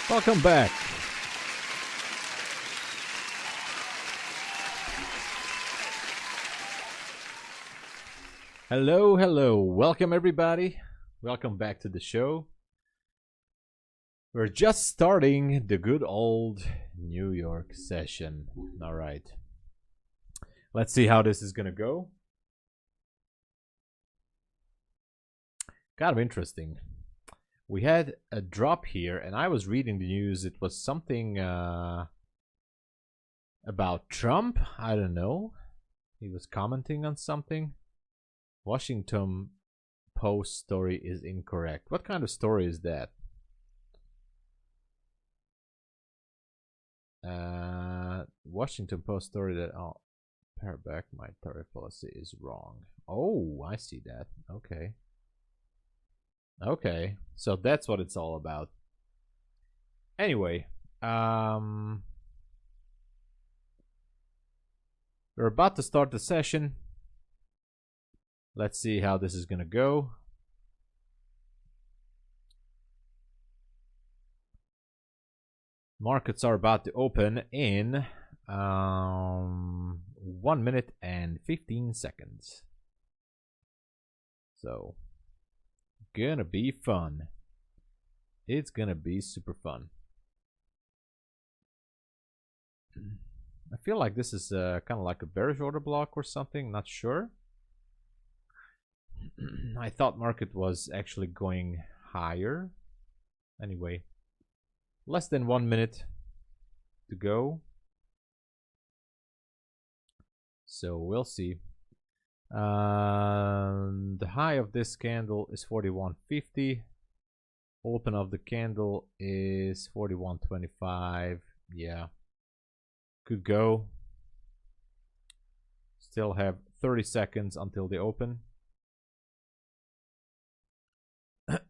Welcome back. Hello, hello. Welcome everybody. Welcome back to the show. We're just starting the good old New York session. All right. Let's see how this is going to go. Kind of interesting. We had a drop here, and I was reading the news. It was something about Trump. I don't know. He was commenting on something. Washington Post story is incorrect. What kind of story is that? Washington Post story that pare back, my tariff policy is wrong. Oh, I see that. Okay. Okay, so that's what it's all about. Anyway, we're about to start the session. Let's see how this is gonna go. Markets are about to open in 1 minute and 15 seconds. So gonna be fun. It's gonna be super fun. I feel like this is kind of like a bearish order block or something, not sure. I thought market was actually going higher. Anyway, less than 1 minute to go. So we'll see. The high of this candle is 41.50. Open of the candle is 41.25. Yeah, could go. Still have 30 seconds until the open.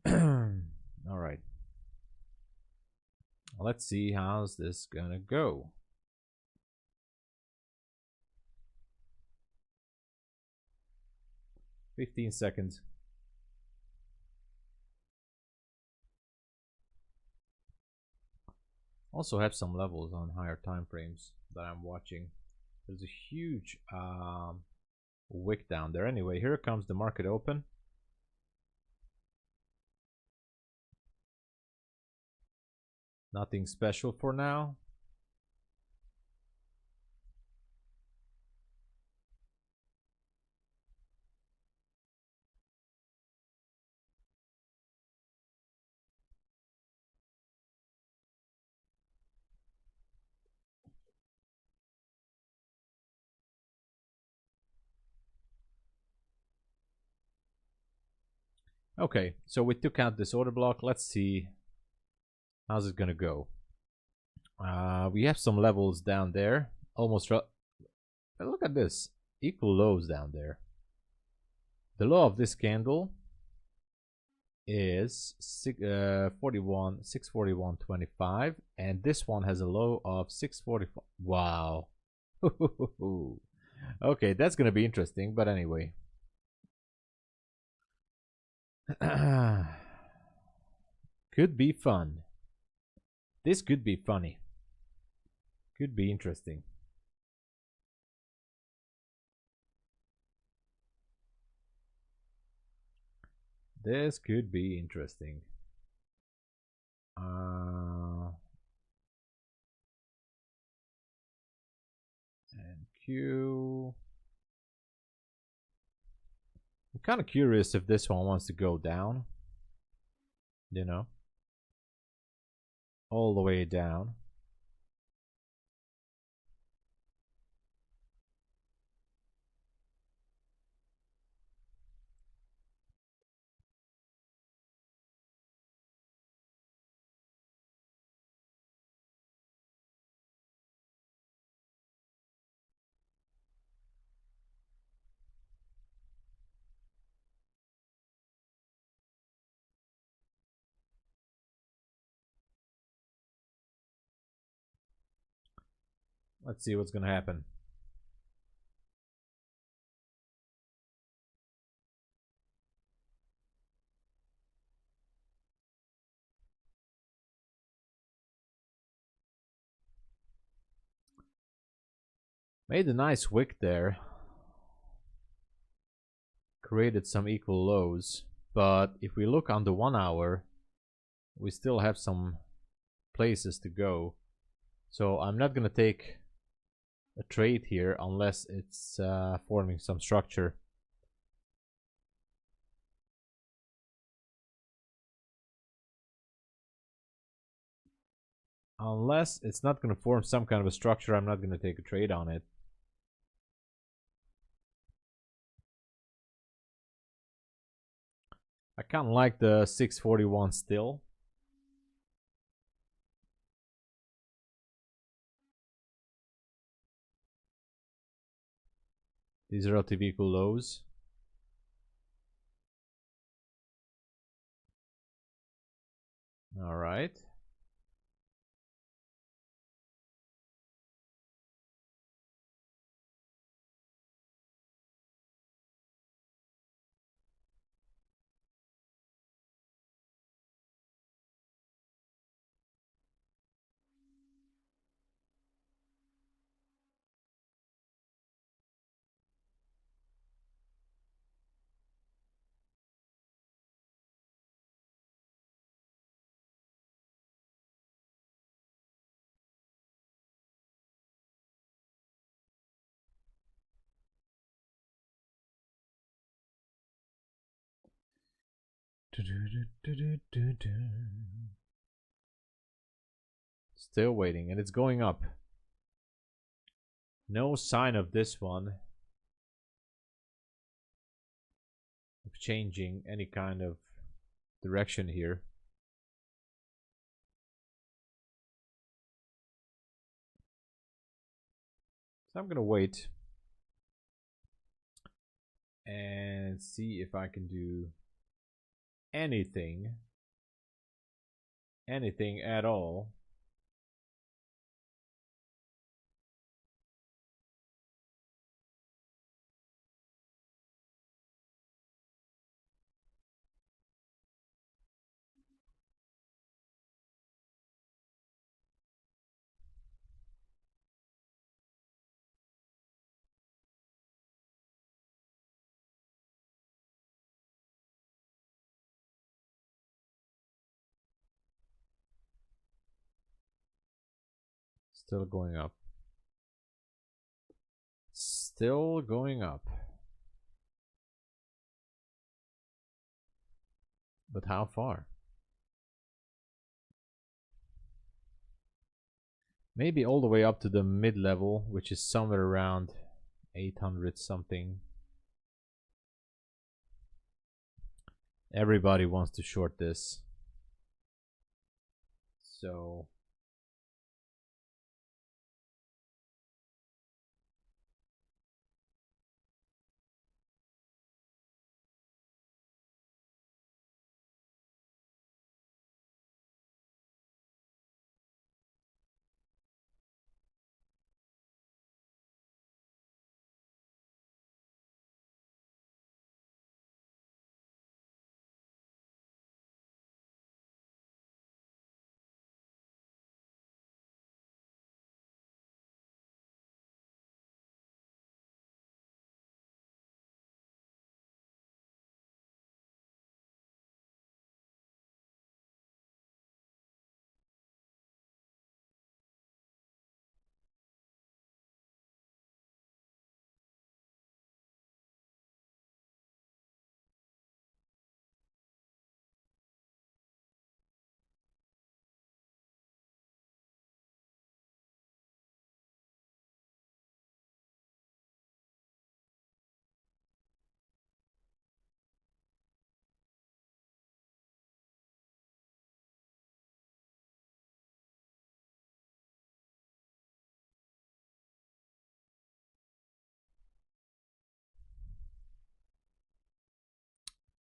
All right. Let's see how's this gonna go. $15 seconds. Also have some levels on higher time frames that I'm watching. There's a huge wick down there. Anyway, here comes the market open. Nothing special for now. Okay, so we took out this order block. Let's see how's it gonna go. We have some levels down there. Almost look at this. Equal lows down there. The low of this candle is 641.25, and this one has a low of 645. Wow. Okay, that's gonna be interesting, but anyway. Could be fun. This could be funny. Could be interesting. This could be interesting. And Q. I'm kind of curious if this one wants to go down. You know, all the way down. Let's see what's gonna happen. Made a nice wick there. Created some equal lows. But if we look on the 1 hour, we still have some places to go. So I'm not gonna take a trade here unless it's forming some structure. Unless it's not gonna form some kind of a structure, I'm not gonna take a trade on it. I kind of like the 641 still. These are relative equal lows. All right. Still waiting, and it's going up. No sign of this one of changing any kind of direction here. So I'm gonna wait and see if I can do anything at all. Still going up. Still going up. But how far? Maybe all the way up to the mid-level, which is somewhere around 800 something. Everybody wants to short this. So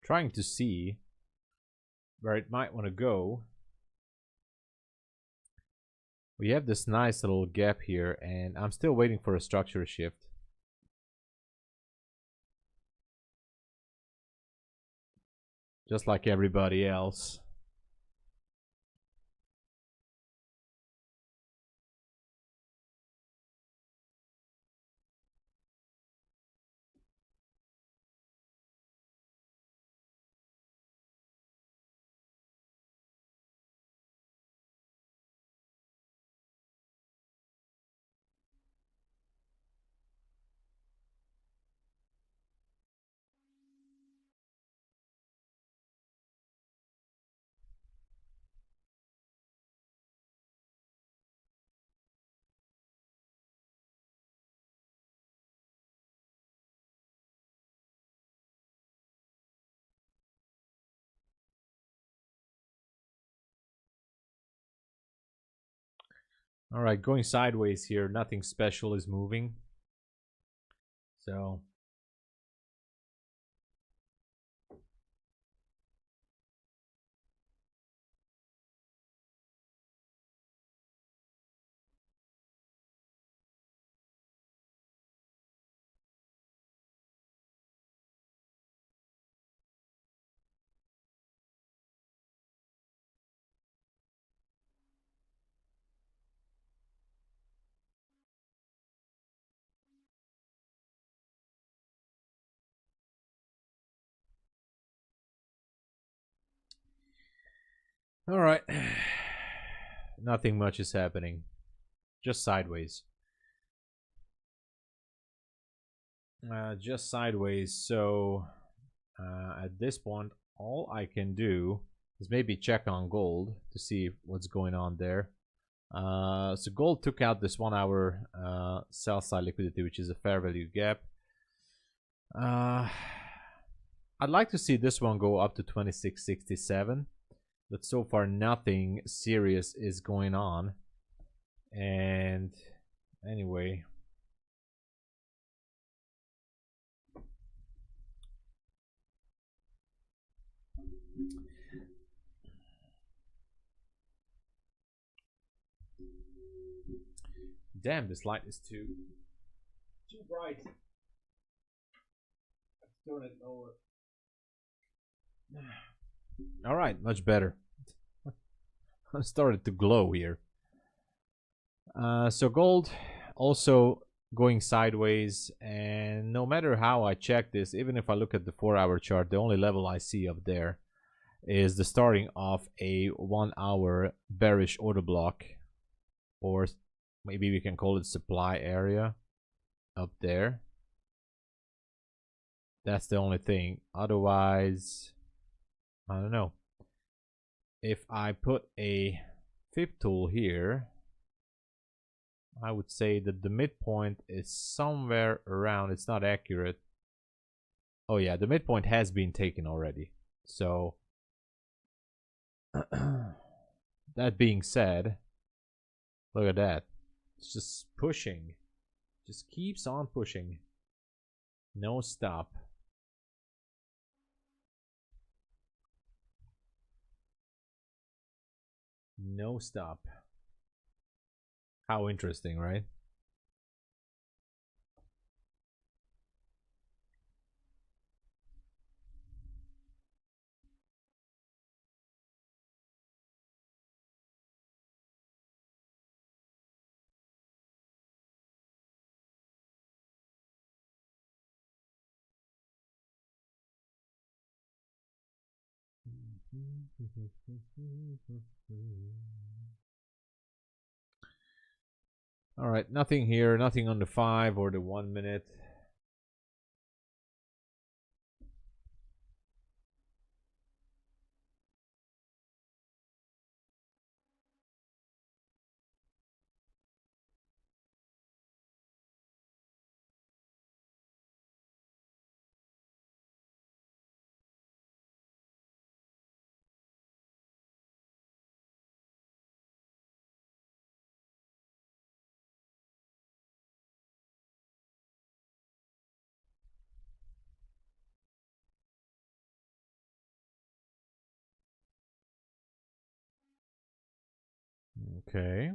trying to see where it might want to go. We have this nice little gap here, and I'm still waiting for a structure shift. Just like everybody else. All right, going sideways here. Nothing special is moving. So all right. Nothing much is happening. Just sideways. Just sideways. So at this point, all I can do is maybe check on gold to see what's going on there. So gold took out this 1 hour sell side liquidity, which is a fair value gap. I'd like to see this one go up to 26.67, but so far nothing serious is going on. And anyway, damn, this light is too bright. Let's turn it lower. All right, much better. I started to glow here. So gold also going sideways, and no matter how I check this, even if I look at the 4-hour chart, the only level I see up there is the starting of a 1 hour bearish order block, or maybe we can call it supply area up there. That's the only thing. Otherwise, I don't know. If I put a fib tool here, I would say that the midpoint is somewhere around, it's not accurate. Oh yeah, the midpoint has been taken already. So that being said, look at that. It's just pushing. Just keeps on pushing. No stop. No stop. How interesting, right? All right, nothing here, nothing on the 5 or the 1 minute. Okay.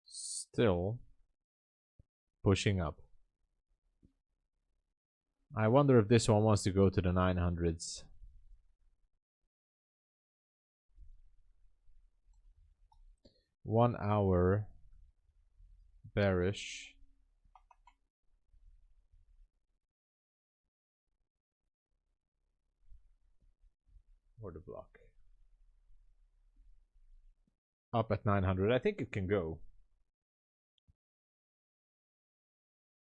Still pushing up. I wonder if this one wants to go to the 900s. One hour bearish. Order block. Up at 900. I think it can go.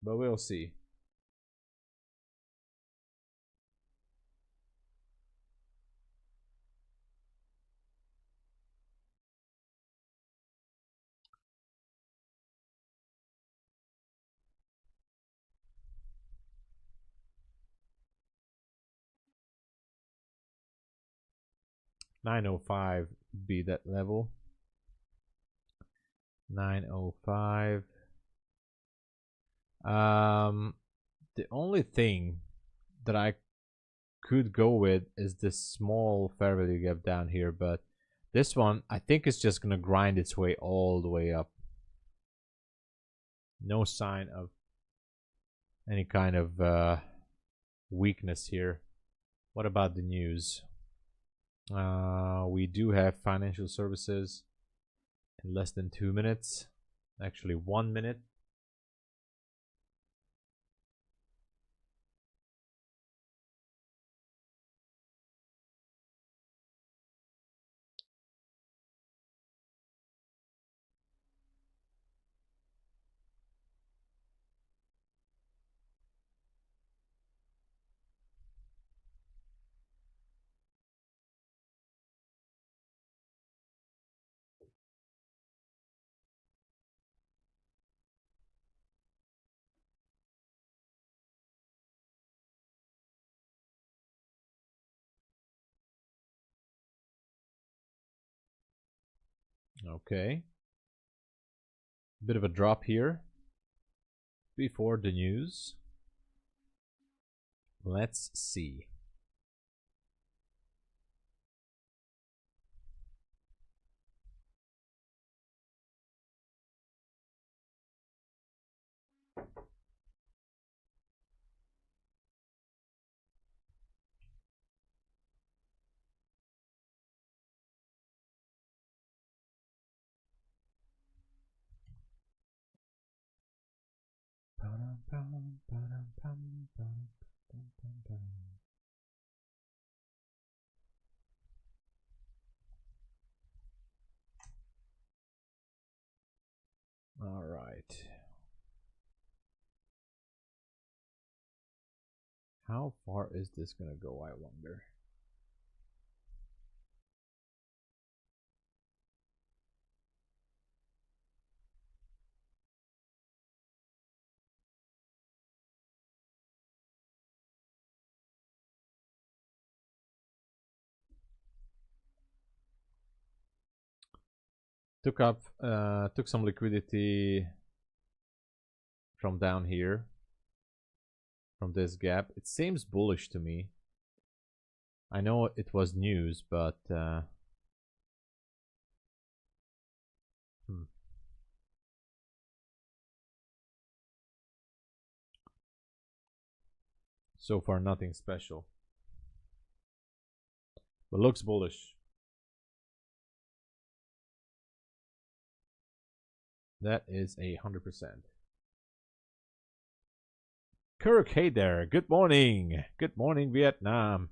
But we'll see. 905 be that level. 905. The only thing that I could go with is this small fair value gap down here, but this one I think is just gonna grind its way all the way up. No sign of any kind of weakness here. What about the news? We do have financial services in less than 2 minutes, actually 1 minute. Okay. Bit of a drop here before the news. Let's see. All right. How far is this gonna go, I wonder? Took some liquidity from down here, from this gap. It seems bullish to me. I know it was news, but so far nothing special. But looks bullish. That is 100%. Kirk, hey there. Good morning. Good morning, Vietnam.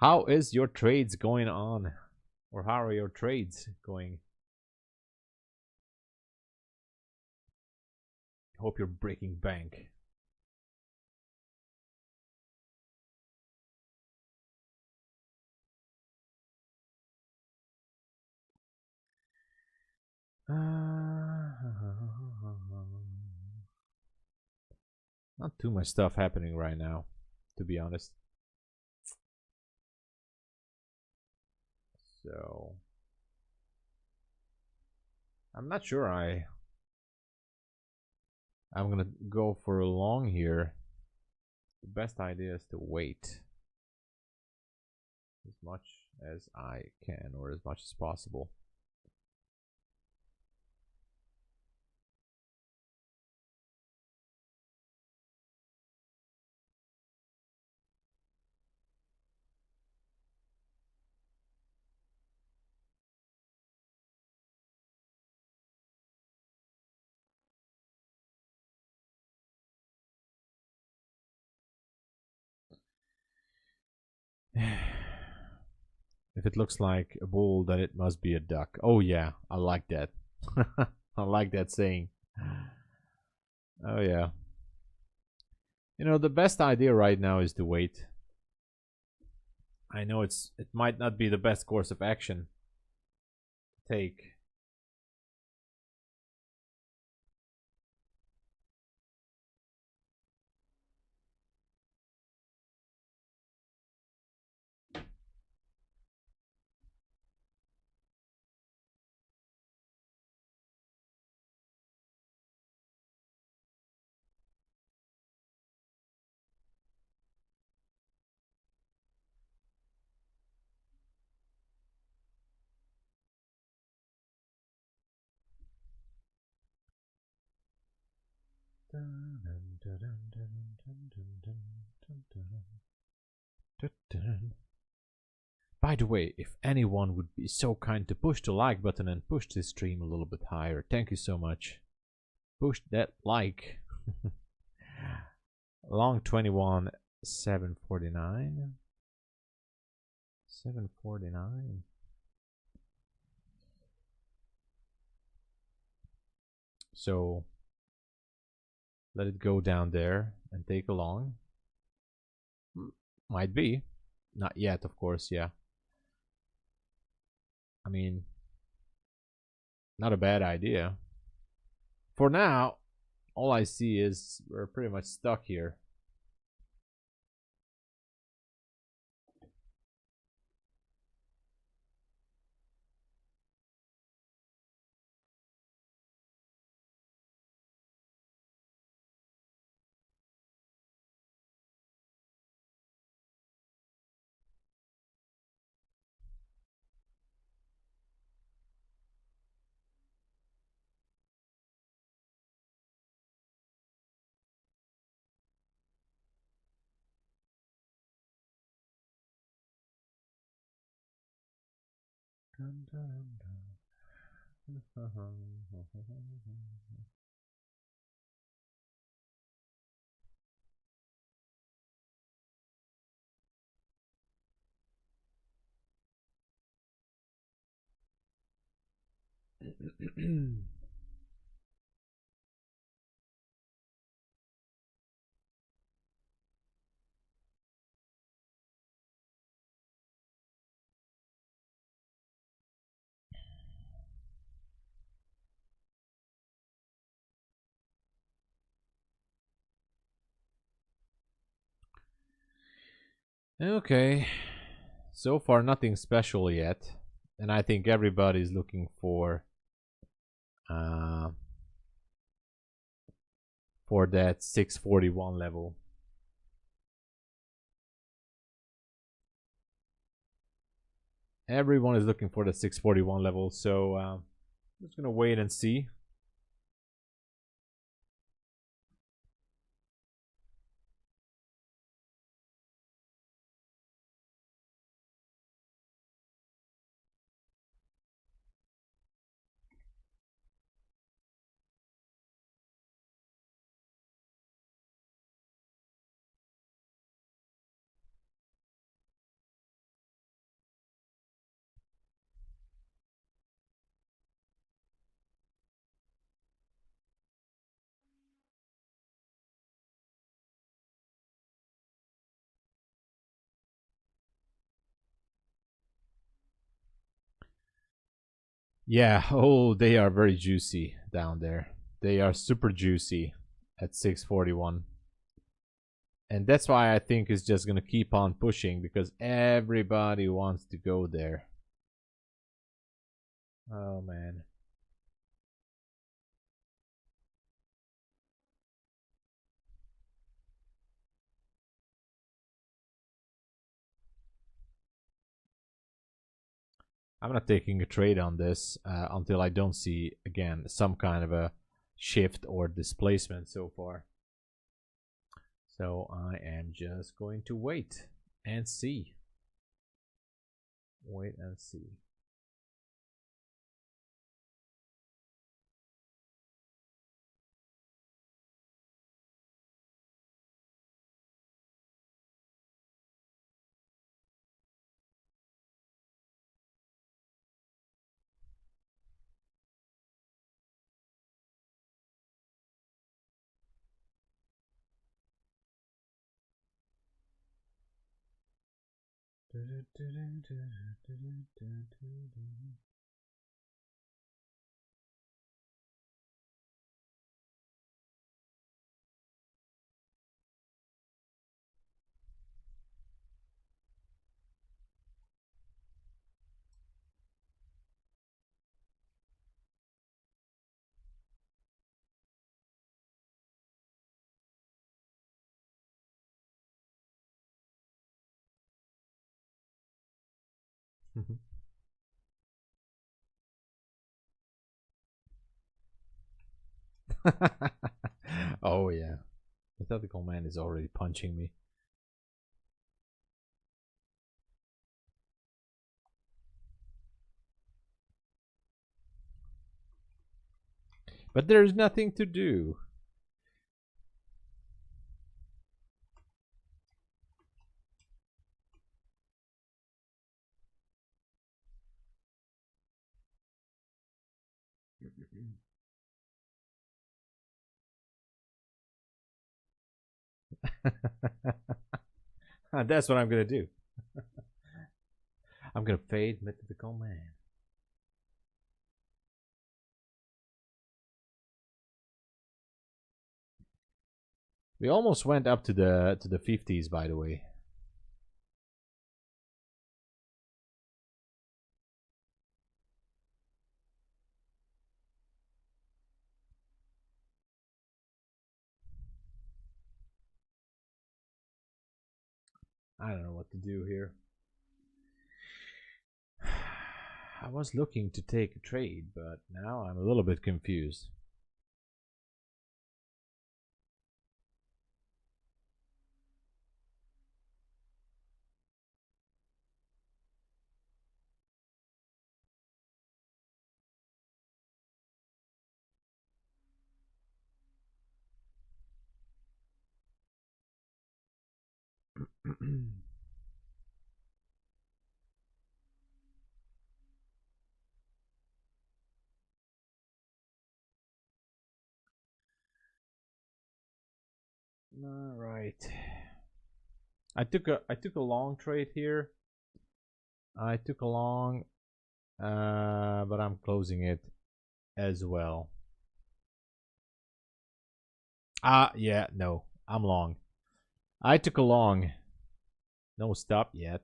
How is your trades going on? Or how are your trades going? Hope you're breaking bank. Not too much stuff happening right now, to be honest. So I'm not sure I'm gonna go for a long here. The best idea is to wait as much as I can, or as much as possible. If it looks like a bull, then it must be a duck. Oh yeah, I like that. I like that saying. Oh yeah. You know, the best idea right now is to wait. I know it might not be the best course of action to take. By the way, if anyone would be so kind to push the like button and push this stream a little bit higher, thank you so much. Push that like. Long 21, 749. 749. So let it go down there and take a long. Might be. Not yet, of course, yeah. I mean, not a bad idea. For now, all I see is we're pretty much stuck here. Okay, so far nothing special yet, and I think everybody's looking uh, for that 641 level. Everyone is looking for the 641 level, so I'm just gonna wait and see. Yeah, oh, they are very juicy down there. They are super juicy at 641. And that's why I think it's just gonna keep on pushing, because everybody wants to go there. Oh man. I'm not taking a trade on this until I don't see, again, some kind of a shift or displacement so far. So I am just going to wait and see. Wait and see. Oh yeah, Methodical man is already punching me. But there's nothing to do. That's what I'm gonna do. I'm gonna fade Mythical Man. We almost went up to the 50s, by the way. I don't know what to do here. I was looking to take a trade, but now I'm a little bit confused. All right. I took a long trade here. I took a long, but I'm closing it as well. Yeah, no, I'm long. I took a long. No stop yet.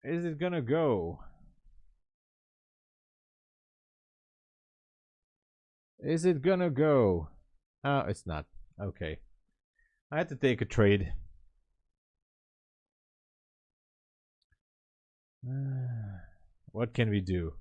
Is it gonna go? Is it gonna go? Oh, it's not. Okay. I had to take a trade. What can we do?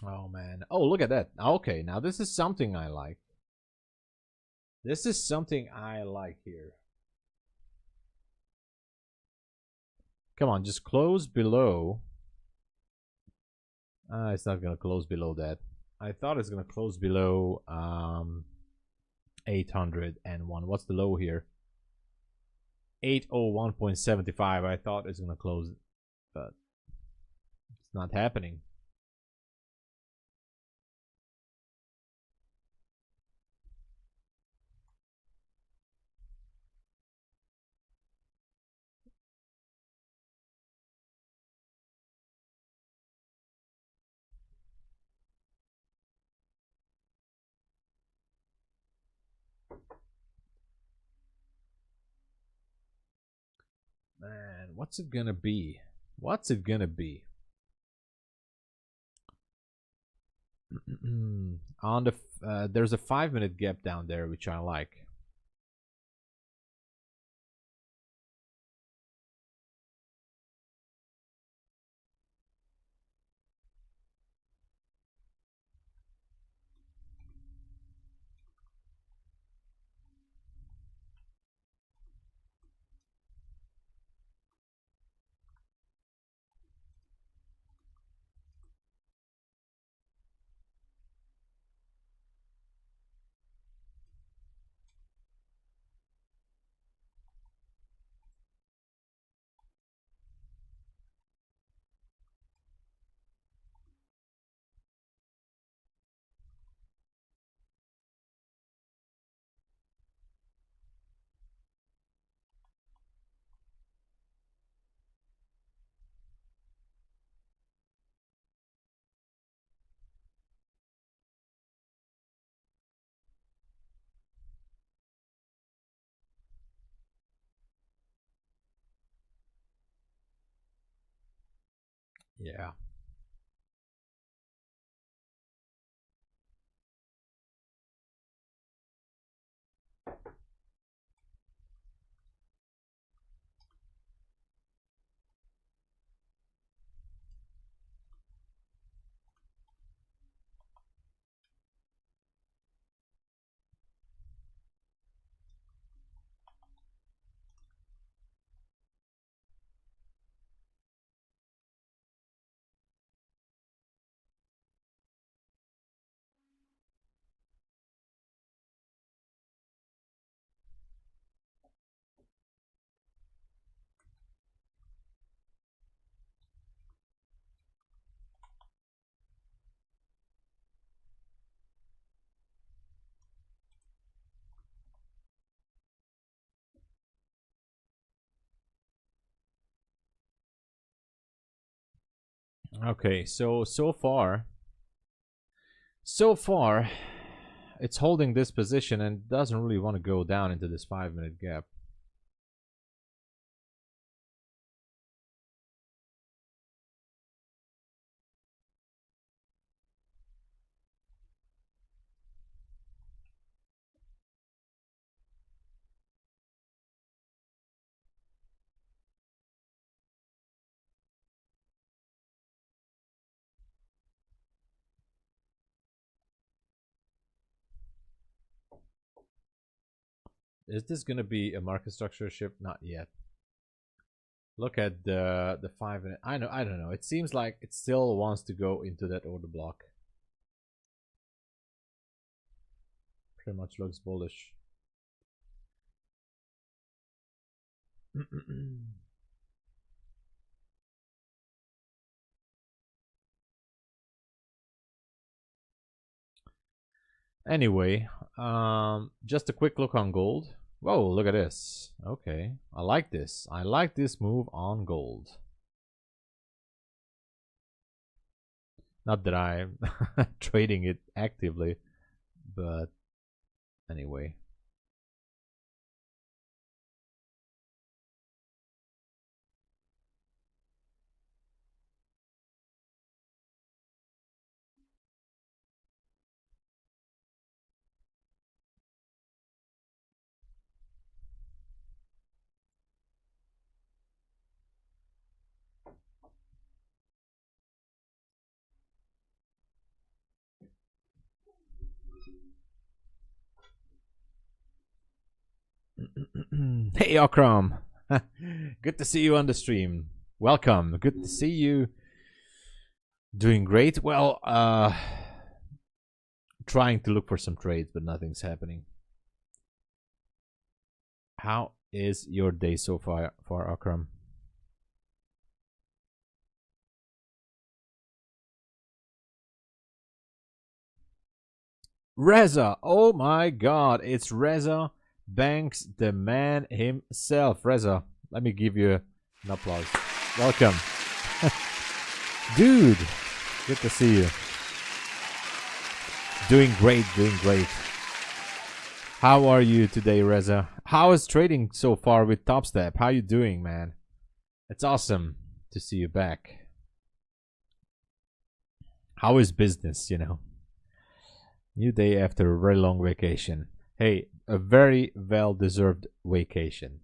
Oh man. Oh, look at that. Okay, now this is something I like. This is something I like here. Come on, just close below. It's not gonna close below that. I thought it's gonna close below 801. What's the low here? 801.75. I thought it's gonna close, but it's not happening. Man, what's it gonna be? What's it gonna be? On the there's a 5-minute gap down there, which I like. Yeah. Okay, so far it's holding this position and doesn't really want to go down into this 5-minute gap. Is this gonna be a market structure shift? Not yet. Look at the 5-minute. I don't know. It seems like it still wants to go into that order block. Pretty much looks bullish. Anyway, just a quick look on gold. Whoa, look at this. Okay, I like this. I like this move on gold. Not that I'm trading it actively, but anyway. Hey Akram, good to see you on the stream. Welcome. Good to see you. Doing great. Well, trying to look for some trades, but nothing's happening. How is your day so far, Akram? Reza, oh my God, it's Reza Banks, the man himself. Reza, let me give you an applause. Welcome. Dude, good to see you. Doing great, doing great. How are you today, Reza? How is trading so far with TopStep? How you doing, man? It's awesome to see you back. How is business, you know? New day after a very long vacation. Hey, a very well-deserved vacation.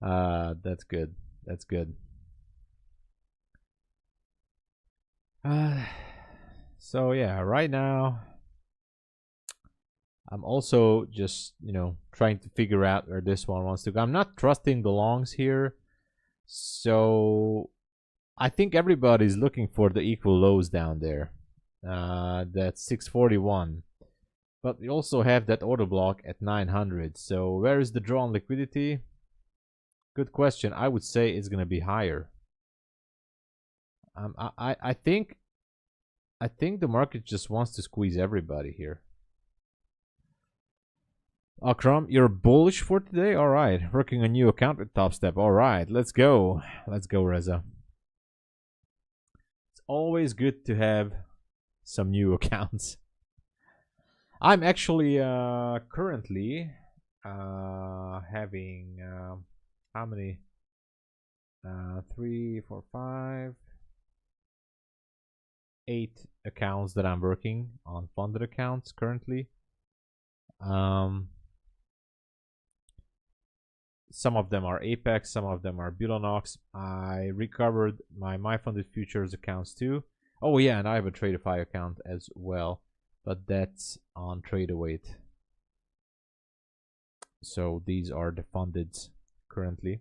That's good. That's good. So yeah, right now I'm also just, you know, trying to figure out where this one wants to go. I'm not trusting the longs here. So I think everybody's looking for the equal lows down there. That's 641. But we also have that order block at 900. So where is the draw on liquidity? Good question. I would say it's going to be higher. I think the market just wants to squeeze everybody here. Akram, you're bullish for today? All right. Working a new account with TopStep. All right. Let's go. Let's go, Reza. It's always good to have some new accounts. I'm actually currently having how many 3, 4, 5, 8 accounts that I'm working on, funded accounts currently. Some of them are Apex, some of them are Bulenox. I recovered my MyFundedFutures accounts too. Oh yeah, and I have a Tradeify account as well, but that's on Tradeawait. So these are the funded currently.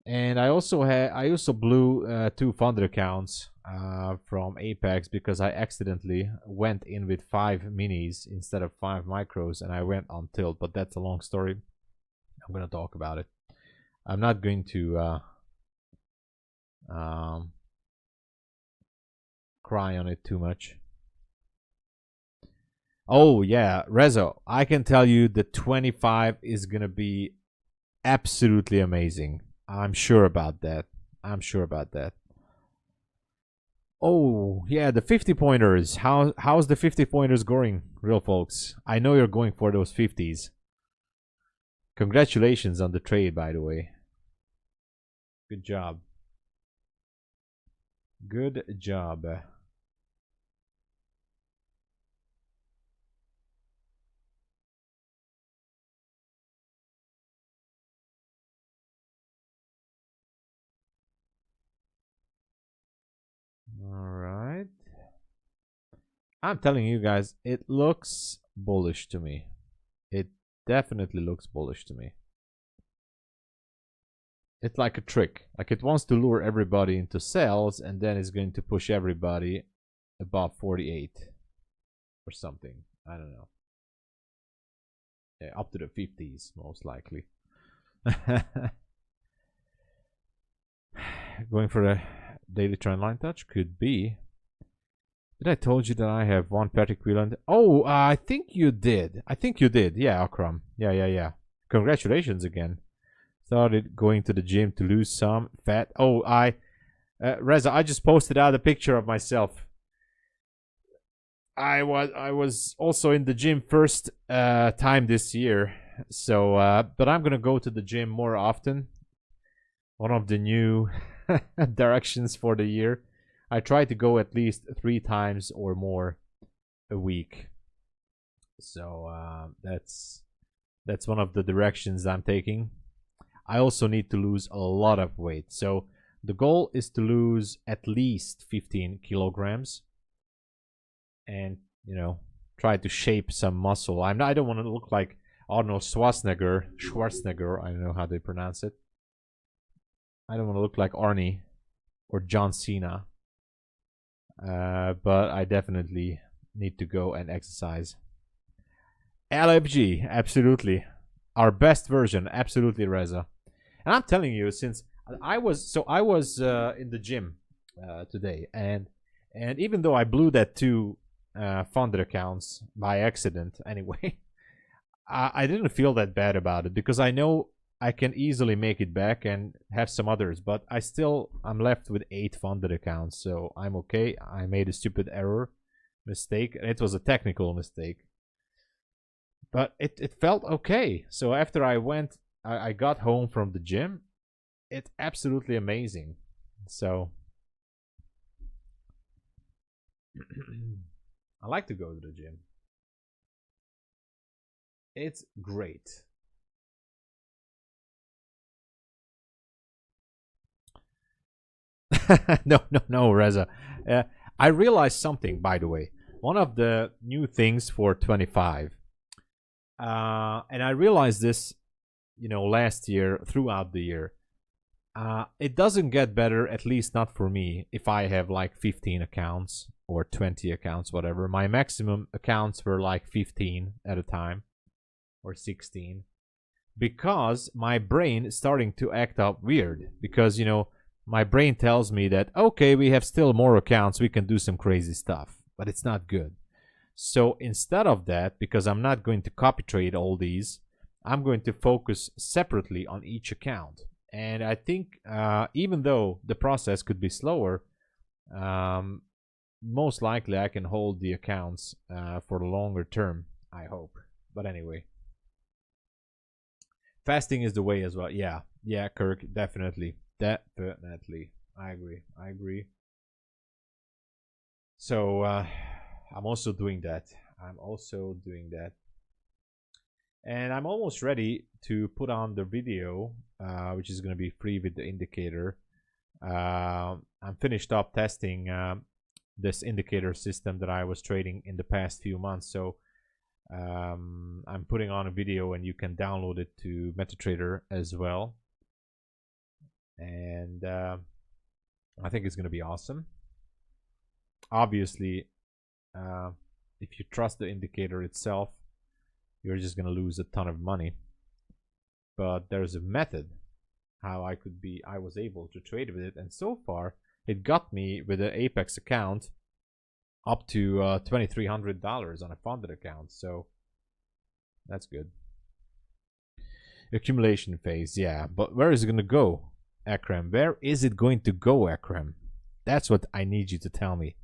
And I also blew 2 funded accounts from Apex because I accidentally went in with 5 minis instead of 5 micros, and I went on tilt. But that's a long story. I'm gonna talk about it. I'm not going to cry on it too much. Oh yeah, Rezo, I can tell you the 25 is gonna be absolutely amazing. I'm sure about that. Oh yeah, the 50 pointers. How's the 50 pointers going, real folks? I know you're going for those 50s. Congratulations on the trade, by the way. Good job. Good job. Alright. I'm telling you guys, it looks bullish to me. It definitely looks bullish to me. It's like a trick. Like it wants to lure everybody into sales, and then it's going to push everybody above 48 or something. I don't know. Yeah, up to the 50s, most likely. Going for a daily trend line touch could be. Did I told you that I have one Patrick Wheeland? Oh, I think you did. Yeah, Akram. Yeah. Congratulations again. Started going to the gym to lose some fat. Oh, Reza, I just posted out a picture of myself. I was also in the gym first time this year. So, but I'm gonna go to the gym more often. One of the new directions for the year. I try to go at least 3 times or more a week. So that's one of the directions I'm taking. I also need to lose a lot of weight. So the goal is to lose at least 15 kilograms and, you know, try to shape some muscle. I don't want to look like Arnold Schwarzenegger. I don't know how they pronounce it. I don't want to look like Arnie or John Cena. But I definitely need to go and exercise. LFG, absolutely. Our best version, absolutely, Reza. And I'm telling you, since I was in the gym today, and even though I blew that 2 funded accounts by accident anyway, I didn't feel that bad about it because I know I can easily make it back and have some others, but I'm left with 8 funded accounts, so I'm okay. I made a stupid mistake, and it was a technical mistake. But it felt okay. So after I got home from the gym, it's absolutely amazing. So I like to go to the gym. It's great. No, Reza. I realized something, by the way. One of the new things for 25, and I realized this, last year, throughout the year. It doesn't get better, at least not for me, if I have like 15 accounts or 20 accounts, whatever. My maximum accounts were like 15 at a time or 16 because my brain is starting to act up weird because, my brain tells me that, okay, we have still more accounts, we can do some crazy stuff, but it's not good. So instead of that, because I'm not going to copy trade all these, I'm going to focus separately on each account. And I think even though the process could be slower, most likely I can hold the accounts for the longer term, I hope. But anyway, fasting is the way as well. Yeah, Yeah, Kirk, definitely. Definitely. I agree. I agree. So I'm also doing that. I'm also doing that. And I'm almost ready to put on the video, which is going to be free with the indicator. I'm finished up testing this indicator system that I was trading in the past few months. So I'm putting on a video and you can download it to MetaTrader as well. And I think it's going to be awesome. Obviously, if you trust the indicator itself, you're just going to lose a ton of money. But there's a method how I was able to trade with it, and so far it got me with an Apex account up to $2,300 on a funded account. So that's good. Accumulation phase, yeah, but where is it going to go, Ekrem? Where is it going to go, Ekrem? That's what I need you to tell me.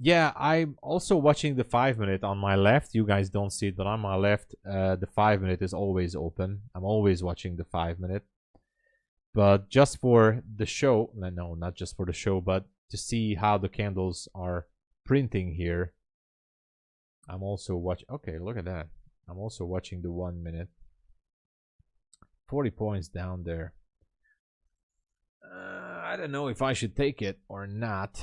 Yeah, I'm also watching the 5-minute on my left. You guys don't see it, but on my left, the 5-minute is always open. I'm always watching the 5-minute. But just for the show, no, not just for the show, but to see how the candles are printing here, I'm also watching. Okay, look at that. I'm also watching the 1 minute. 40 points down there. I don't know if I should take it or not.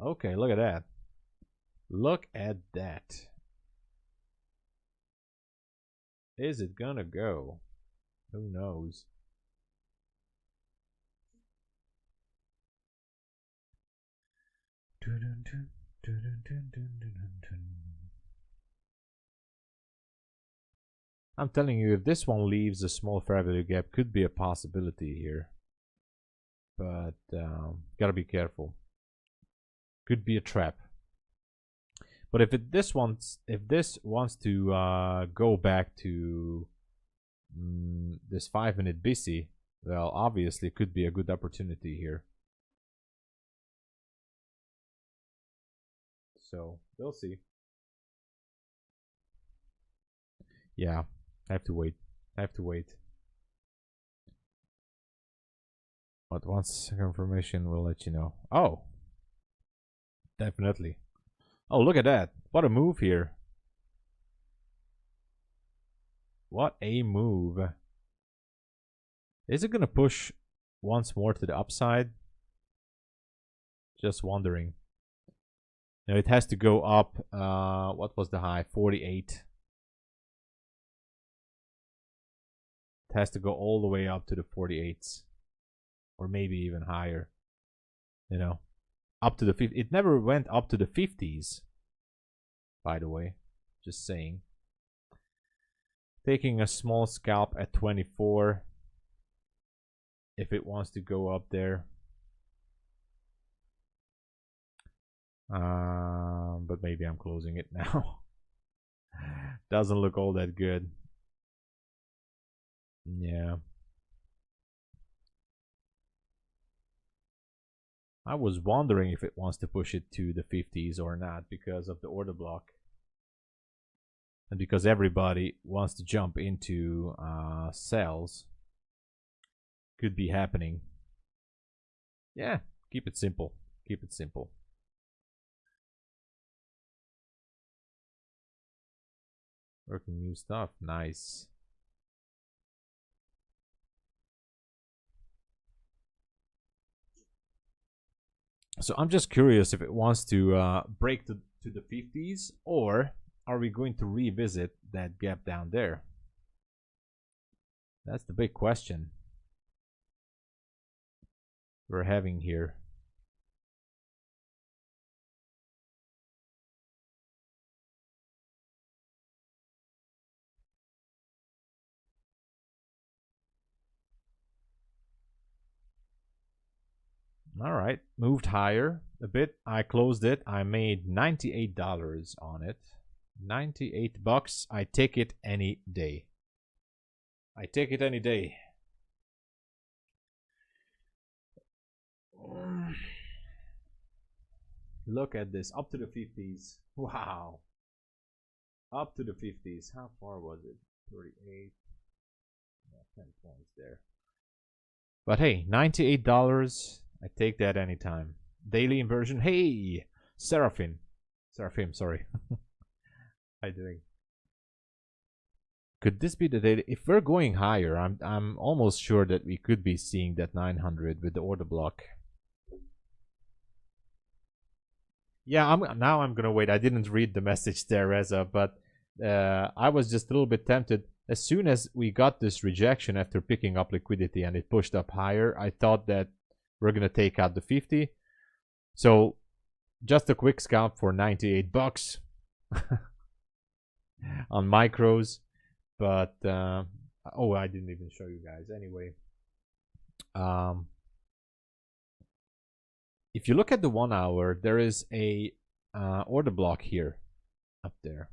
Okay, look at that. Look at that. Is it gonna go? Who knows? I'm telling you, if this one leaves a small fair value gap, could be a possibility here. But gotta be careful. Could be a trap. But if this wants to go back to this 5-minute BC, well, obviously it could be a good opportunity here. So we'll see. Yeah, I have to wait. But once confirmation, we'll let you know. Oh, definitely. Oh, look at that. What a move here. What a move. Is it going to push once more to the upside? Just wondering. Now it has to go up. What was the high? 48. It has to go all the way up to the 48s. Or maybe even higher. You know, up to the 50. It never went up to the 50s. By the way, just saying. Taking a small scalp at 24. If it wants to go up there. But maybe I'm closing it now. Doesn't look all that good. Yeah. I was wondering if it wants to push it to the 50s or not because of the order block. And because everybody wants to jump into sells. Could be happening. Yeah, keep it simple. Keep it simple. Working new stuff. Nice. So I'm just curious if it wants to break to the 50s, or are we going to revisit that gap down there? That's the big question we're having here. All right, moved higher a bit. I closed it. I made $98 on it. 98 bucks. I take it any day. I take it any day. Look at this, up to the 50s. Wow. Up to the 50s. How far was it? 38. Yeah, 10 points there. But hey, $98. I take that anytime. Daily inversion. Hey, Seraphim, sorry. How you doing? Could this be the daily? If we're going higher, I'm almost sure that we could be seeing that 900 with the order block. Yeah, I'm gonna wait. I didn't read the message there, Reza, but I was just a little bit tempted. As soon as we got this rejection after picking up liquidity and it pushed up higher, I thought that we're gonna take out the 50. So just a quick scalp for $98 on micros. But oh, I didn't even show you guys. Anyway, if you look at the 1 hour, there is a order block here, up there,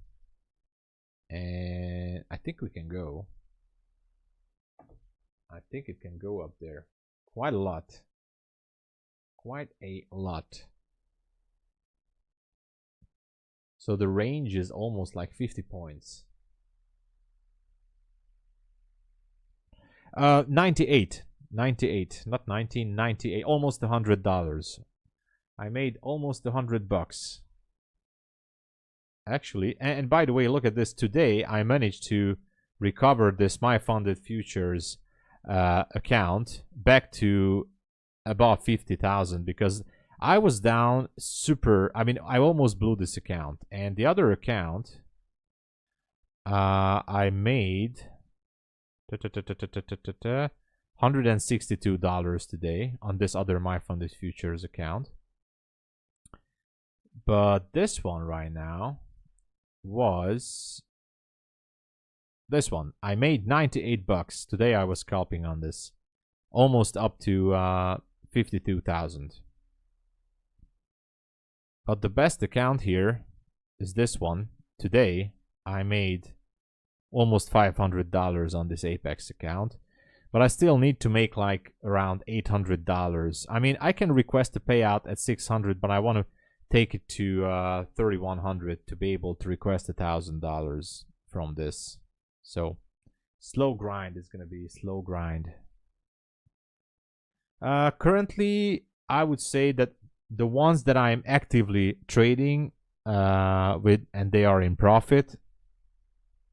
and I think we can go. I think it can go up there, quite a lot, quite a lot. So the range is almost like 50 points. 98, not 19, 98, almost $100. I made almost $100 actually. And by the way, look at this. Today I managed to recover this MyFundedFutures account back to about 50,000 because I was down super. I mean, I almost blew this account, and the other account I made $162 today on this other MyFundedFutures account. But this one right now was this one. I made $98 today. I was scalping on this, almost up to 52,000. But the best account here is this one. Today I made almost $500 on this Apex account, but I still need to make like around $800. I mean, I can request a payout at 600, but I want to take it to 3,100 to be able to request $1,000 from this. So slow grind is going to be slow grind. Currently, I would say that the ones that I'm actively trading with and they are in profit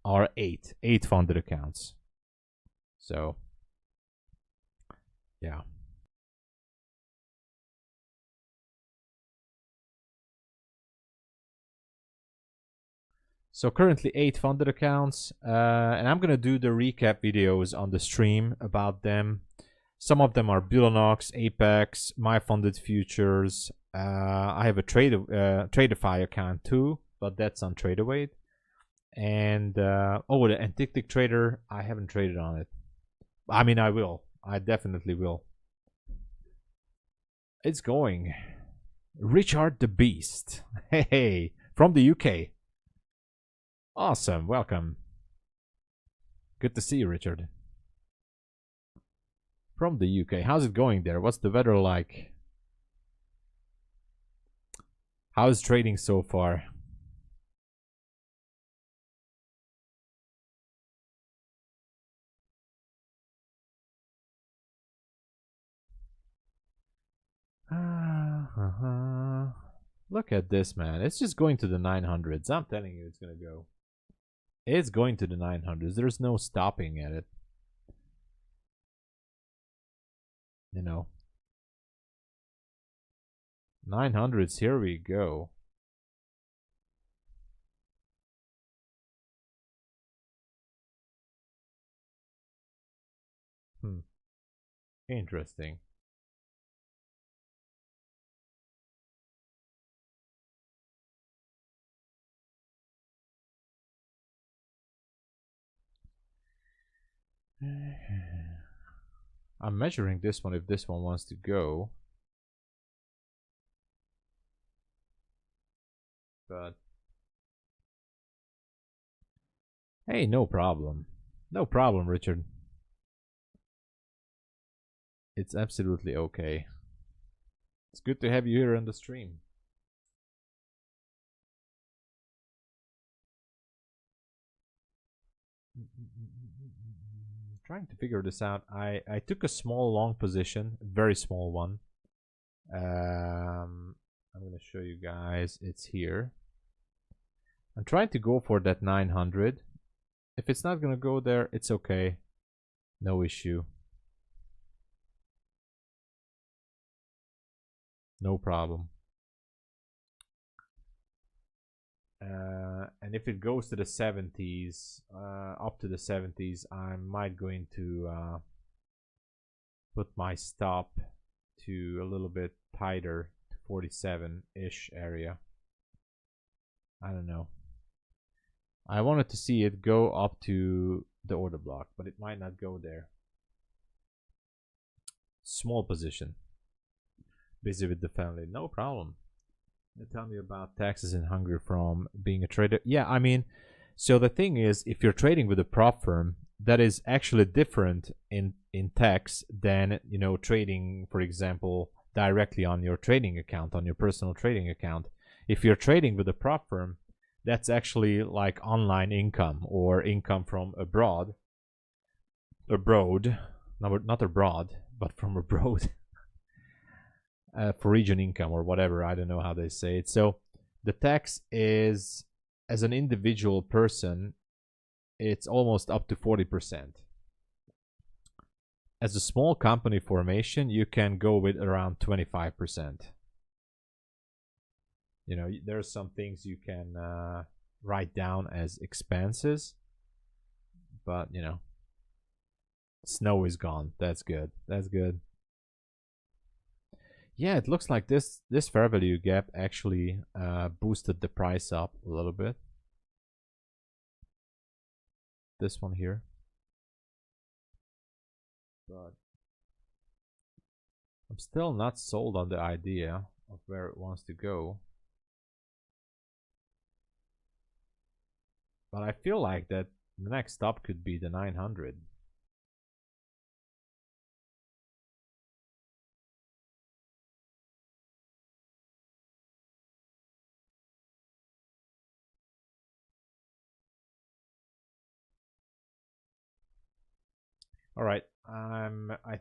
are eight funded accounts. So yeah. So currently 8 funded accounts, and I'm gonna do the recap videos on the stream about them. Some of them are Bulenox, Apex, MyFundedFutures. I have a Tradeify account too, but that's on TradeAway. And oh, the Antictic Trader, I haven't traded on it. I mean, I will. I definitely will. It's going. Richard the Beast. Hey, from the UK. Awesome, welcome. Good to see you, Richard. From the UK. How's it going there? What's the weather like? How's trading so far? Look at this, man. It's just going to the 900s. I'm telling you, it's gonna go. It's going to the 900s. There's no stopping at it. You know. 900s, here we go. Interesting. I'm measuring this one if this one wants to go. But hey, no problem. No problem, Richard. It's absolutely okay. It's good to have you here on the stream. trying to figure this out. I took a small long position, very small one. I'm gonna show you guys. It's here. I'm trying to go for that 900. If it's not gonna go there, it's okay. No issue. No problem. And if it goes to the 70s, up to the 70s, I might going to put my stop to a little bit tighter, to 47-ish area. I don't know. I wanted to see it go up to the order block, but it might not go there. Small position. Busy with the family, no problem. Tell me about taxes in Hungary from being a trader. Yeah, I mean, so the thing is, if you're trading with a prop firm, that is actually different in tax than, you know, trading, for example, directly on your trading account, on your personal trading account. If you're trading with a prop firm, that's actually like online income or income from abroad, not abroad, but from abroad. For region income or whatever, I don't know how they say it. So the tax is, as an individual person, it's almost up to 40%. As a small company formation, you can go with around 25%. You know, there are some things you can write down as expenses, but you know, snow is gone. That's good. That's good. Yeah, it looks like this fair value gap actually boosted the price up a little bit. This one here. But I'm still not sold on the idea of where it wants to go. But I feel like that the next stop could be the 900. All right, I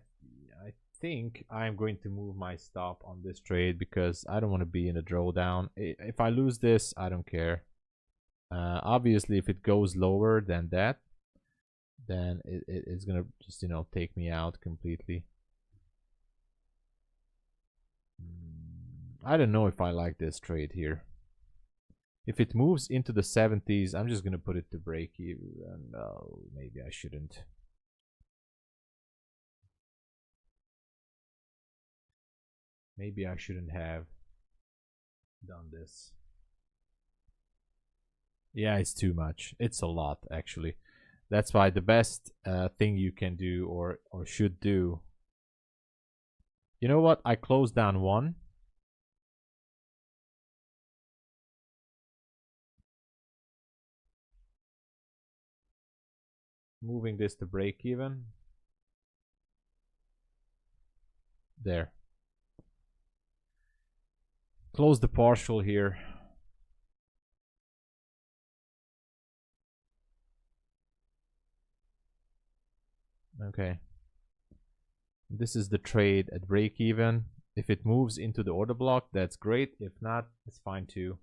think I'm going to move my stop on this trade because I don't want to be in a drawdown. If I lose this, I don't care. Obviously, if it goes lower than that, then it's gonna just, you know, take me out completely. I don't know if I like this trade here. If it moves into the 70s, I'm just gonna put it to break even. No, maybe I shouldn't. Maybe I shouldn't have done this. Yeah, it's too much. It's a lot, actually. That's why the best thing you can do or should do. You know what? I closed down one. Moving this to break even. There. Close the partial here. Okay. This is the trade at break even. If it moves into the order block, that's great. If not, it's fine too.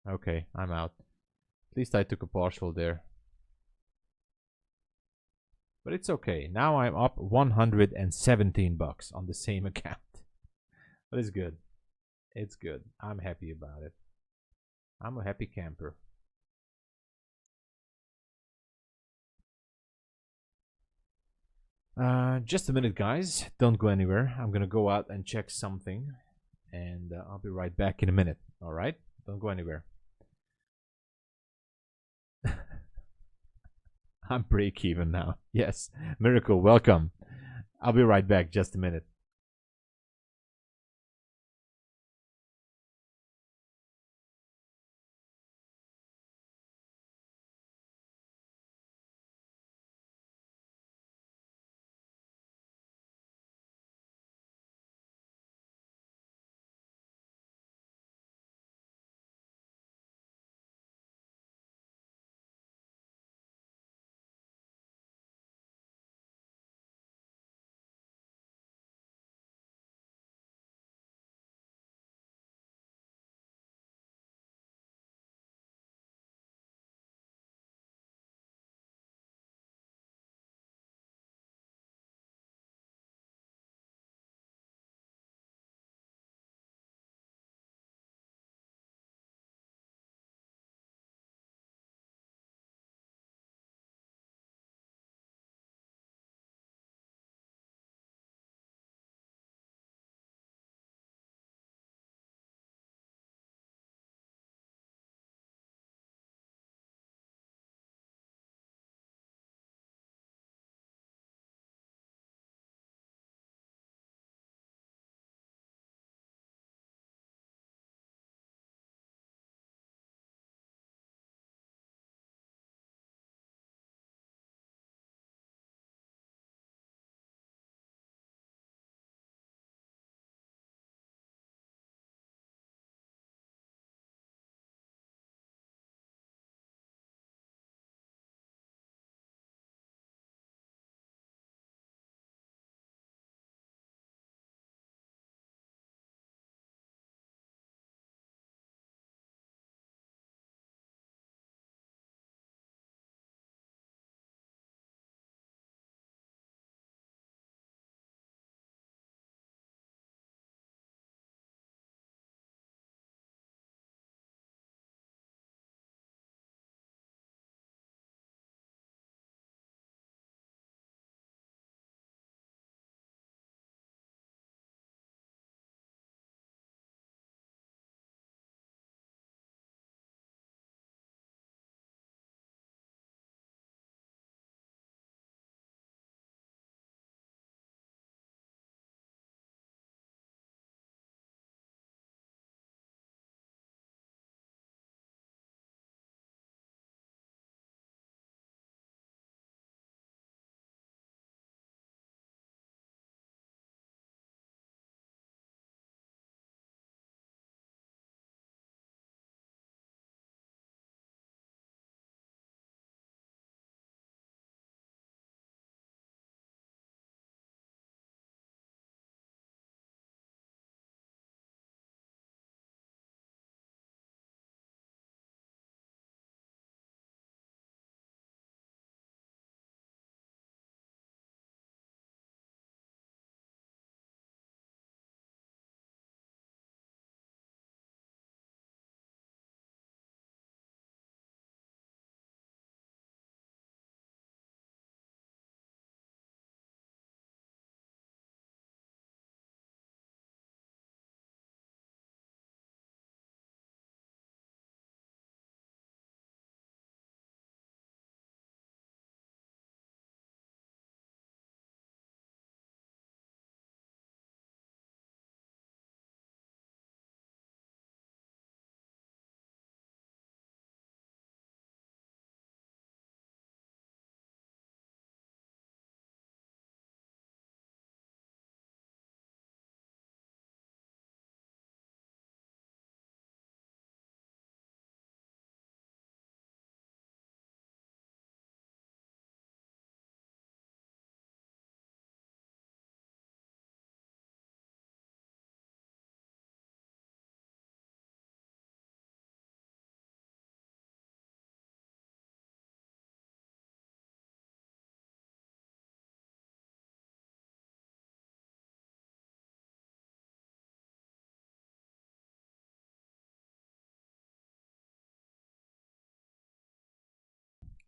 Okay, I'm out. At least I took a partial there. But it's okay. Now I'm up 117 bucks on the same account. But it's good. It's good. I'm happy about it. I'm a happy camper. Just a minute, guys. Don't go anywhere. I'm gonna go out and check something, and I'll be right back in a minute. All right? Don't go anywhere. I'm break even now. Yes, Miracle, welcome. I'll be right back. Just a minute.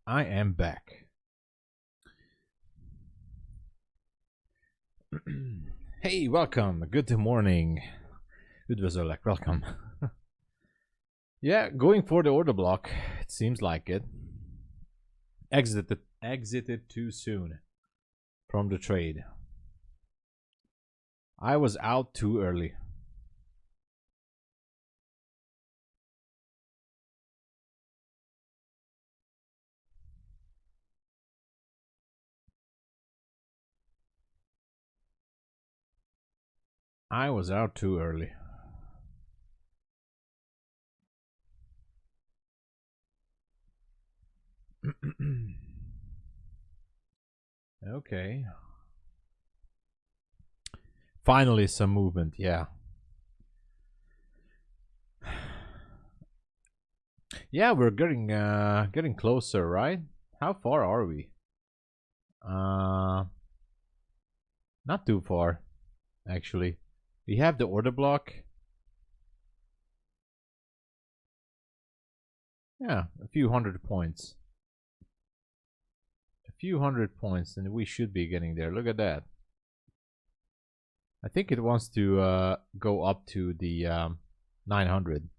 I am back. Hey, welcome. Good morning. Üdvözöllek, welcome. Yeah, going for the order block. It seems like it. Exited too soon from the trade. I was out too early. I was out too early. Okay. Finally some movement, yeah. Yeah, we're getting closer, right? How far are we? Not too far, actually. We have the order block. Yeah, a few hundred points. A few hundred points, and we should be getting there. Look at that. I think it wants to go up to the 900.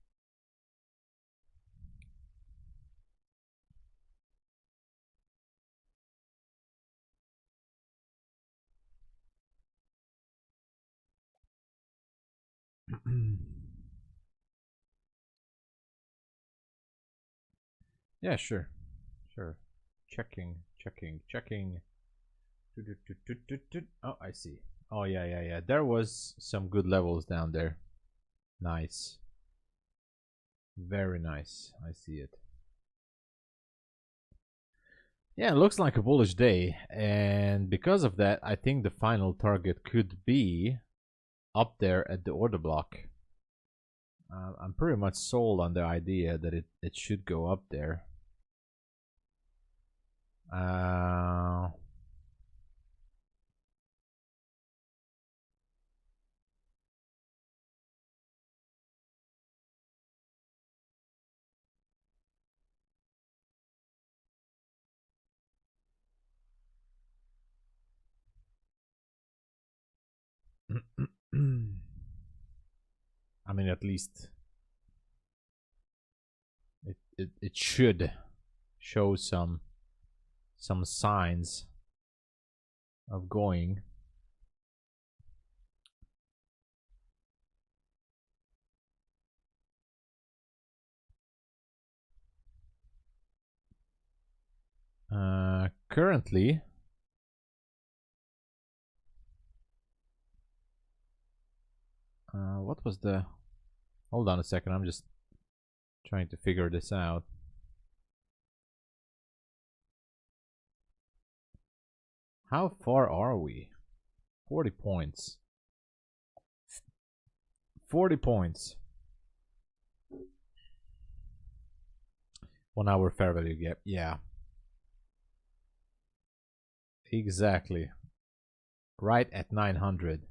Yeah, sure. Sure. Checking. Oh, I see. Oh, yeah. There was some good levels down there. Nice. Very nice. I see it. Yeah, it looks like a bullish day. And because of that, I think the final target could be up there at the order block. I'm pretty much sold on the idea that it should go up there. I mean, at least it should show some signs of going. Currently, what was the? Hold on a second. I'm just trying to figure this out. How far are we? 40 points. 40 points. 1 hour fair value gap. Yeah. Exactly. Right at 900.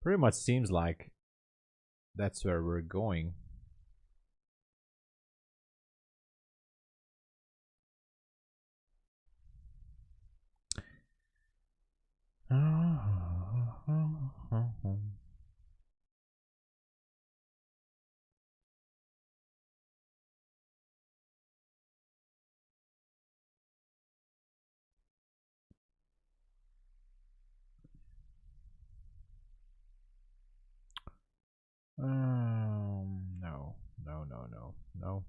Pretty much seems like that's where we're going. No.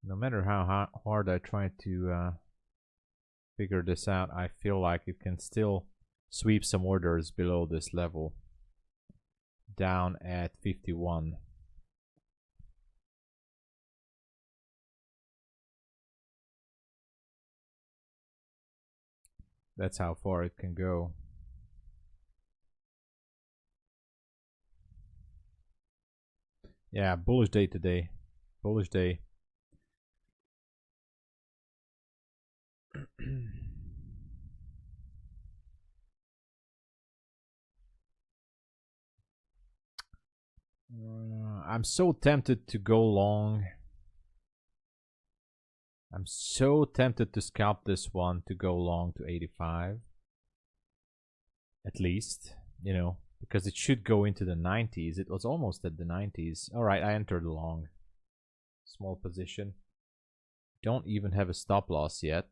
No matter how hard I try to figure this out, I feel like it can still sweep some orders below this level. Down at 51. That's how far it can go. Yeah, bullish day today. Bullish day. I'm so tempted to go long. I'm so tempted to scalp this one to go long to 85. At least, you know, because it should go into the 90s. It was almost at the 90s. All right, I entered long. Small position. Don't even have a stop loss yet.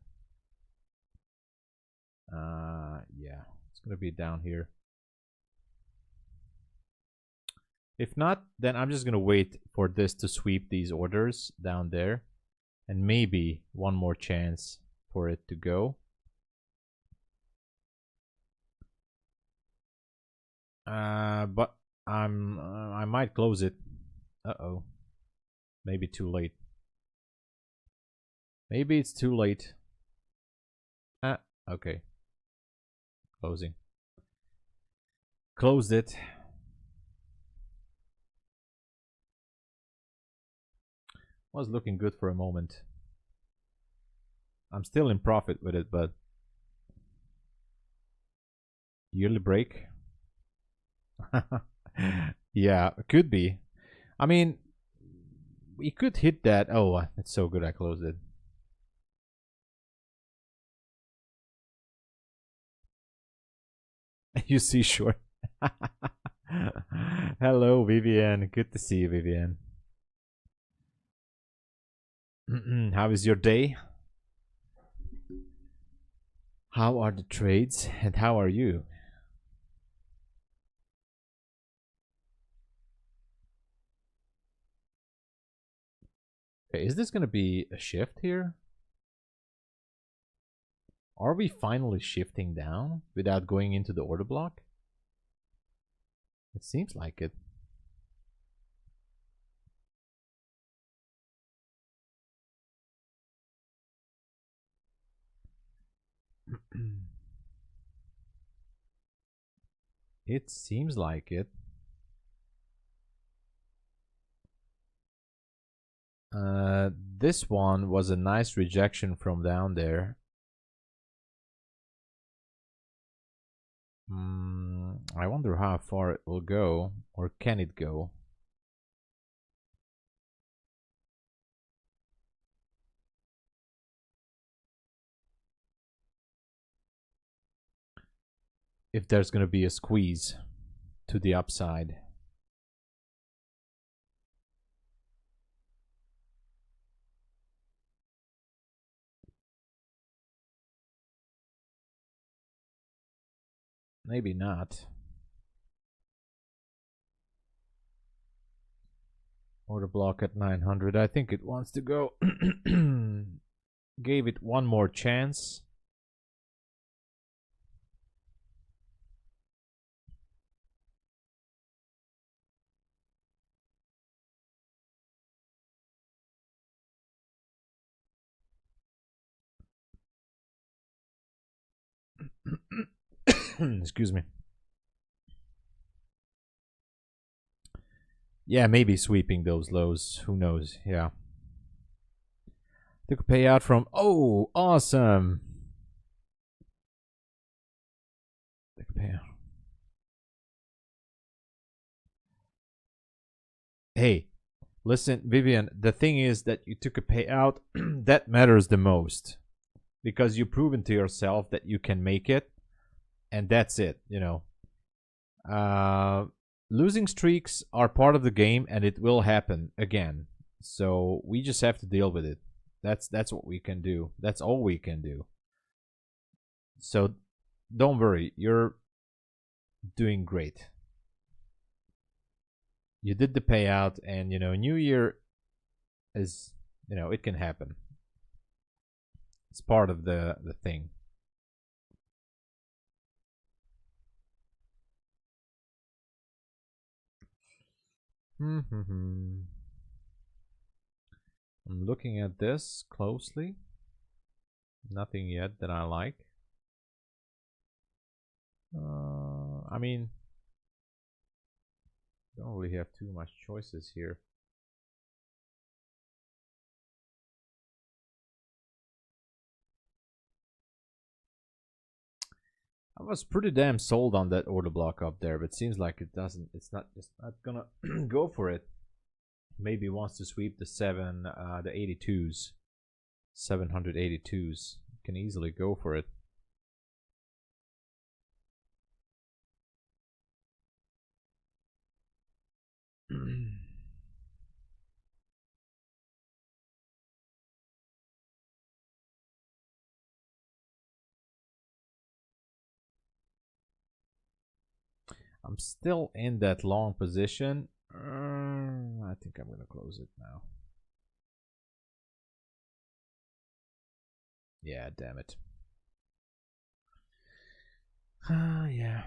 Yeah, it's gonna be down here. If not, then I'm just gonna wait for this to sweep these orders down there, and maybe one more chance for it to go. But I might close it. Uh-oh. Maybe too late. Maybe it's too late. Okay. Closing. Closed it. Was looking good for a moment. I'm still in profit with it, but yearly break. Yeah, could be. I mean, we could hit that. Oh, it's so good I closed it. You see, sure. Hello, Vivian. Good to see you, Vivian. How is your day? How are the trades and how are you? Okay, is this going to be a shift here? Are we finally shifting down without going into the order block? It seems like it. It seems like it. This one was a nice rejection from down there. I wonder how far it will go, or can it go? If there's gonna be a squeeze to the upside. Maybe not. Order block at 900. I think it wants to go. Gave it one more chance. Excuse me. Yeah, maybe sweeping those lows. Who knows? Yeah. Took a payout from. Oh, awesome. Took a payout. Hey, listen, Vivian. The thing is that you took a payout. That matters the most because you've proven to yourself that you can make it, and that's it. You know. Losing streaks are part of the game, and it will happen again. So we just have to deal with it. That's what we can do. That's all we can do. So don't worry, you're doing great. You did the payout, and you know, New Year is, you know, it can happen. It's part of the thing. I'm looking at this closely. Nothing yet that I like. I mean, don't really have too much choices here. I was pretty damn sold on that order block up there, but seems like it doesn't. It's not gonna go for it. Maybe wants to sweep the 82s, 782s. Can easily go for it. I'm still in that long position. I think I'm gonna close it now. Yeah, damn it. Yeah.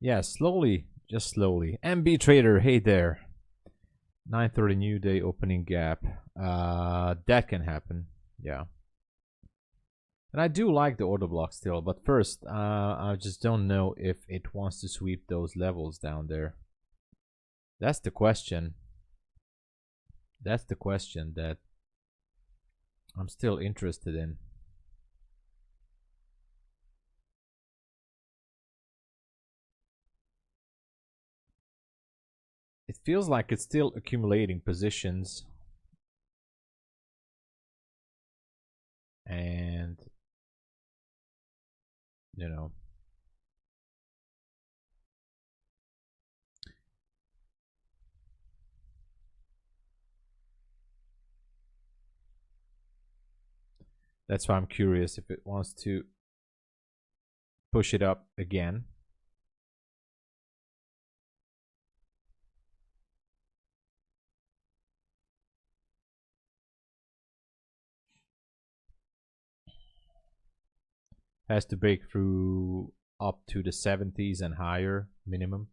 Yeah, slowly, just slowly. MB Trader, hey there. 9:30 new day opening gap. That can happen. Yeah. And I do like the order block still, but first, I just don't know if it wants to sweep those levels down there. That's the question. That's the question that I'm still interested in. It feels like it's still accumulating positions. And, you know, that's why I'm curious if it wants to push it up again. Has to break through up to the 70s and higher minimum.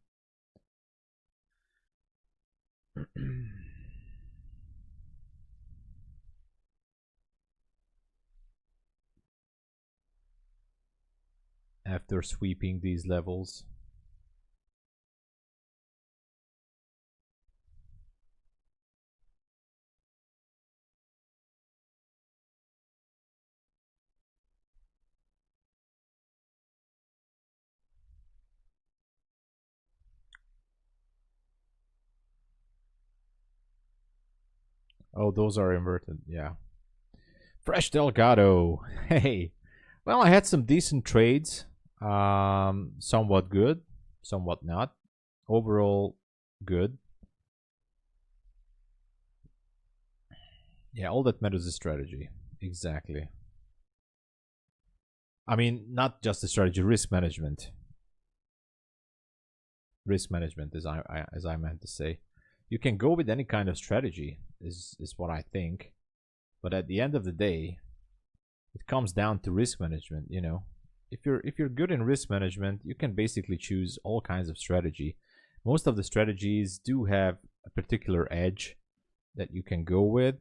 After sweeping these levels. Oh, those are inverted, yeah. Fresh Delgado. Hey. Well, I had some decent trades. Somewhat good, somewhat not. Overall, good. Yeah, all that matters is strategy. Exactly. I mean, not just the strategy, risk management. Risk management, as I meant to say. You can go with any kind of strategy, is what I think. But at the end of the day, it comes down to risk management. You know, if you're good in risk management, you can basically choose all kinds of strategy. Most of the strategies do have a particular edge that you can go with,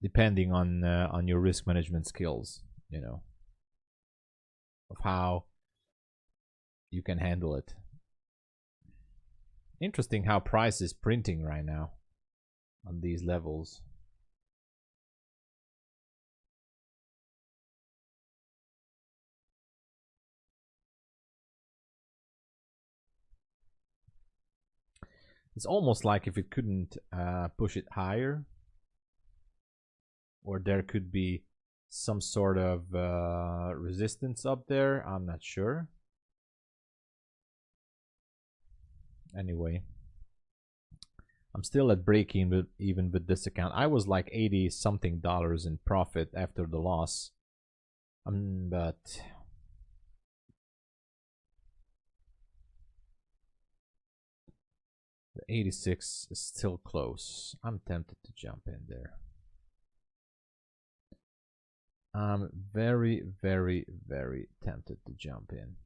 depending on your risk management skills. You know, of how you can handle it. Interesting how price is printing right now on these levels. It's almost like if it couldn't push it higher, or there could be some sort of resistance up there. I'm not sure. Anyway, I'm still at break even with this account. I was like 80 something dollars in profit after the loss. But the 86 is still close. I'm tempted to jump in there. I'm very, very, very tempted to jump in.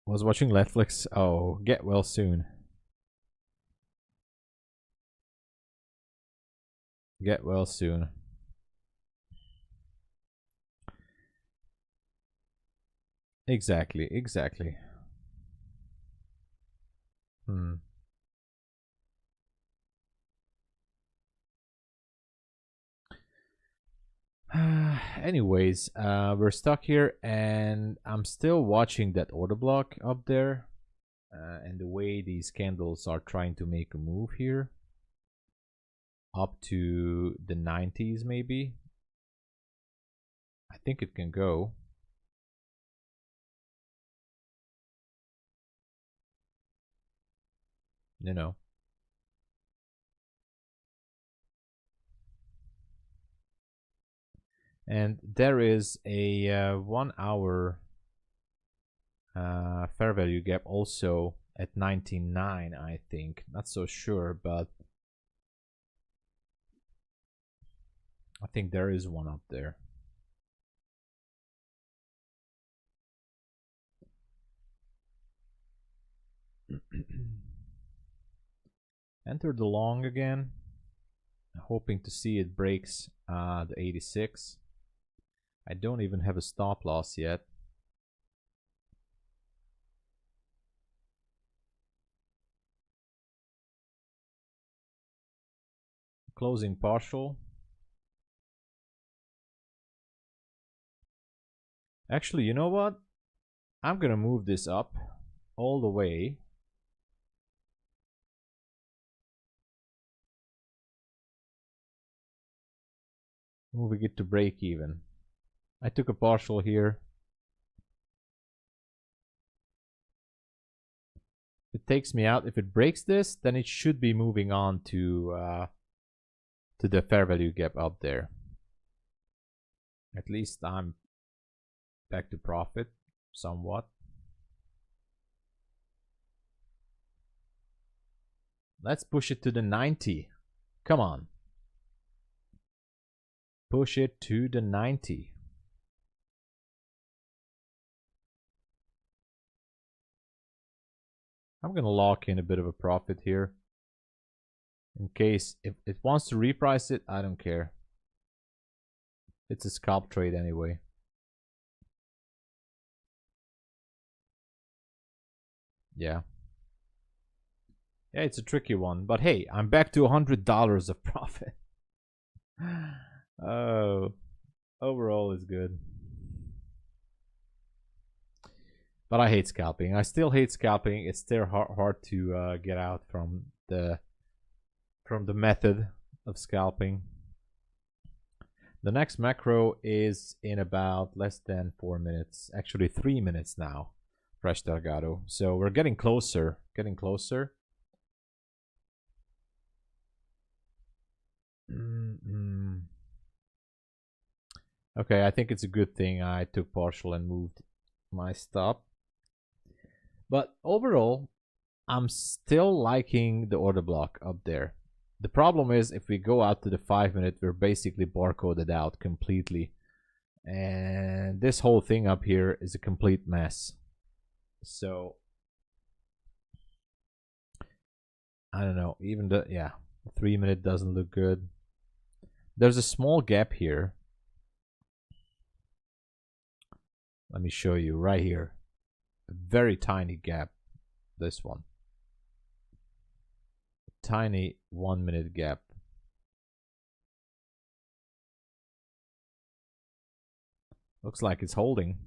Was watching Netflix. Oh, get well soon. Get well soon. Exactly, exactly. Anyways, we're stuck here, and I'm still watching that order block up there, and the way these candles are trying to make a move here up to the 90s, maybe. I think it can go. You know. And there is a 1 hour fair value gap also at 99, I think. Not so sure, but I think there is one up there. Enter the long again, hoping to see it breaks the 86. I don't even have a stop loss yet. Closing partial. Actually, you know what? I'm gonna move this up all the way. Moving it to break even. I took a partial here. It takes me out. If it breaks this, then it should be moving on to the fair value gap up there. At least I'm back to profit somewhat. Let's push it to the 90. Come on. Push it to the 90. I'm gonna lock in a bit of a profit here. In case if it wants to reprice it, I don't care. It's a scalp trade anyway. Yeah. Yeah, it's a tricky one. But hey, I'm back to $100 of profit. Oh, overall is good. But I hate scalping. I still hate scalping. It's still hard to get out from the method of scalping. The next macro is in about less than 4 minutes. Actually 3 minutes now. Fresh Delgado. So we're getting closer. Getting closer. Okay, I think it's a good thing I took partial and moved my stop. But overall, I'm still liking the order block up there. The problem is if we go out to the 5 minute, we're basically barcoded out completely. And this whole thing up here is a complete mess. So I don't know, even the 3 minute doesn't look good. There's a small gap here. Let me show you right here. A very tiny gap. This one. Tiny 1 minute gap. Looks like it's holding.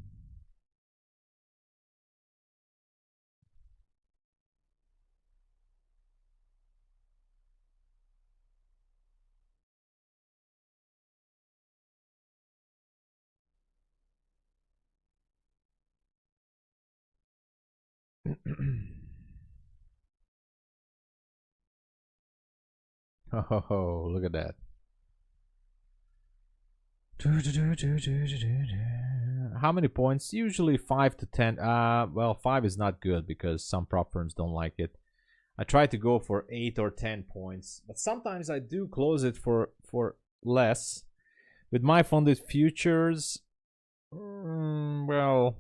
Oh, look at that. How many points? Usually 5 to 10. Well, 5 is not good because some prop firms don't like it. I try to go for 8 or 10 points, but sometimes I do close it for less. With MyFundedFutures, well,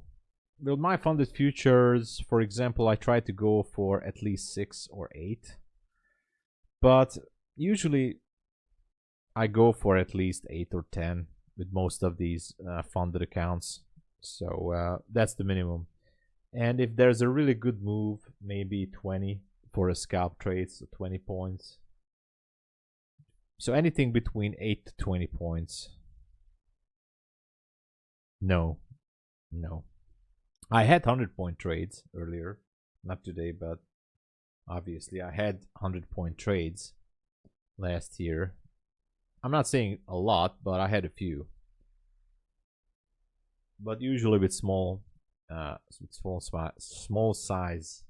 with MyFundedFutures, for example, I try to go for at least 6 or 8. But usually I go for at least 8 or 10 with most of these funded accounts. So that's the minimum. And if there's a really good move, maybe 20 for a scalp trade, so 20 points. So anything between 8 to 20 points. No. I had 100-point trades earlier. Not today, but obviously I had 100-point trades last year. I'm not saying a lot, but I had a few. But usually with small size.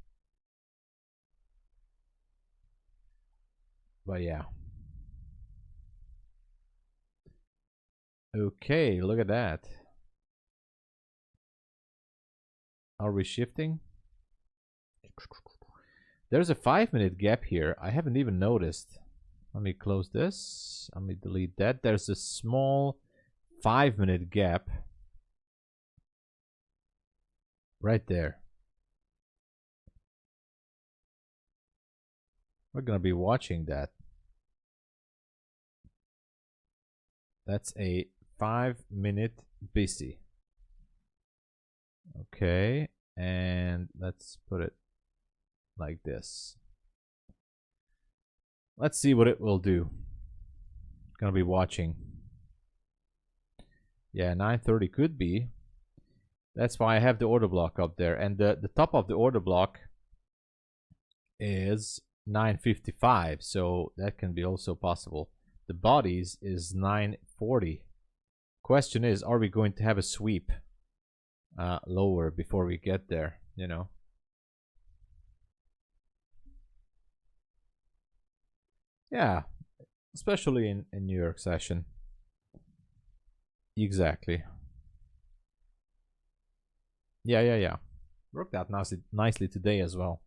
But yeah. Okay, look at that. Are we shifting? There's a 5-minute gap here. I haven't even noticed. Let me close this. Let me delete that. There's a small 5-minute gap right there. We're gonna be watching that. That's a 5-minute busy. Okay, and let's put it like this. Let's see what it will do. Gonna be watching. Yeah, 930 could be. That's why I have the order block up there. And the top of the order block is 955, so that can be also possible. The bodies is 940. Question is, are we going to have a sweep lower before we get there, you know? Yeah, especially in New York session. Exactly. Yeah. Worked out nicely today as well.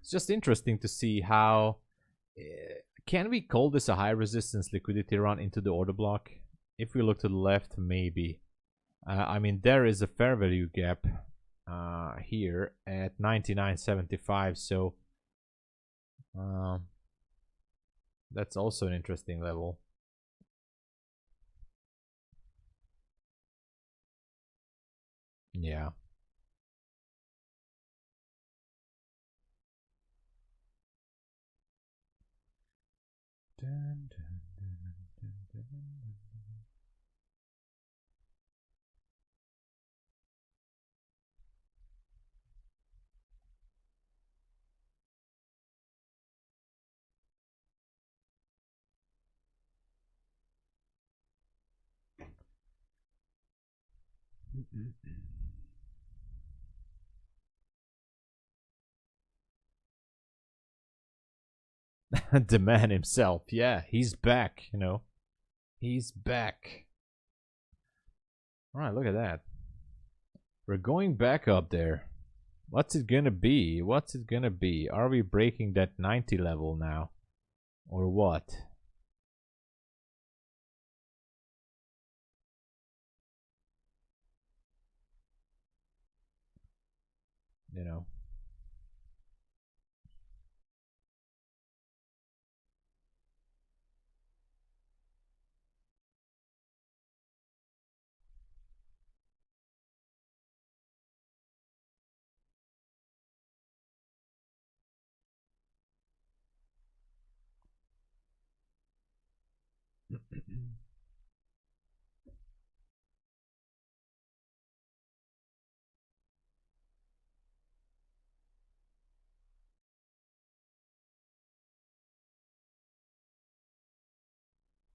It's just interesting to see how can we call this a high resistance liquidity run into the order block? If we look to the left, maybe. I mean, there is a fair value gap here at 99.75, so that's also an interesting level. Yeah. Dun, dun, dun, the man himself. Yeah, he's back, you know. He's back. All right, look at that. We're going back up there. What's it gonna be? What's it gonna be? Are we breaking that 90 level now? Or what? You know.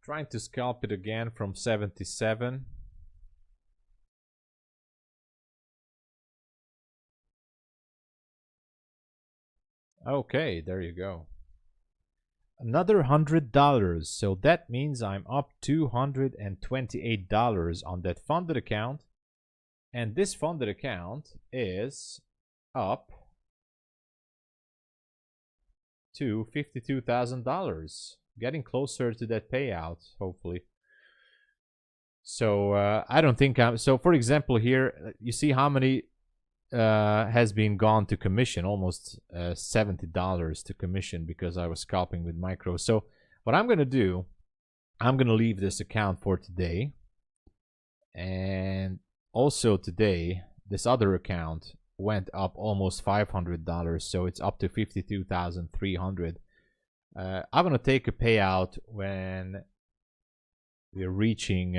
Trying to scalp it again from 77. Okay, there you go. Another $100. So that means I'm up $228 on that funded account. And this funded account is up to $52,000. Getting closer to that payout, hopefully. So I don't think I'm. So for example, here you see how many has been gone to commission, almost $70 to commission because I was scalping with micro. So what I'm going to do, I'm going to leave this account for today. And also today, this other account went up almost $500, so it's up to $52,300. I'm going to take a payout when we're reaching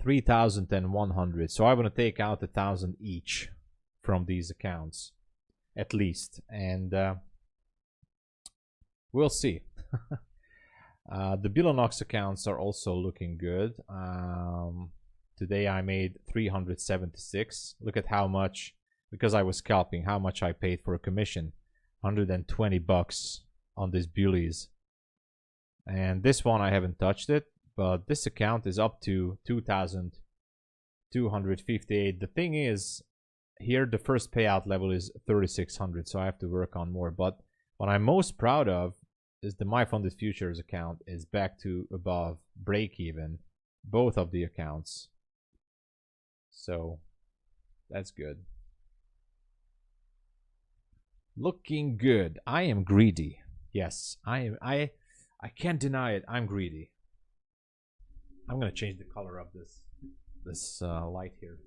3,100. So I'm going to take out 1,000 each from these accounts, at least, and we'll see. The Bulenox accounts are also looking good. Today I made 376. Look at how much, because I was scalping, how much I paid for a commission. 120 bucks on these bullies. And this one I haven't touched it, but this account is up to 2,258. The thing is, here the first payout level is 3,600, so I have to work on more. But what I'm most proud of is the MyFundedFutures account is back to above break even, both of the accounts. So that's good. Looking good. I am greedy. Yes, I can't deny it. I'm greedy. I'm gonna change the color of this light here.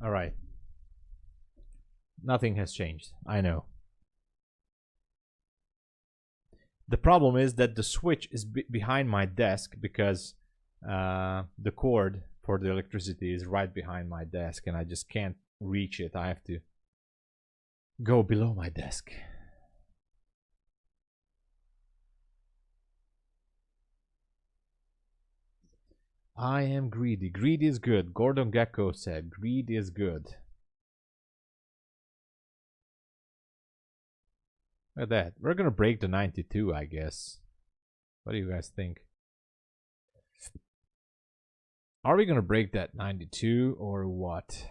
All right. Nothing has changed. I know. The problem is that the switch is behind my desk because the cord for the electricity is right behind my desk and I just can't reach it. I have to go below my desk. I am greedy. Greed is good. Gordon Gecko said greed is good. Look at that. We're gonna break the 92, I guess. What do you guys think? Are we gonna break that 92 or what?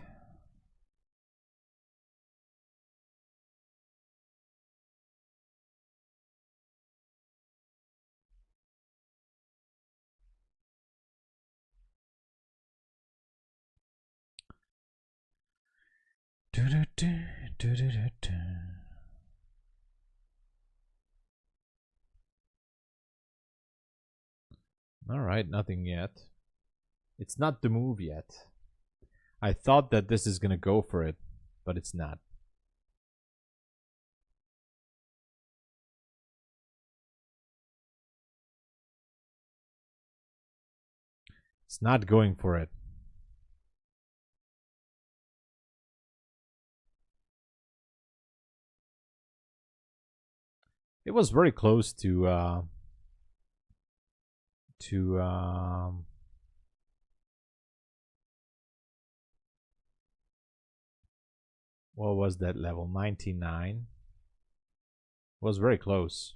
All right, nothing yet. It's not the move yet. I thought that this is gonna go for it, but it's not. It's not going for it. It was very close to what was that level? 99. Was very close.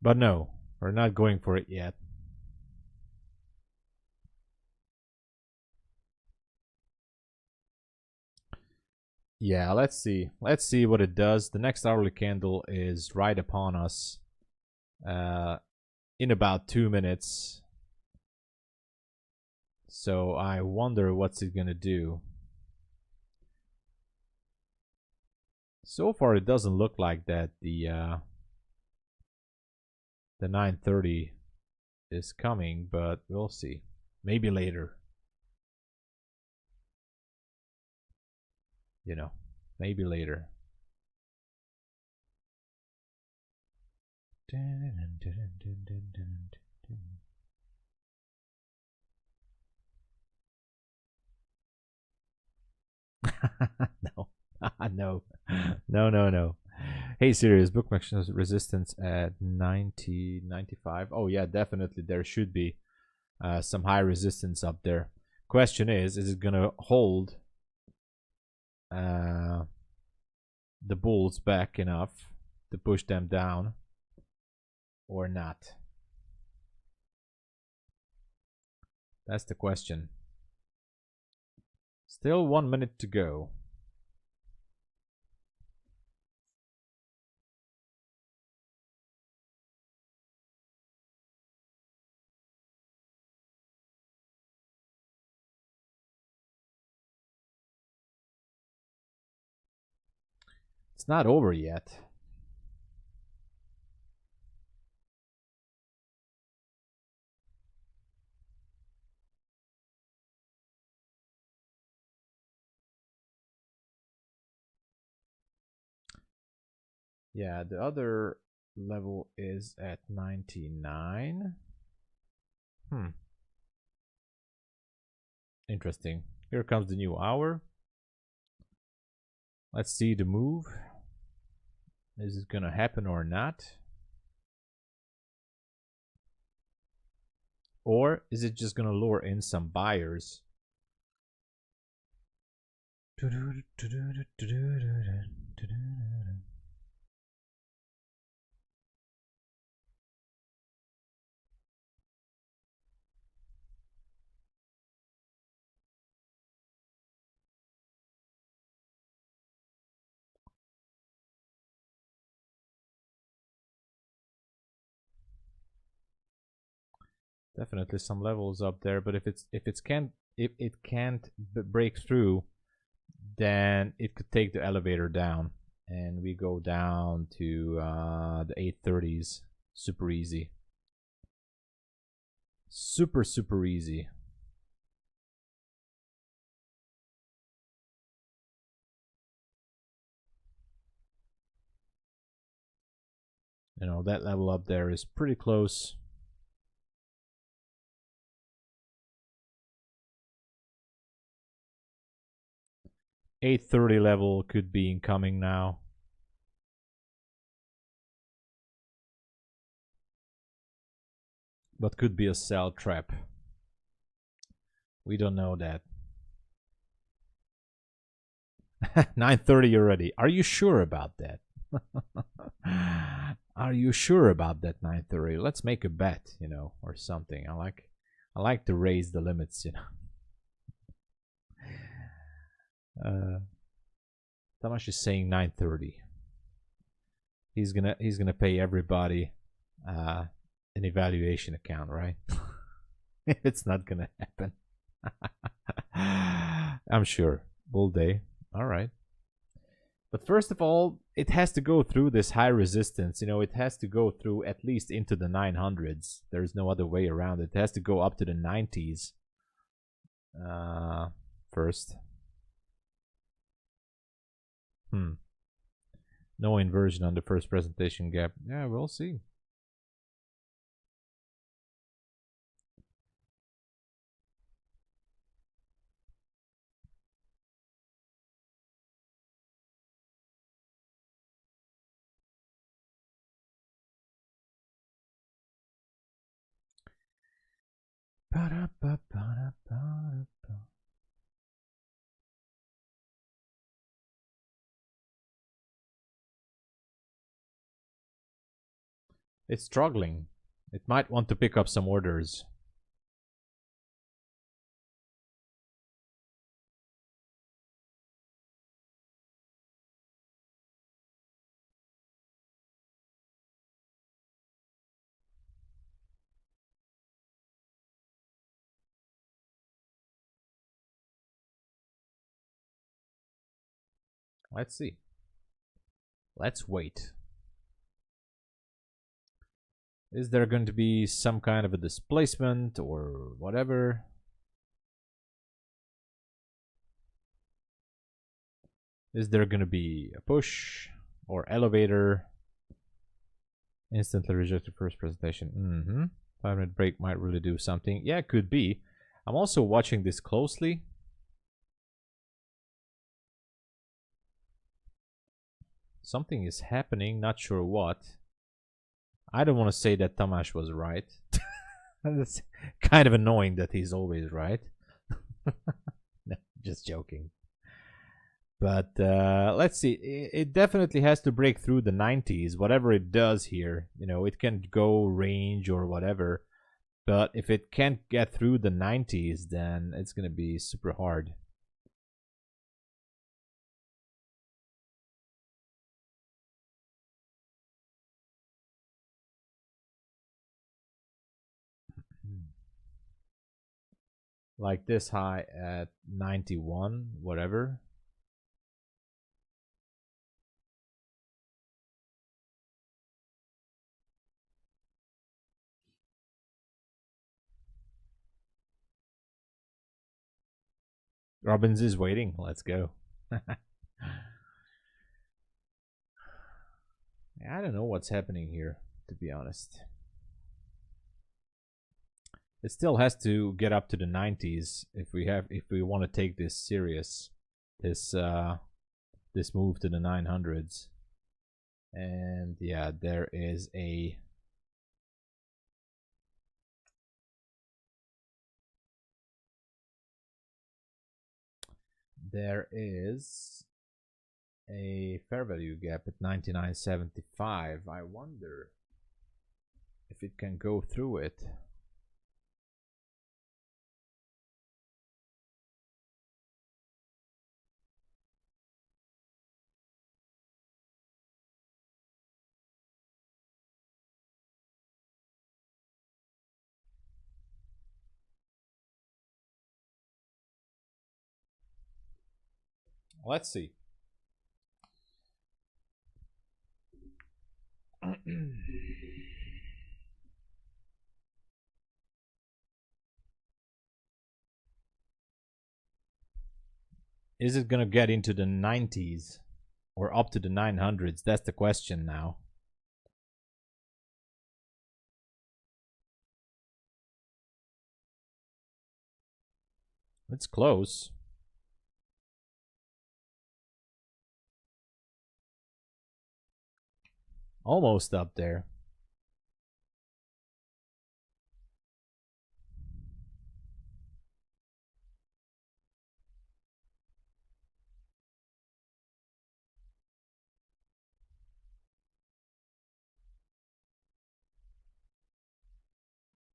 But no, we're not going for it yet. Yeah, let's see. Let's see what it does. The next hourly candle is right upon us in about 2 minutes. So I wonder what's it gonna do. So far it doesn't look like that the 930 is coming, but we'll see. Maybe later. You know, maybe later. No. No, no. Hey, serious bookmark resistance at 90, 95. Oh yeah, definitely there should be some high resistance up there. Question is it gonna hold the bulls back enough to push them down or not? That's the question. Still 1 minute to go. It's not over yet. Yeah, the other level is at 99. Interesting. Here comes the new hour. Let's see the move. Is it gonna happen or not? Or is it just gonna lure in some buyers? Definitely some levels up there, but if it can't break through, then it could take the elevator down, and we go down to the 830s. Super easy. Super easy. You know, that level up there is pretty close. $830 level could be incoming now. But could be a sell trap. We don't know that. 930 already. Are you sure about that? Are you sure about that 930? Let's make a bet, you know, or something. I like to raise the limits, you know. Tamash is saying 930. He's gonna pay everybody an evaluation account, right? It's not gonna happen. I'm sure. Bull day. All right. But first of all, it has to go through this high resistance. You know, it has to go through at least into the 900s. There's no other way around it. It has to go up to the 90s first. No inversion on the first presentation gap. Yeah, we'll see. It's struggling. It might want to pick up some orders. Let's see. Let's wait. Is there going to be some kind of a displacement or whatever? Is there going to be a push or elevator? Instantly rejected first presentation. 5-minute break might really do something. Yeah, it could be. I'm also watching this closely. Something is happening, not sure what. I don't want to say that Tamash was right. It's kind of annoying that he's always right. No, just joking. But let's see. It definitely has to break through the 90s. Whatever it does here, you know, it can go range or whatever. But if it can't get through the 90s, then it's going to be super hard. Like this high at 91, whatever. Robbins is waiting. Let's go. I don't know what's happening here, to be honest. It still has to get up to the 90s if we want to take this serious. This move to the 900s. And yeah, there is a fair value gap at 99.75. I wonder if it can go through it. Let's see. Is it gonna get into the 90s or up to the 900s? That's the question now. It's close. Almost up there.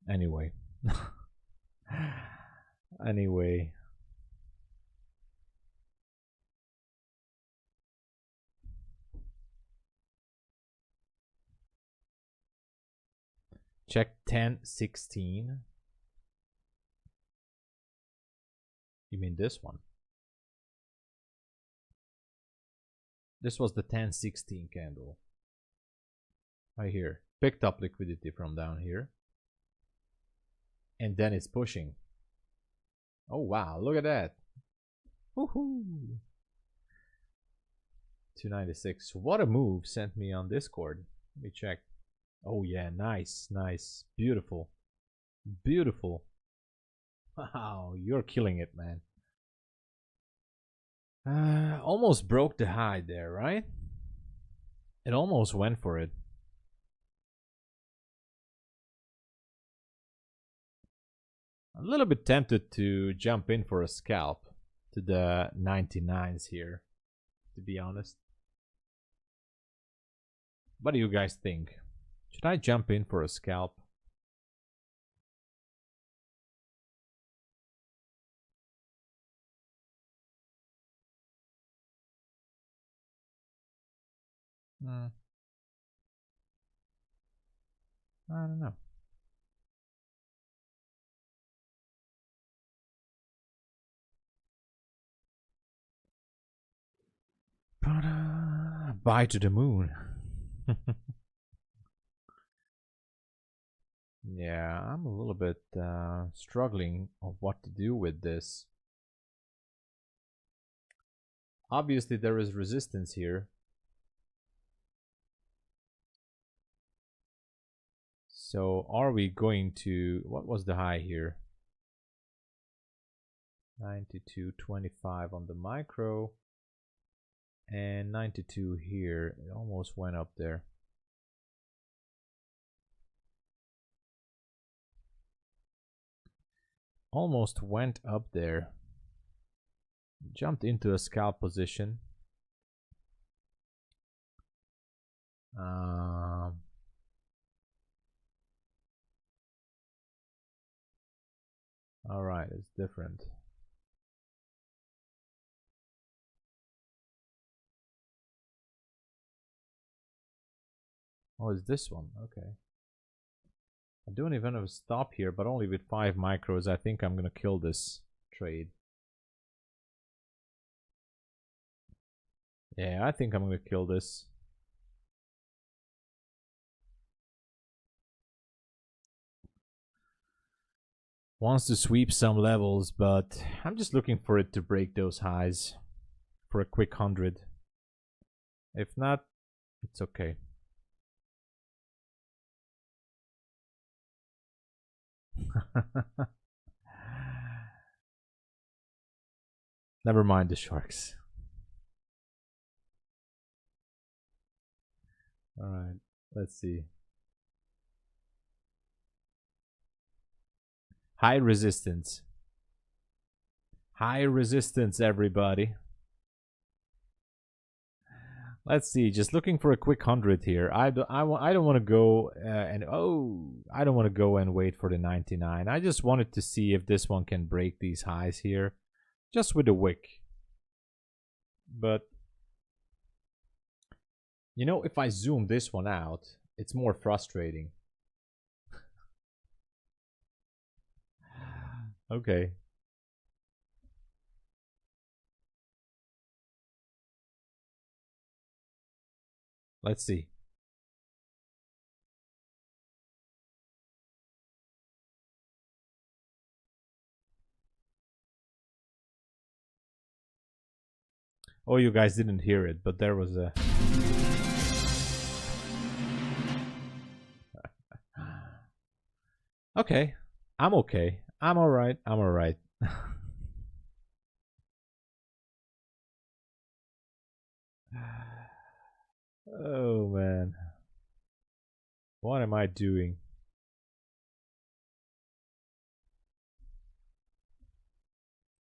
Anyway. Anyway. Check 1016. You mean this one? This was the 1016 candle. Right here. Picked up liquidity from down here. And then it's pushing. Oh wow, look at that. Woohoo! 296. What a move sent me on Discord. Let me check. Oh yeah, nice, nice. Beautiful. Beautiful. Wow, you're killing it, man. Almost broke the high there, right? It almost went for it. A little bit tempted to jump in for a scalp to the 99s here, to be honest. What do you guys think? Should I jump in for a scalp? I don't know. Bye to the moon. Yeah, I'm a little bit struggling of what to do with this. Obviously, there is resistance here. So are we going to, what was the high here? 92.25 on the micro. And 92 here. It almost went up there. Almost went up there. Jumped into a scalp position. All right, it's different. Oh, it's this one. Okay. I don't even have a stop here, but only with 5 micros. I think I'm gonna kill this trade. Yeah, I think I'm gonna kill this. Wants to sweep some levels, but I'm just looking for it to break those highs for a quick 100. If not, it's okay. Never mind the sharks. All right, let's see. High resistance. High resistance, everybody. Let's see. Just looking for a quick 100 here. I don't want to go I don't want to go and wait for the 99. I just wanted to see if this one can break these highs here, just with a wick. But you know, if I zoom this one out, it's more frustrating. Okay. Let's see. Oh, you guys didn't hear it, but there was a... Okay. I'm okay. I'm alright. I'm alright. Oh, man. What am I doing?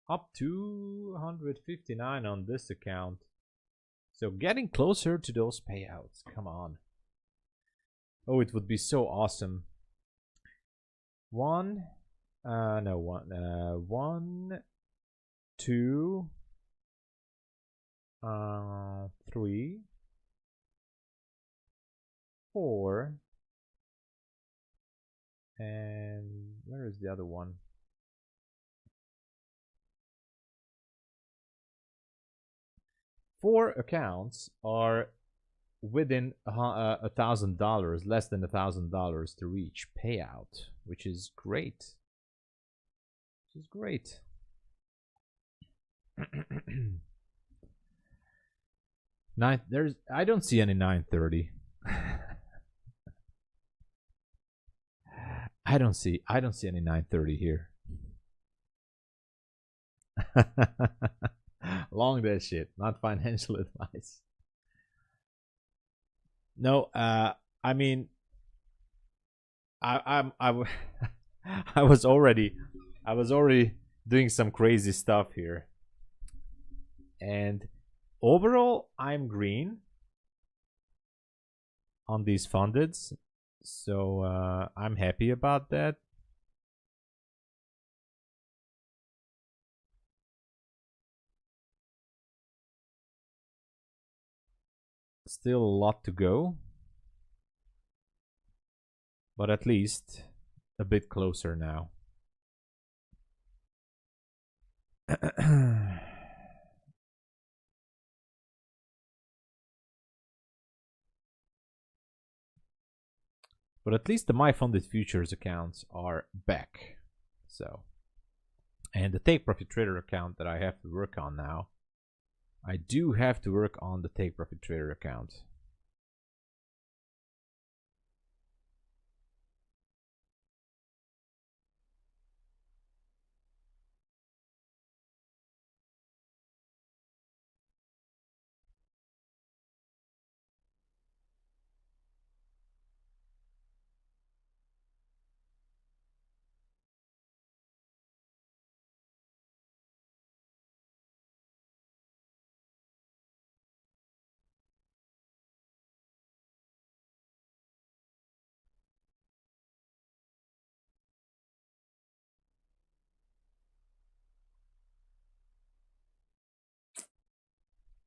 Up to 159 on this account. So getting closer to those payouts. Come on. Oh, it would be so awesome. One, 2, 3, 4, and where is the other one? Four accounts are within $1,000, less than $1,000 to reach payout, which is great. Which is great. I don't see any 930. I don't see any 930 here. Long that shit, not financial advice. No, I mean, I was already doing some crazy stuff here, and overall I'm green on these fundeds, so I'm happy about that. Still a lot to go, but at least a bit closer now. But at least the MyFundedFutures accounts are back. So, and the Take Profit Trader account that I have to work on now. I do have to work on the Take Profit Trader account.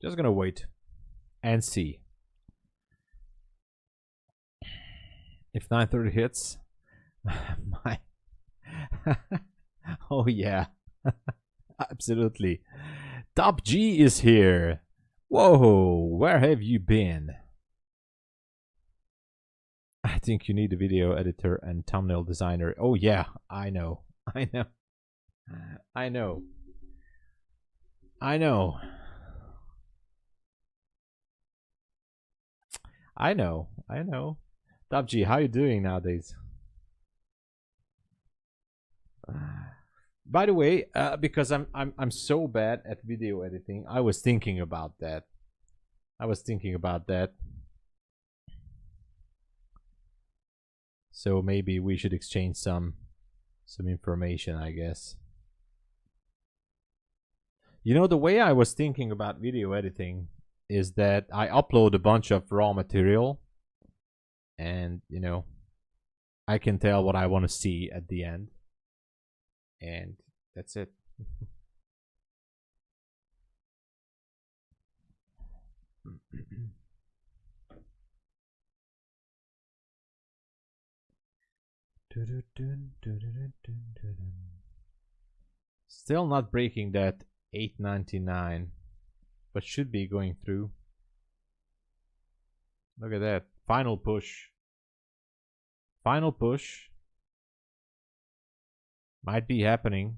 Just gonna wait and see. If 930 hits, my oh yeah, absolutely. Top G is here. Whoa, where have you been? I think you need a video editor and thumbnail designer. Oh yeah, I know. I know. I know. I know. I know. I know. Top G, how you doing nowadays? By the way, because I'm so bad at video editing, I was thinking about that. So maybe we should exchange some information, I guess. You know, the way I was thinking about video editing is that I upload a bunch of raw material, and you know, I can tell what I want to see at the end, and that's it. Still not breaking that 899, but should be going through. Look at that. Final push. Final push. Might be happening.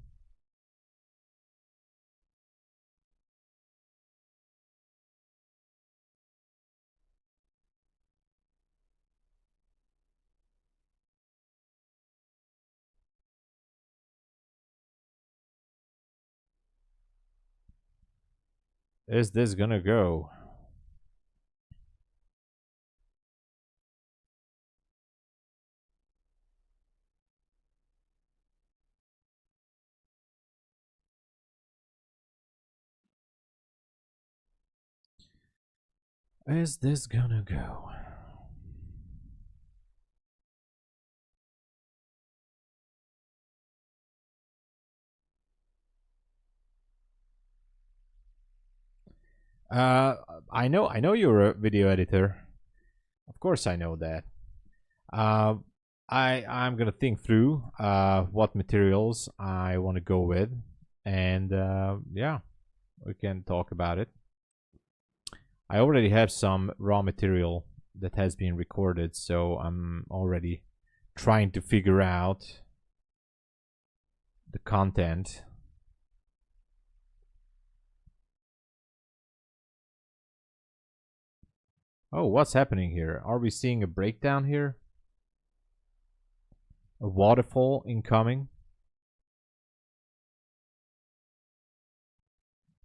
Is this gonna go? Is this gonna go? I know you're a video editor. Of course I know that. I'm gonna think through what materials I want to go with, and yeah, we can talk about it. I already have some raw material that has been recorded, so I'm already trying to figure out the content. Oh, what's happening here? Are we seeing a breakdown here? A waterfall incoming?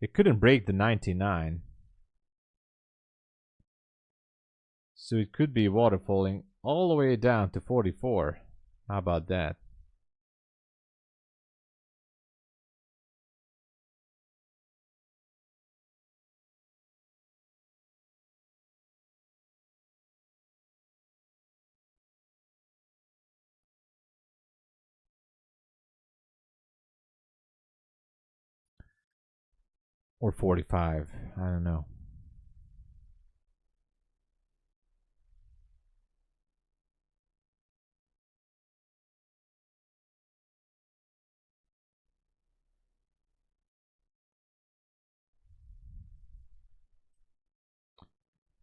It couldn't break the 99. So it could be waterfalling all the way down to 44. How about that? Or 45. I don't know.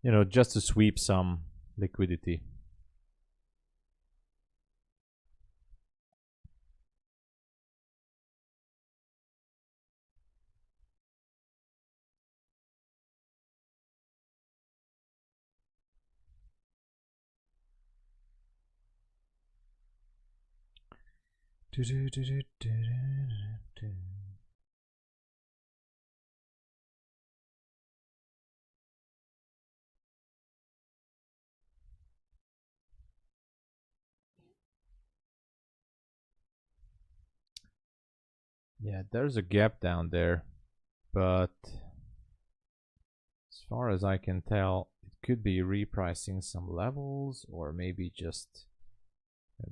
You know, just to sweep some liquidity. Yeah, there's a gap down there, but as far as I can tell, it could be repricing some levels, or maybe just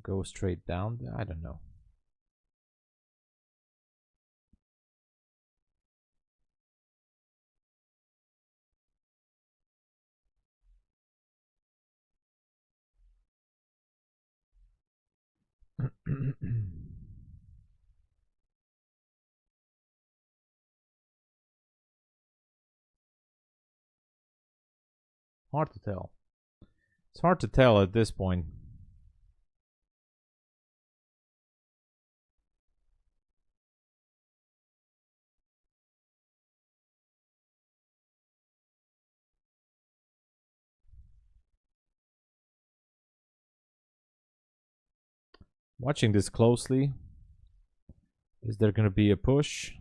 go straight down. I don't know. Hard to tell. It's hard to tell at this point. Watching this closely. Is there going to be a push?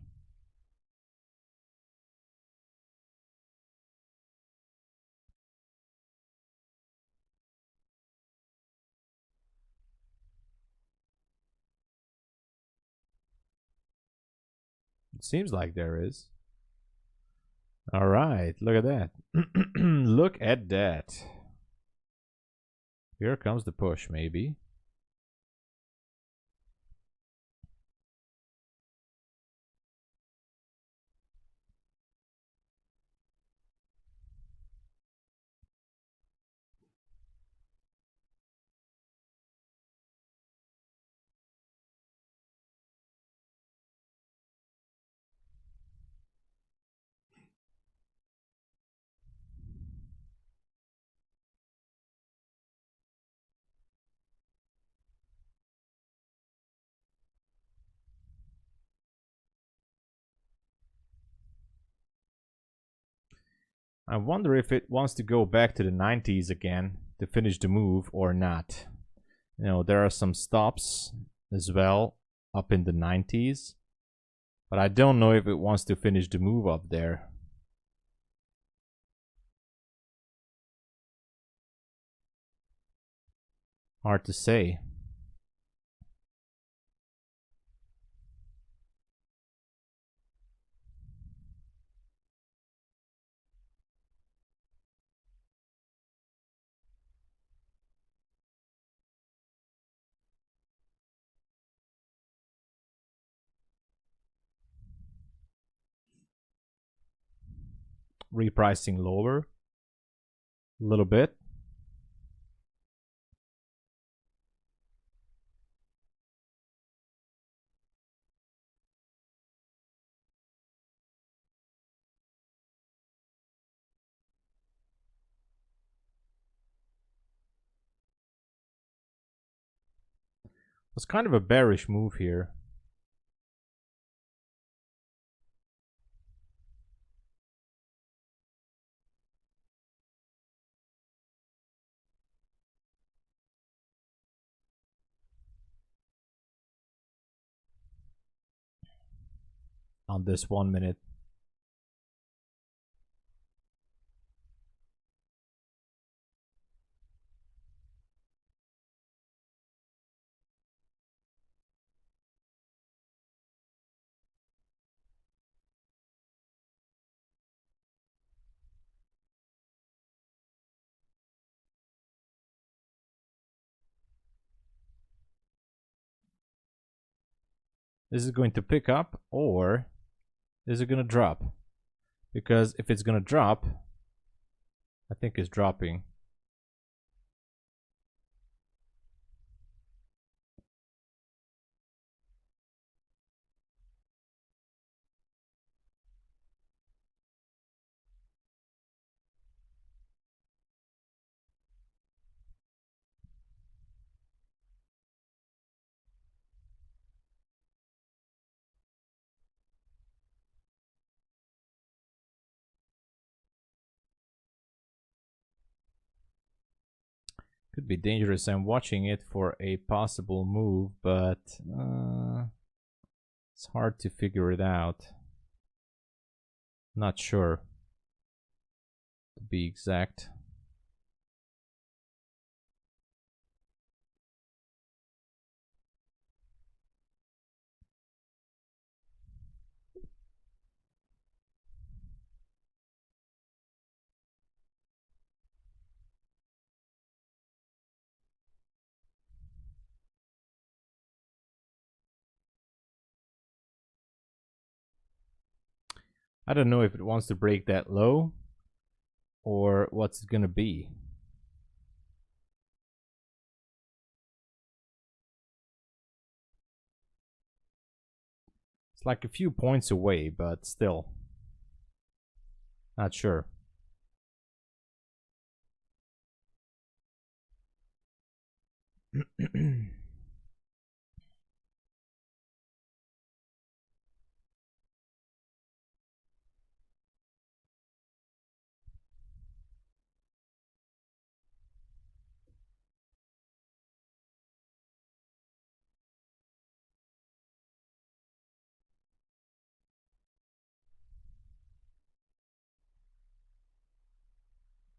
It seems like there is. All right, look at that. Look at that. Here comes the push, maybe. I wonder if it wants to go back to the 90s again to finish the move or not. You know, there are some stops as well up in the 90s, but I don't know if it wants to finish the move up there. Hard to say. Repricing lower a little bit. It's kind of a bearish move here. On this 1 minute. Is it going to pick up or is it going to drop? Because if it's going to drop, I think it's dropping. Could be dangerous. I'm watching it for a possible move, but it's hard to figure it out. Not sure, to be exact. I don't know if it wants to break that low or what's it gonna be. It's like a few points away, but still. Not sure.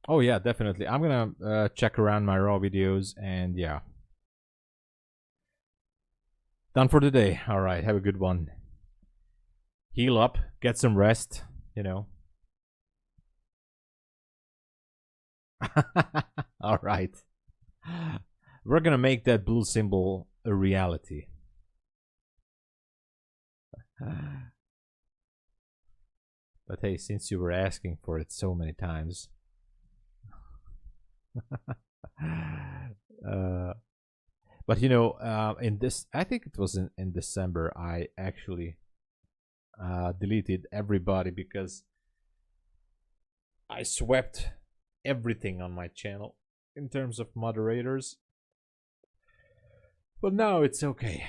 Oh yeah, definitely. I'm gonna check around my raw videos, and yeah. Done for the day. All right, have a good one. Heal up, get some rest, you know. All right. We're gonna make that blue symbol a reality. But hey, since you were asking for it so many times. But you know, in this, I think it was in December, I actually deleted everybody because I swept everything on my channel in terms of moderators. But now it's okay.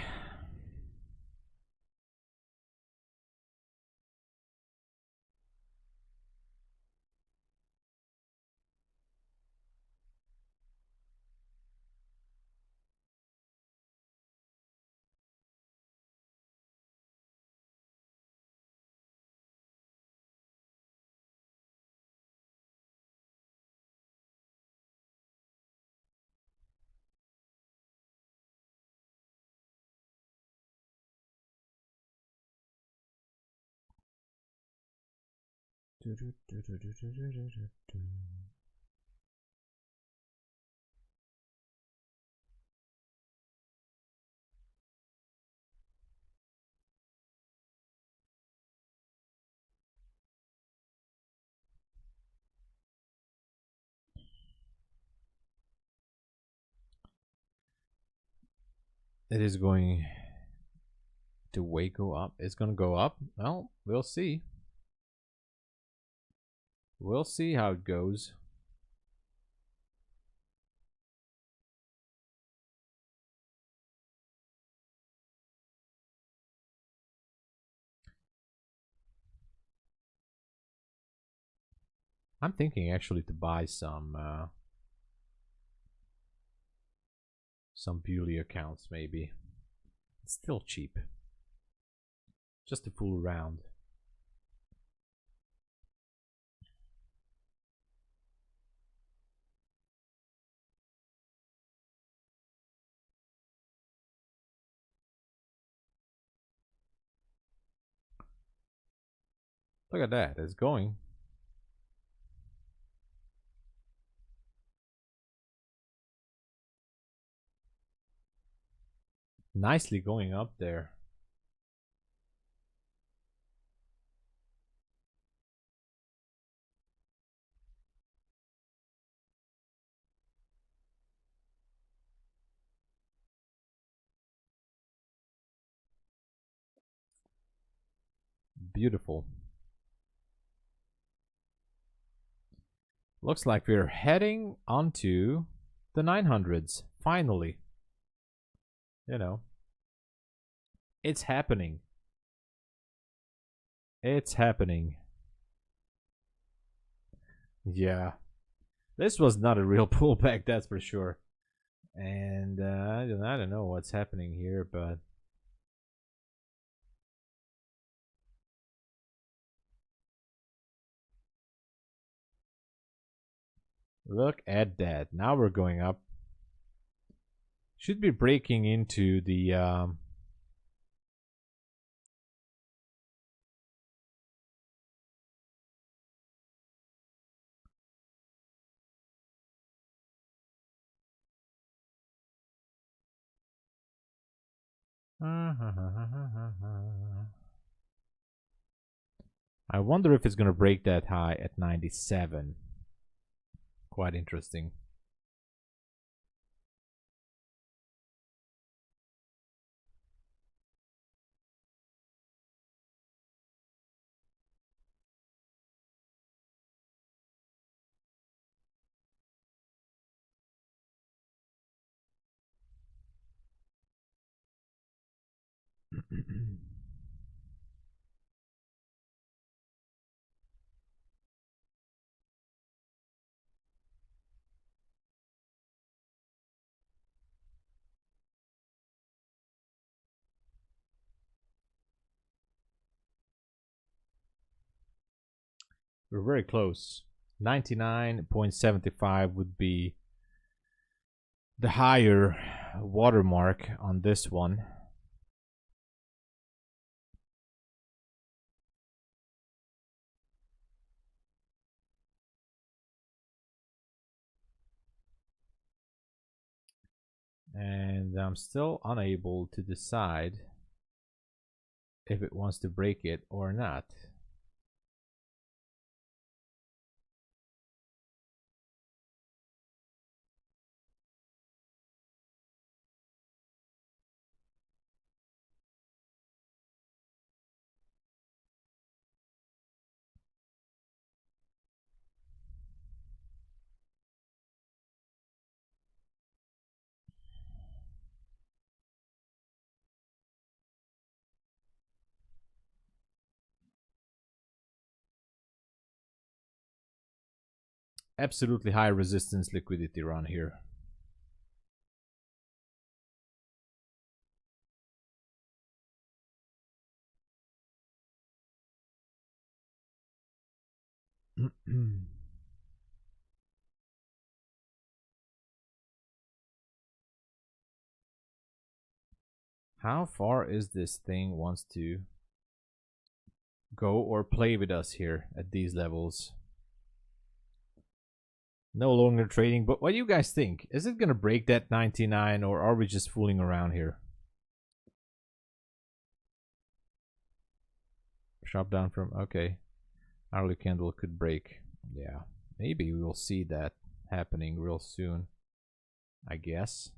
It is going to go up. It's going to go up. Well, we'll see. We'll see how it goes. I'm thinking actually to buy some Bully accounts maybe. It's still cheap. Just to fool around. Look at that, it's going. Nicely going up there. Beautiful. Looks like we're heading onto the 900s, finally. You know, it's happening. It's happening. Yeah. This was not a real pullback, that's for sure. And I don't know what's happening here, but look at that. Now we're going up. Should be breaking into the I wonder if it's going to break that high at 97. Quite interesting. We're very close. 99.75 would be the higher watermark on this one. And I'm still unable to decide if it wants to break it or not. Absolutely high resistance liquidity run here. How far is this thing wants to go or play with us here at these levels? No longer trading, but what do you guys think? Is it gonna break that 99 or are we just fooling around here? Sharp down from, okay. Hourly candle could break. Yeah, maybe we will see that happening real soon, I guess.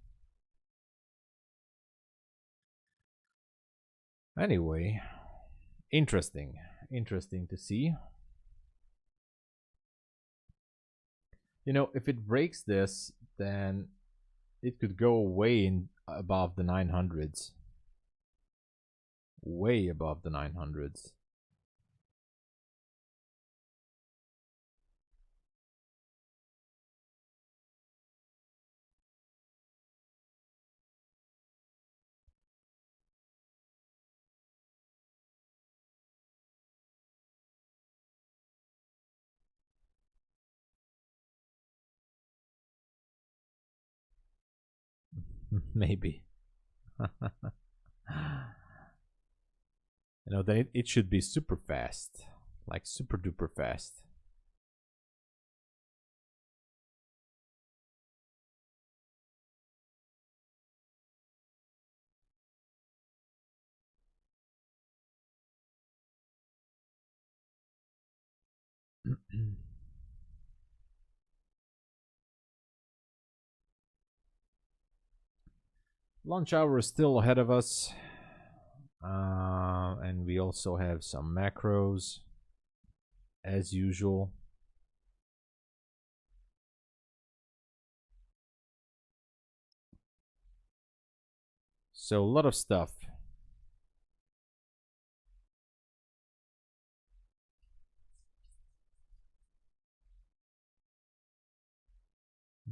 Anyway, interesting to see. You know, if it breaks this, then it could go way in above the 900s. Way above the 900s. Maybe. You know, then it should be super fast. Like super duper fast. Lunch hour is still ahead of us. And we also have some macros as usual. So a lot of stuff.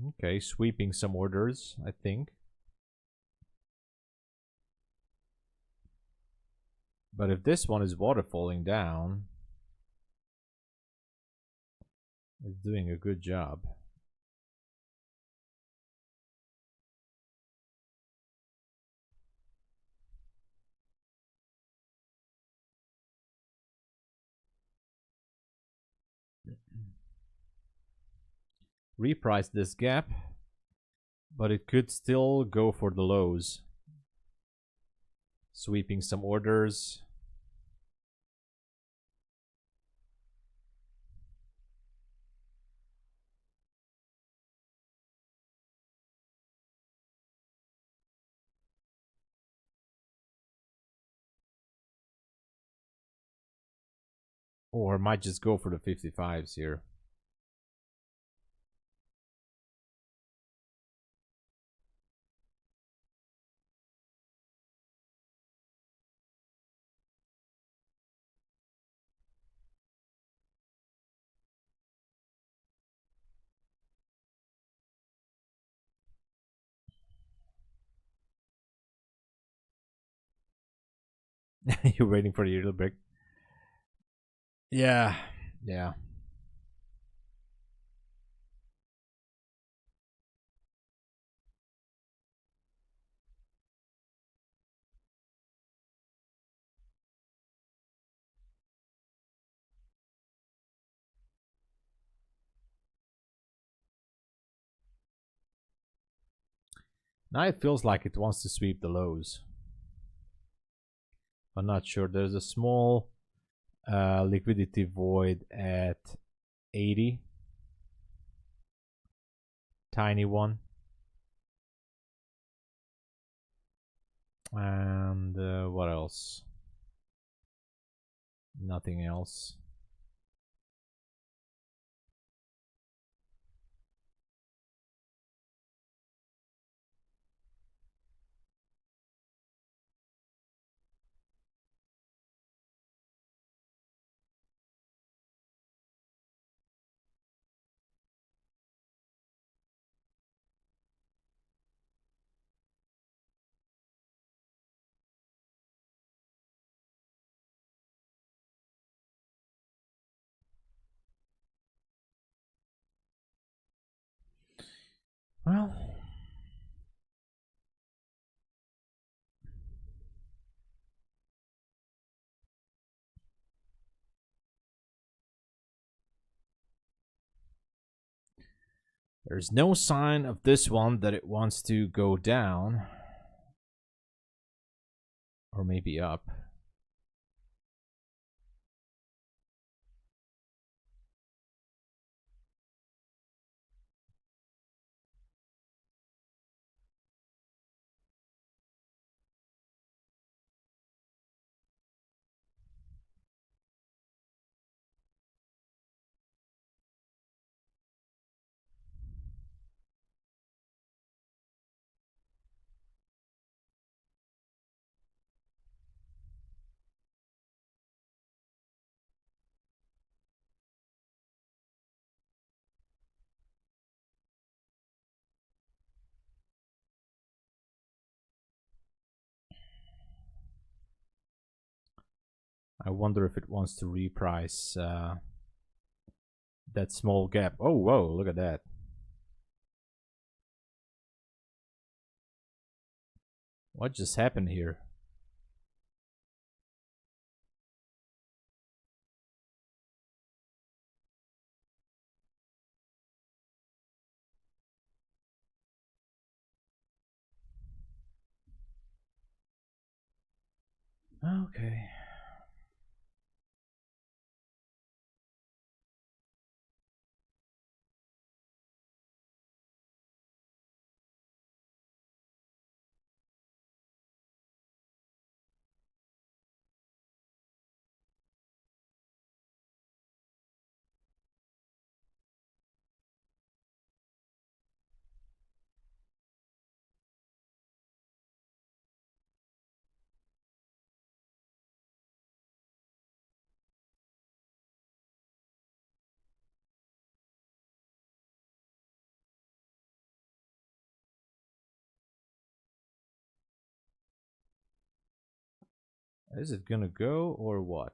Okay, sweeping some orders, I think. But if this one is waterfalling down, it's doing a good job. Reprice this gap, but it could still go for the lows. Sweeping some orders. Or might just go for the 55s here. You're waiting for the little break. Yeah, yeah. Now it feels like it wants to sweep the lows. I'm not sure. There's a small liquidity void at 80. Tiny one. And what else? Nothing else. Well, there's no sign of this one that it wants to go down. Or maybe up. I wonder if it wants to reprice that small gap. Oh, whoa, look at that. What just happened here? Okay. Is it gonna go or what?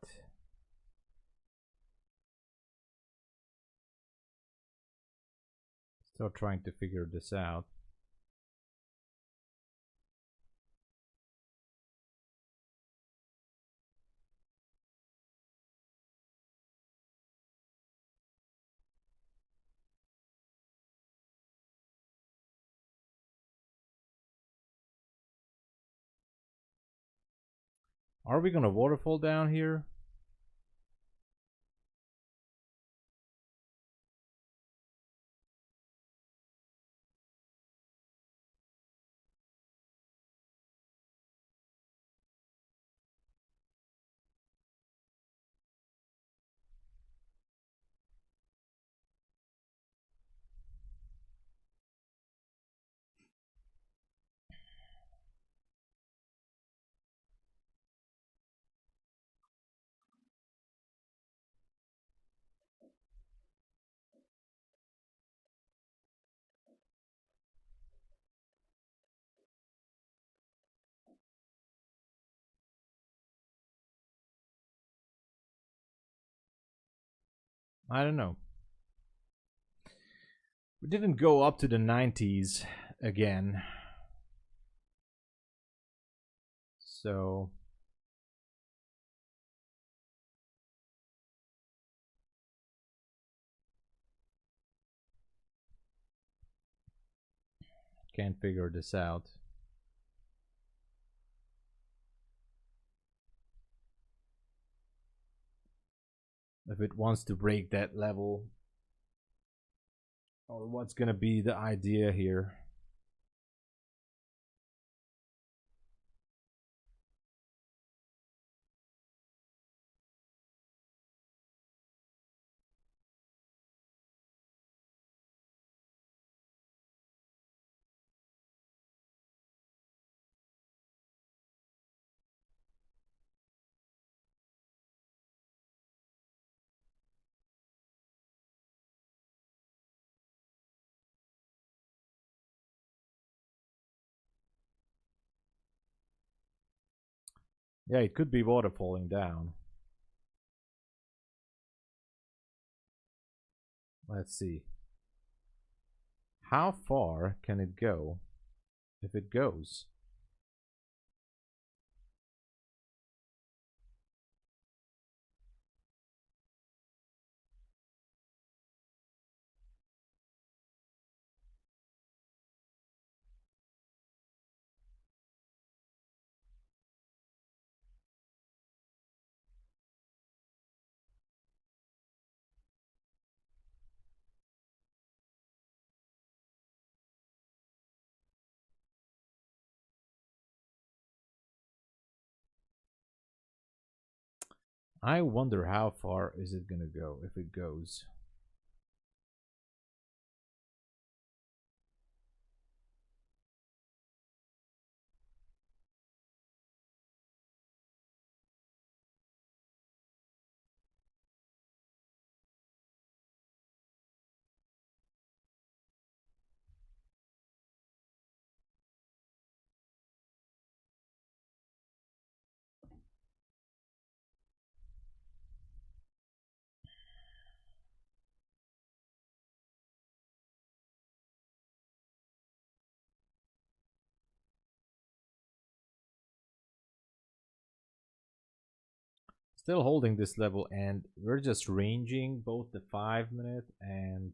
Still trying to figure this out. Are we gonna waterfall down here? I don't know. We didn't go up to the 90s again. So can't figure this out. If it wants to break that level, or what's gonna be the idea here. Yeah, it could be waterfalling down. Let's see. How far can it go if it goes? I wonder how far is it gonna go if it goes. Still holding this level, and we're just ranging both the 5-minute and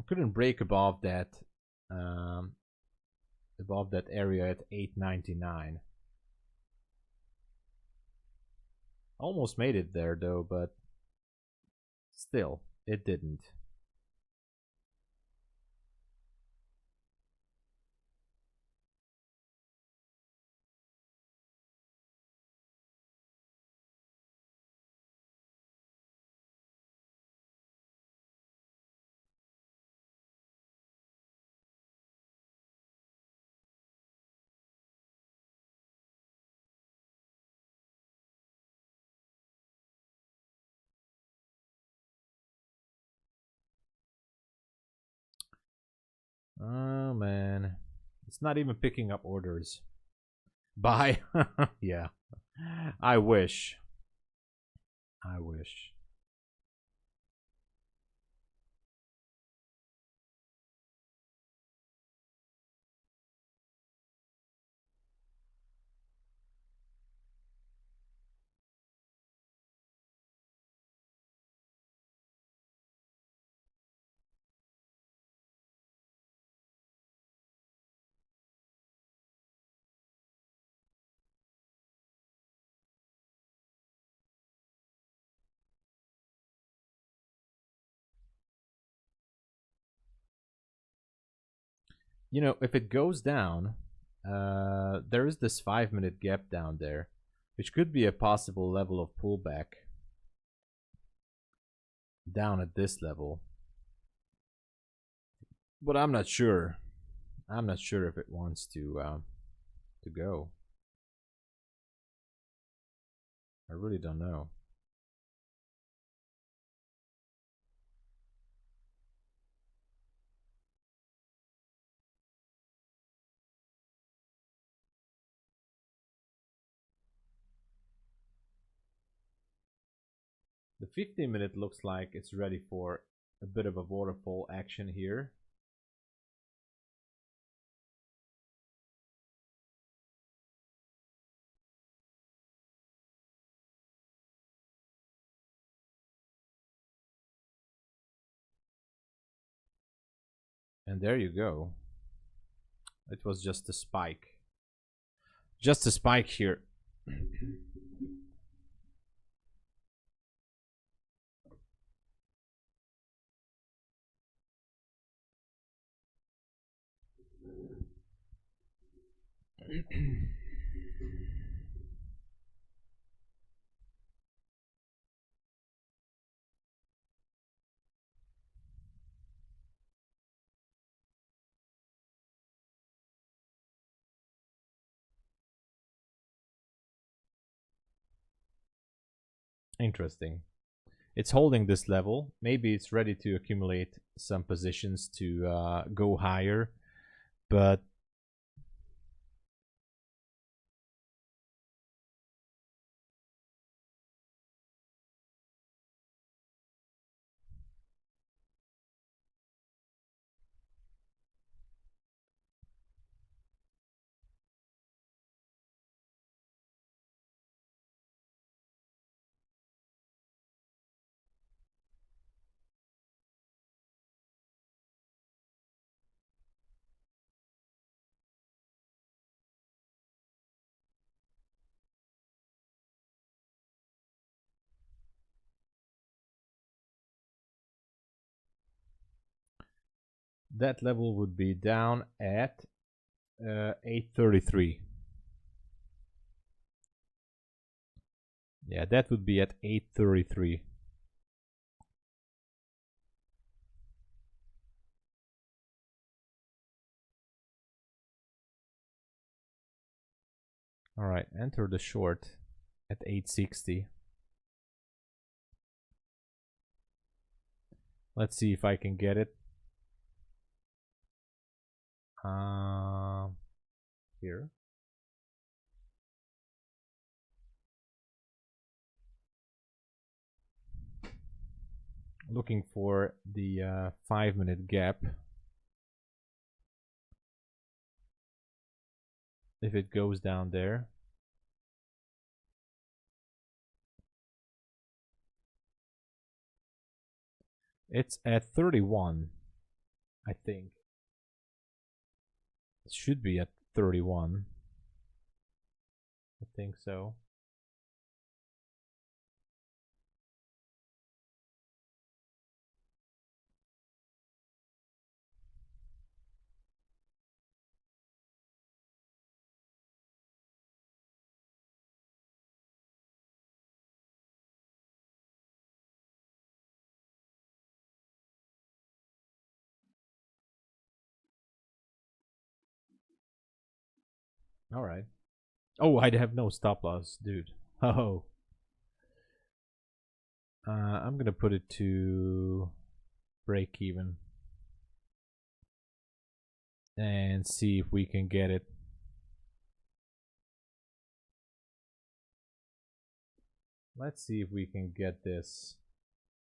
couldn't break um, above that area at 899. Almost made it there though, but still, it didn't. Oh man, it's not even picking up orders. Buy. Yeah, I wish. I wish. You know, if it goes down, there is this 5-minute gap down there, which could be a possible level of pullback down at this level. But I'm not sure. I'm not sure if it wants to go. I really don't know. The 15-minute looks like it's ready for a bit of a waterfall action here. And there you go. It was just a spike. Just a spike here. Interesting. It's holding this level. Maybe it's ready to accumulate some positions to go higher, but that level would be down at 833. Yeah, that would be at 833. All right, enter the short at 860. Let's see if I can get it. Here. Looking for the 5-minute gap. If it goes down there. It's at 31, I think. It should be at 31. I think so. All right. Oh, I have no stop loss, dude. Oh. I'm gonna put it to break even and see if we can get it. Let's see if we can get this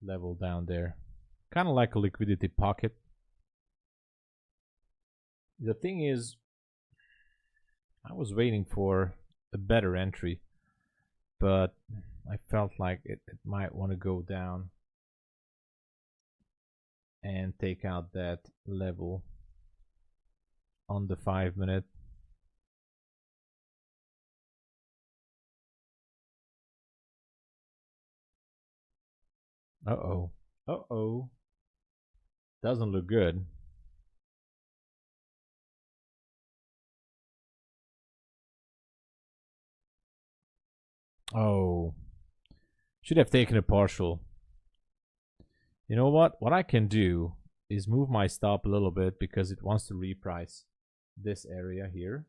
level down there. Kind of like a liquidity pocket. The thing is, I was waiting for a better entry, but I felt like it might want to go down and take out that level on the 5-minute. Uh-oh. Uh-oh. Doesn't look good. Oh. Should have taken a partial. You know what? What I can do is move my stop a little bit because it wants to reprice this area here.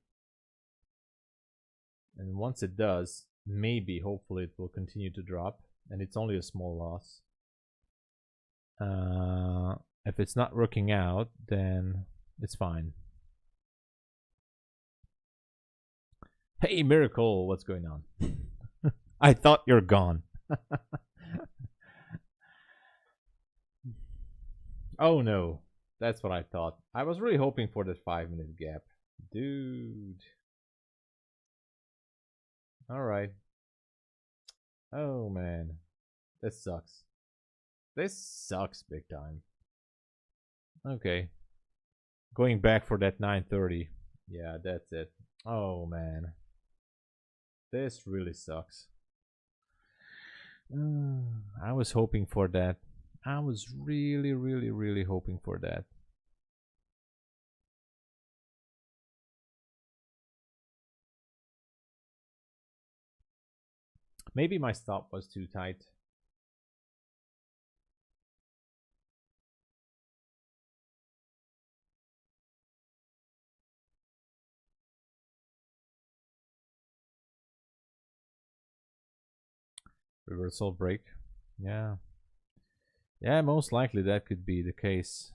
And once it does, maybe, hopefully, it will continue to drop, and it's only a small loss. If it's not working out, then it's fine. Hey, Miracle, what's going on? I thought you're gone. Oh no, that's what I thought. I was really hoping for that 5-minute gap. Dude. Alright. Oh man. This sucks. This sucks big time. Okay. Going back for that 930. Yeah, that's it. Oh man. This really sucks. I was hoping for that. I was really hoping for that. Maybe my stop was too tight. Reversal break. Yeah. Yeah, most likely that could be the case.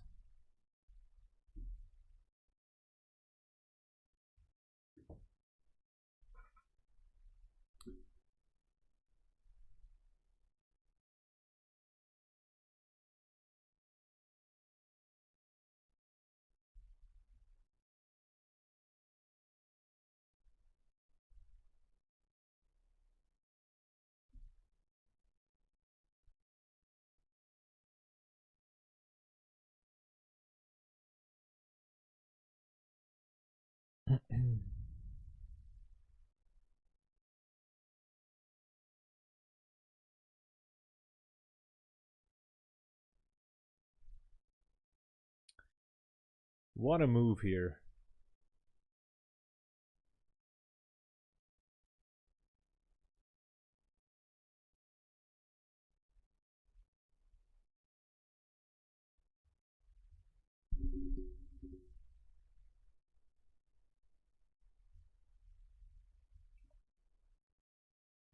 What a move here.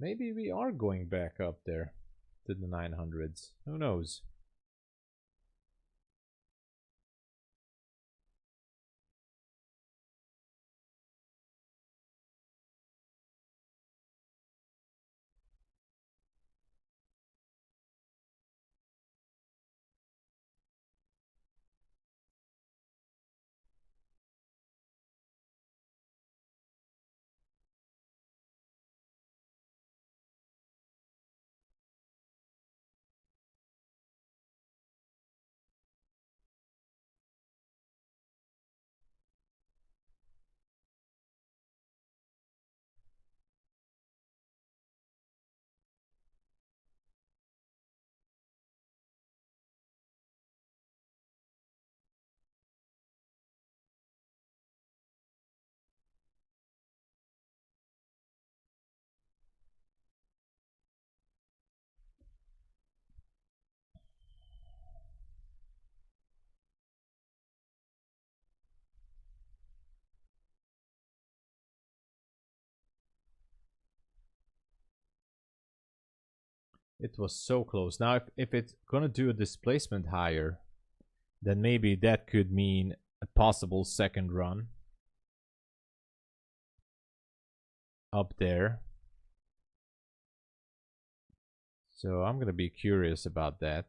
Maybe we are going back up there to the 900s. Who knows? It was so close. Now, if it's gonna do a displacement higher, then maybe that could mean a possible second run up there. So I'm gonna be curious about that.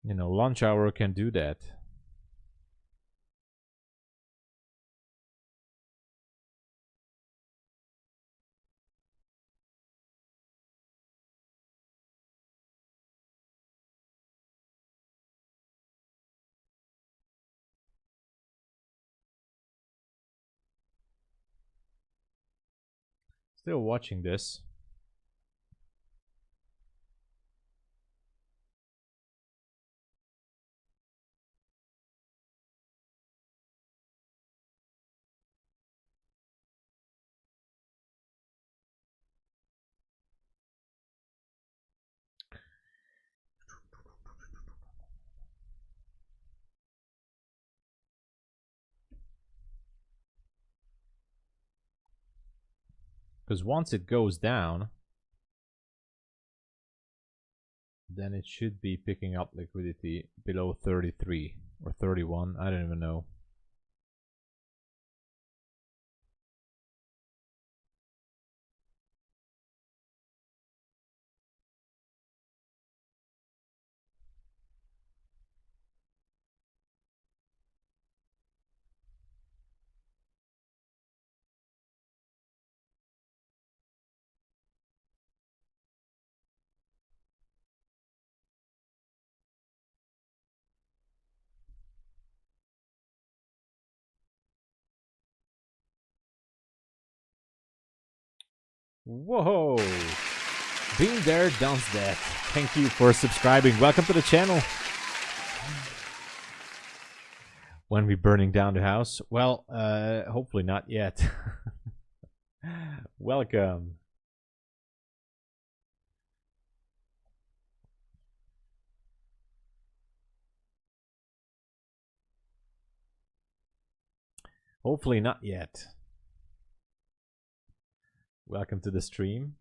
You know, lunch hour can do that. Still watching this. Because once it goes down, then it should be picking up liquidity below 33 or 31. I don't even know. Whoa! Being there, done that. Thank you for subscribing. Welcome to the channel. When we burning down the house? Well, hopefully not yet. Welcome. Hopefully not yet. Welcome to the stream.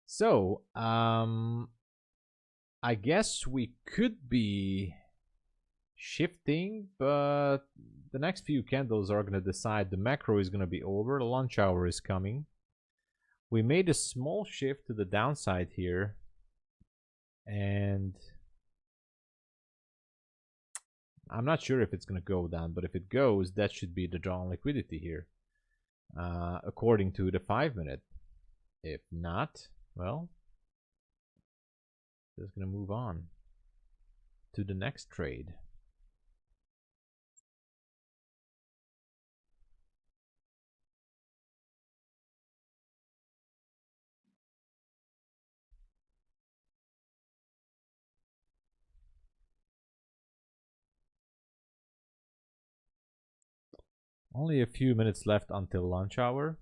So, I guess we could be shifting, but the next few candles are going to decide. The macro is going to be over. The lunch hour is coming. We made a small shift to the downside here, and I'm not sure if it's going to go down, but if it goes, that should be the drawn liquidity here, according to the 5-minute. If not, well, just going to move on to the next trade. Only a few minutes left until lunch hour.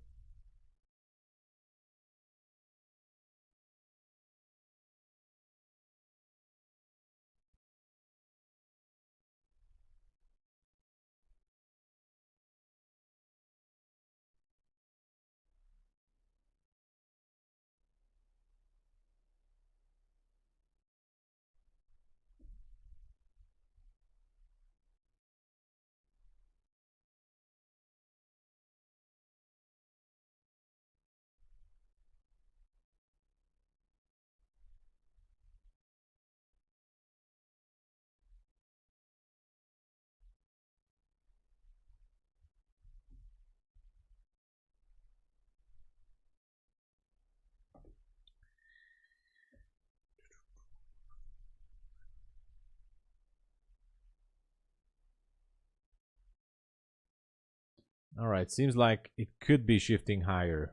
All right, seems like it could be shifting higher.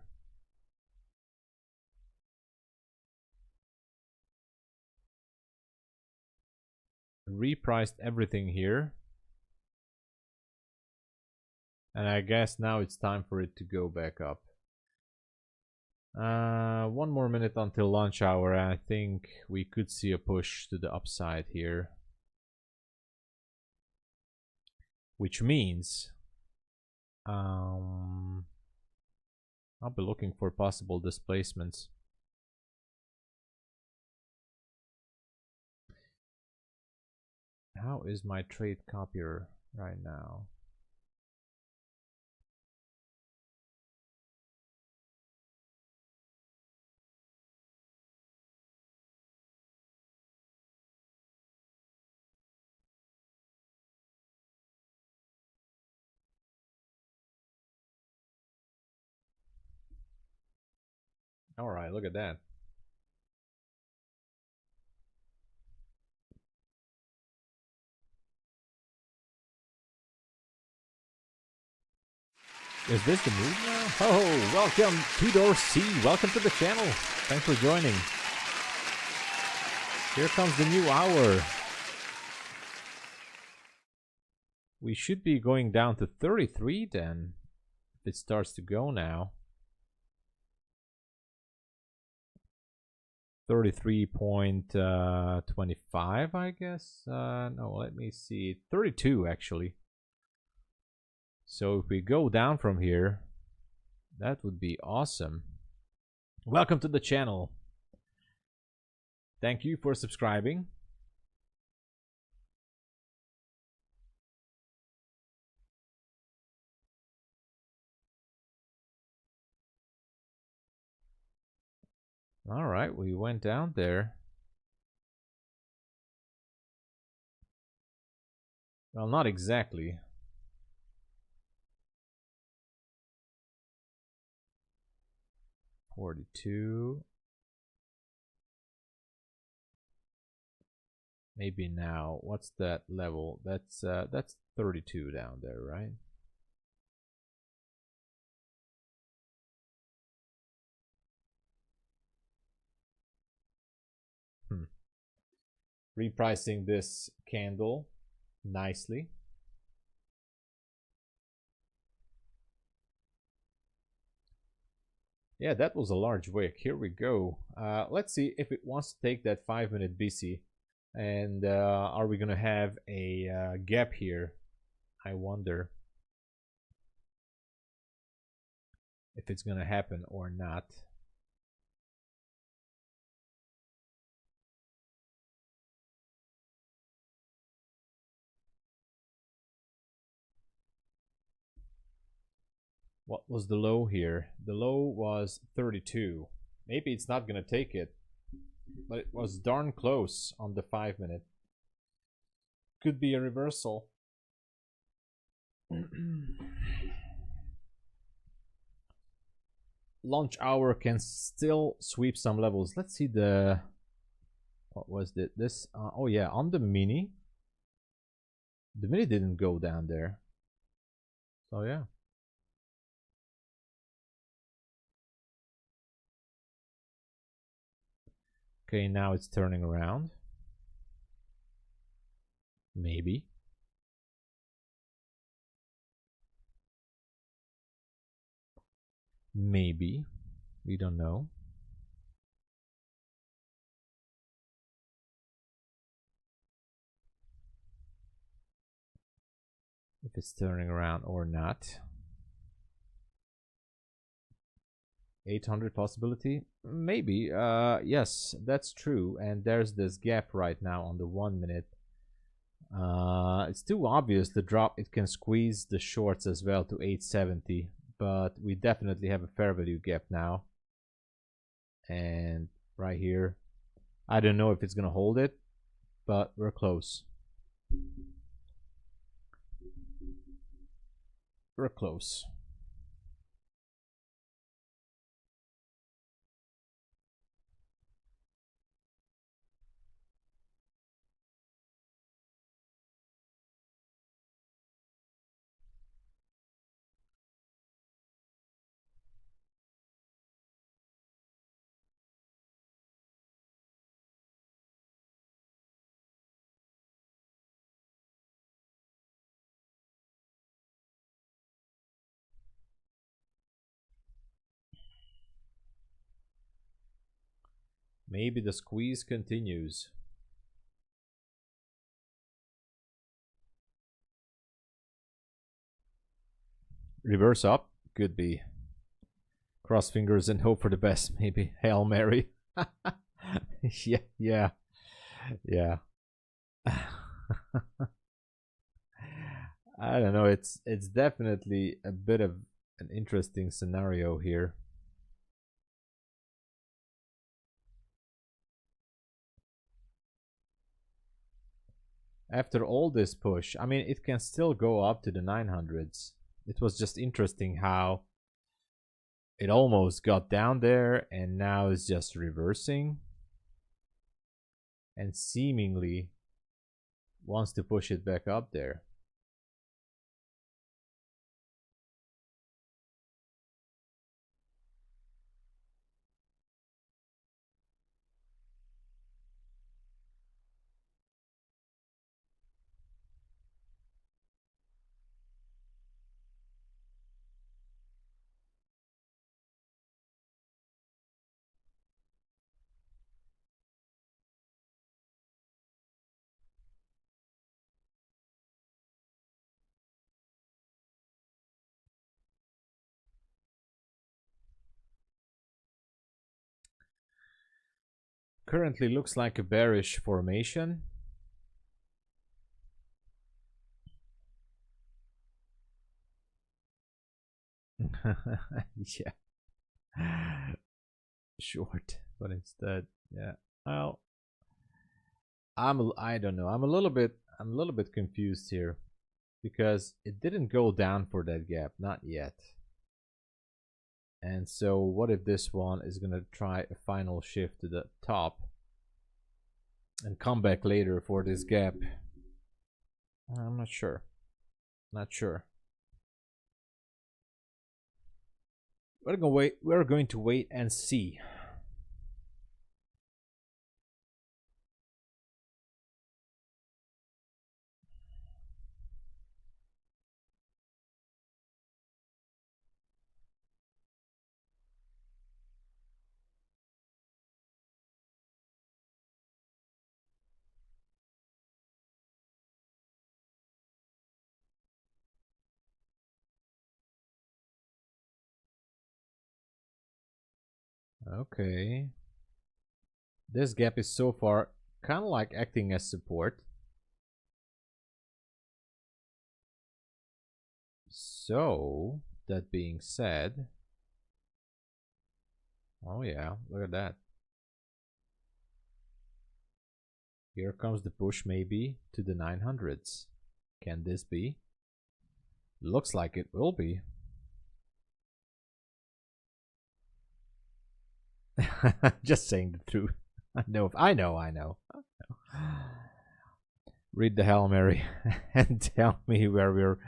Repriced everything here. And I guess now it's time for it to go back up. One more minute until lunch hour. I think we could see a push to the upside here. Which means I'll be looking for possible displacements. How is my trade copier right now? All right, look at that. Is this the move now? Oh, welcome Tudor C. Welcome to the channel. Thanks for joining. Here comes the new hour. We should be going down to 33 then. If it starts to go now. 33.25, I guess. No, let me see. 32 actually. So if we go down from here, that would be awesome. Welcome to the channel. Thank you for subscribing. All right, we went down there. Well, not exactly. $42. Maybe now. What's that level? That's 32 down there, right? Repricing this candle nicely. Yeah, that was a large wick. Here we go. Let's see if it wants to take that 5-minute BC. And are we going to have a gap here? I wonder if it's going to happen or not. What was the low here? The low was 32. Maybe it's not going to take it, but it was darn close on the 5-minute. Could be a reversal. Launch hour can still sweep some levels. Let's see the... What was it? This... oh yeah, on the mini. The mini didn't go down there. So yeah. Okay, now it's turning around. Maybe. Maybe. We don't know. If it's turning around or not. 800 possibility? Maybe. Yes, that's true. And there's this gap right now on the 1-minute. It's too obvious the drop. It can squeeze the shorts as well to 870. But we definitely have a fair value gap now. And right here. I don't know if it's going to hold it. But we're close. We're close. Maybe the squeeze continues. Reverse up could be. Cross fingers and hope for the best. Maybe Hail Mary. yeah. I don't know. It's definitely a bit of an interesting scenario here. After all this push, I mean, it can still go up to the 900s. It was just interesting how it almost got down there and now is just reversing and seemingly wants to push it back up there. currently looks like a bearish formation. Yeah. Short, but instead, yeah. Well, I don't know. I'm a little bit confused here because it didn't go down for that gap, not yet. And so what if this one is going to try a final shift to the top and come back later for this gap? I'm not sure. Not sure. We're going to wait. We're going to wait and see. Okay. This gap is so far kind of like acting as support. So, that being said, oh yeah, look at that. Here comes the push maybe to the 900s. Can this be? Looks like it will be. Just saying the truth. I know. Read the Hail Mary and tell me where we're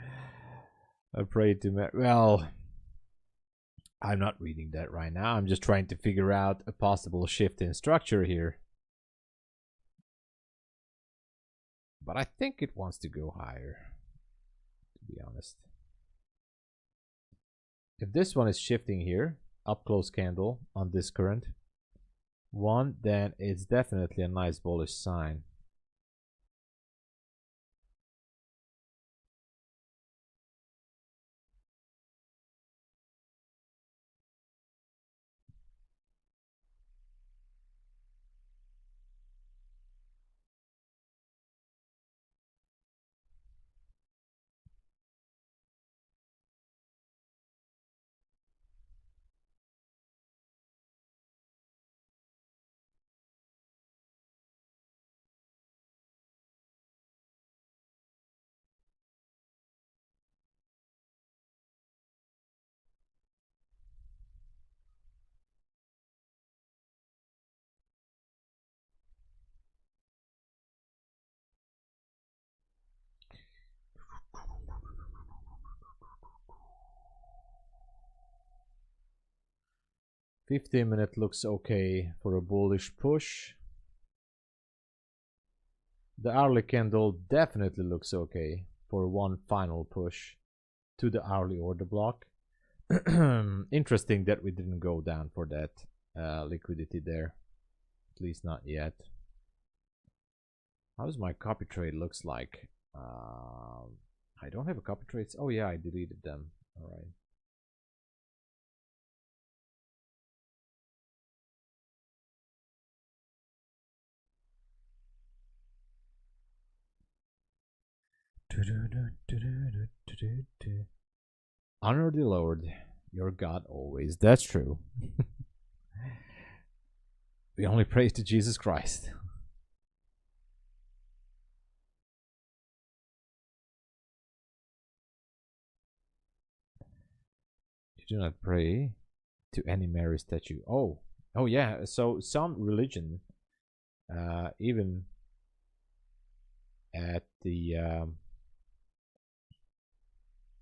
afraid to. Well, I'm not reading that right now. I'm just trying to figure out a possible shift in structure here. But I think it wants to go higher, to be honest. If this one is shifting here, up close candle on this current one, then it's definitely a nice bullish sign. $15-minute looks okay for a bullish push. The hourly candle definitely looks okay for one final push to the hourly order block. Interesting that we didn't go down for that liquidity there, at least not yet. How does my copy trade looks like? I don't have a copy trades. Oh yeah, I deleted them. All right. Honor the Lord, your God always. That's true. We only pray to Jesus Christ. You do not pray to any Mary statue. Oh yeah. So some religion, even at the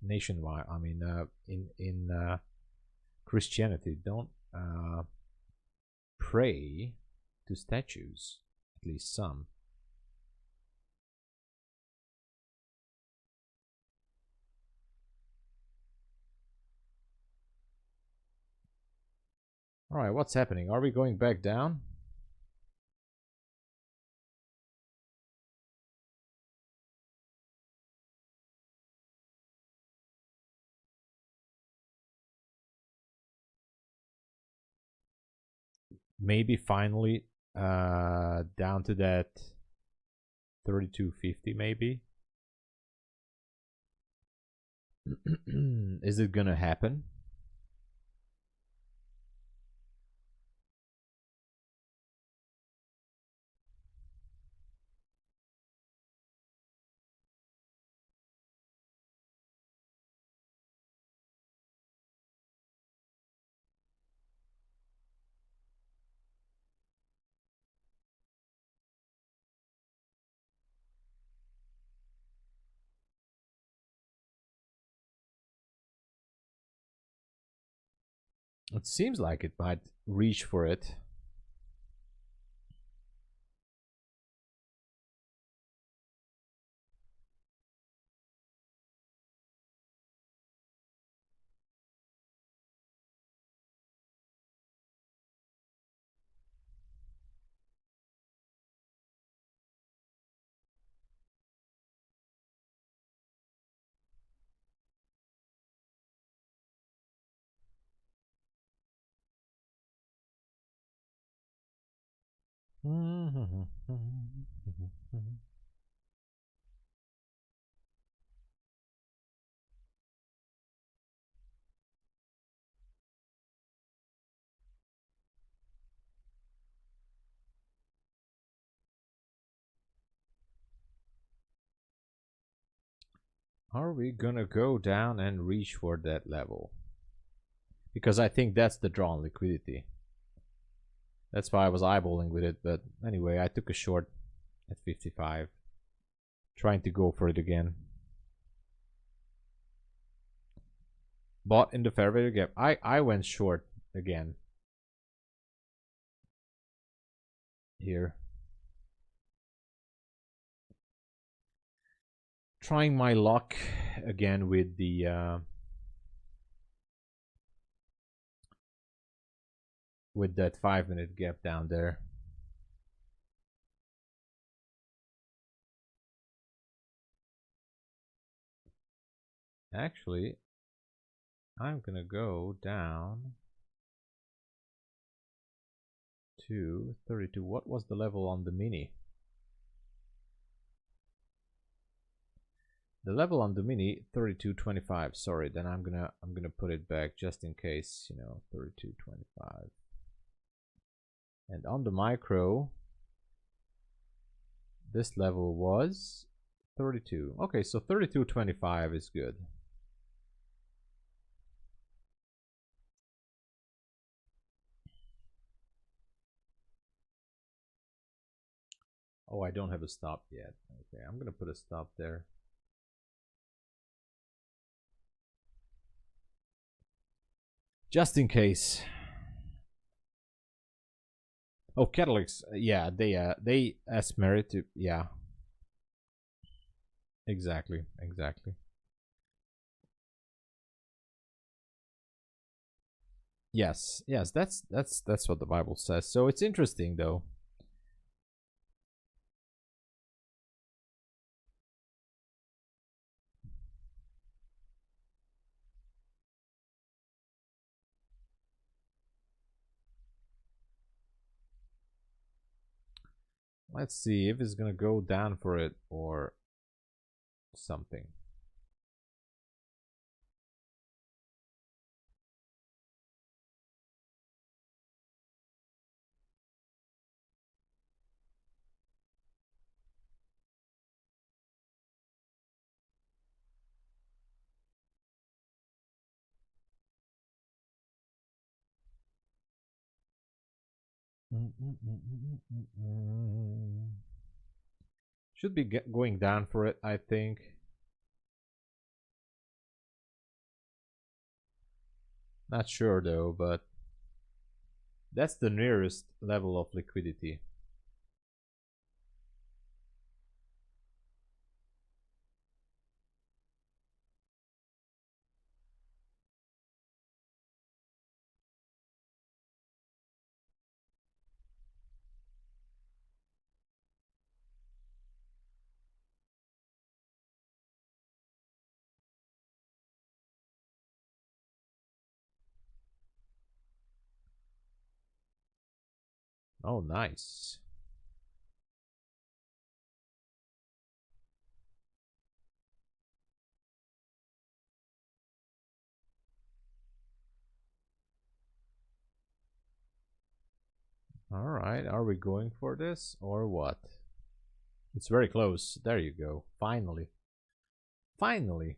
nationwide, I mean, in Christianity, don't pray to statues. At least some. All right, what's happening? Are we going back down? Maybe finally down to that 32.50 maybe. Is it gonna happen? It seems like it might reach for it. Are we gonna go down and reach for that level? Because I think that's the drawn liquidity. That's why I was eyeballing with it, but anyway, I took a short at 55. Trying to go for it again. Bought in the fair value gap. I went short again. Here. Trying my luck again with the with that 5-minute gap down there. Actually, I'm gonna go down to 32. What was the level on the mini? The level on the mini 32.25. Sorry, then I'm gonna put it back just in case, you know, 32.25. And on the micro, this level was 32. Okay, so 32.25 is good. Oh, I don't have a stop yet. Okay, I'm gonna put a stop there. Just in case. Oh, Catalyx, yeah, they as merit to, yeah. Exactly. Yes, that's what the Bible says. So it's interesting though. Let's see if it's gonna go down for it or something. Should be going down for it, I think. Not sure though, but that's the nearest level of liquidity. Oh, nice. All right, are we going for this or what? It's very close. There you go. Finally. Finally.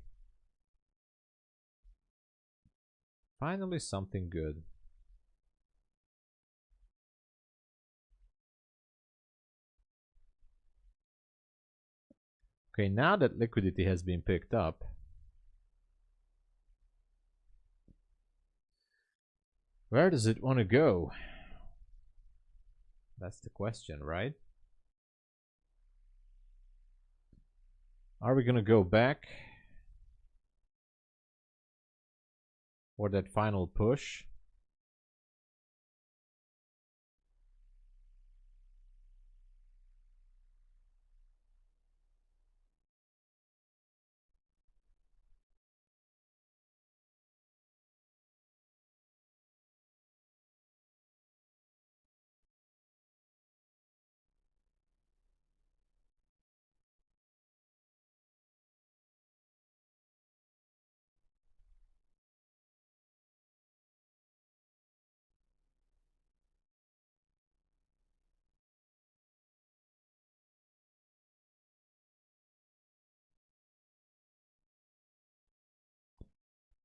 Finally something good. Okay, now that liquidity has been picked up, where does it want to go? That's the question, right? Are we gonna go back for that final push?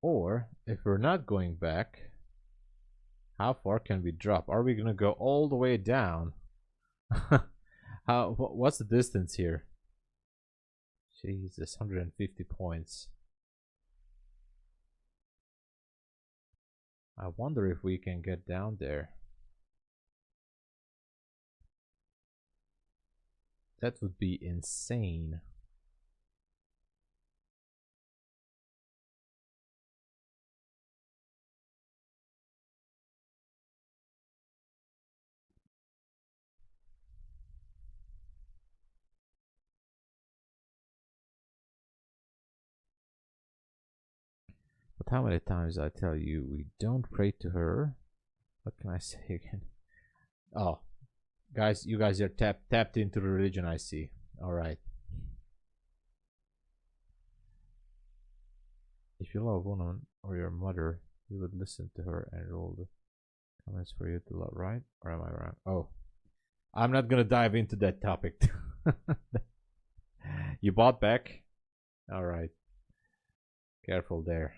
Or, if we're not going back, how far can we drop? Are we gonna go all the way down? What's the distance here? Jesus, 150 points. I wonder if we can get down there. That would be insane. But how many times I tell you we don't pray to her? What can I say again? Oh, guys, you guys are tapped into the religion, I see. All right. If you love a woman or your mother, you would listen to her and roll the comments for you to love, right? Or am I wrong? Oh, I'm not gonna dive into that topic. You bought back? All right. Careful there.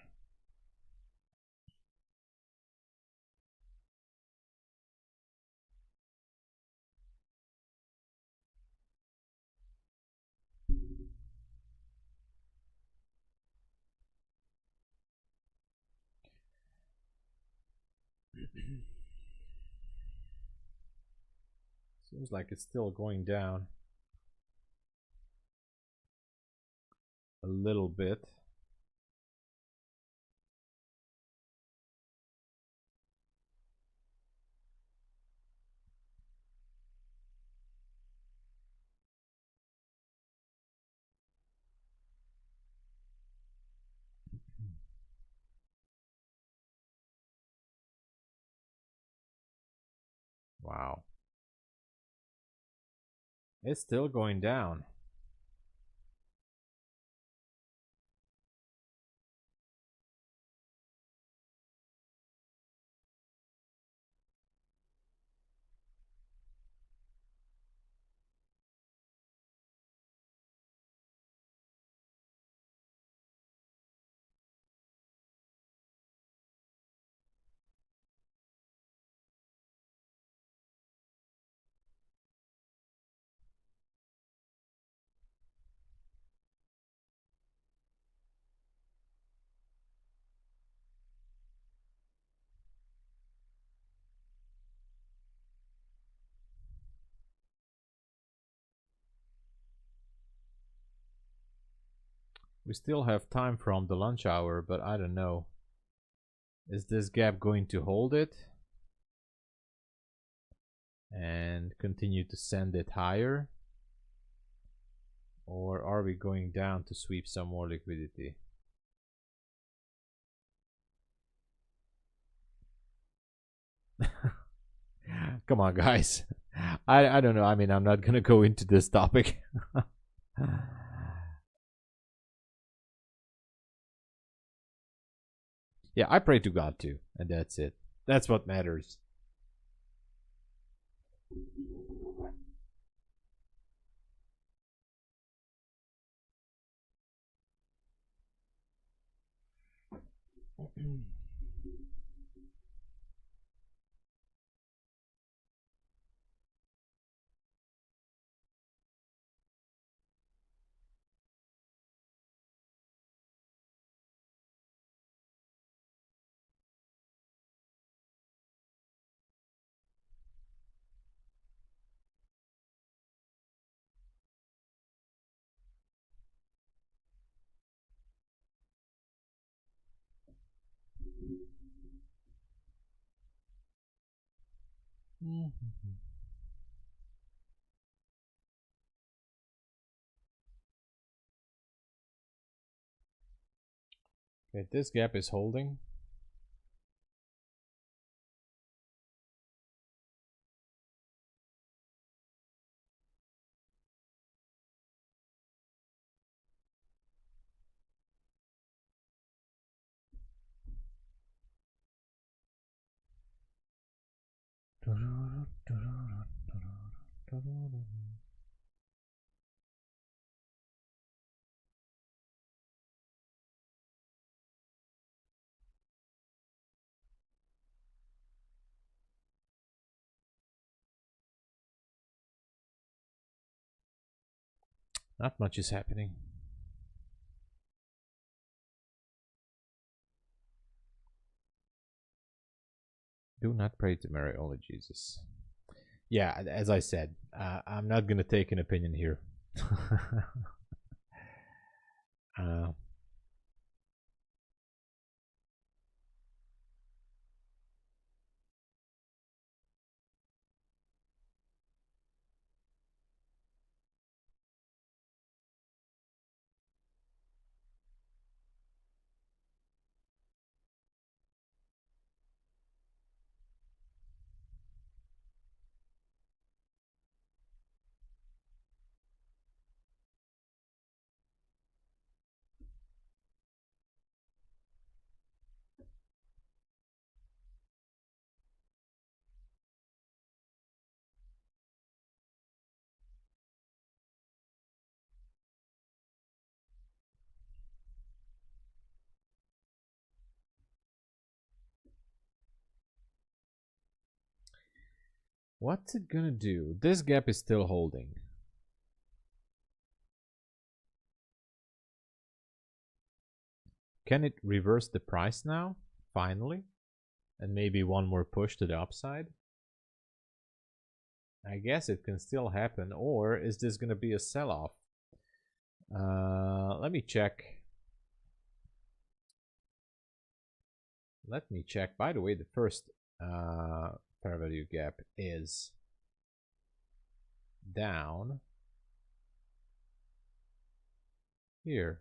Seems like it's still going down a little bit. Wow. It's still going down. We still have time from the lunch hour, but I don't know. Is this gap going to hold it and continue to send it higher? Or are we going down to sweep some more liquidity? Come on, guys. I don't know. I mean, I'm not gonna go into this topic. Yeah, I pray to God too, and that's it. That's what matters. Okay, this gap is holding. Not much is happening. Do not pray to Mary, only Jesus. Yeah, as I said, I'm not gonna take an opinion here. uh, what's it gonna do? This gap is still holding. Can it reverse the price now? Finally? And maybe one more push to the upside? I guess it can still happen. Or is this gonna be a sell-off? Let me check. Let me check. By the way, the first fair value gap is down here.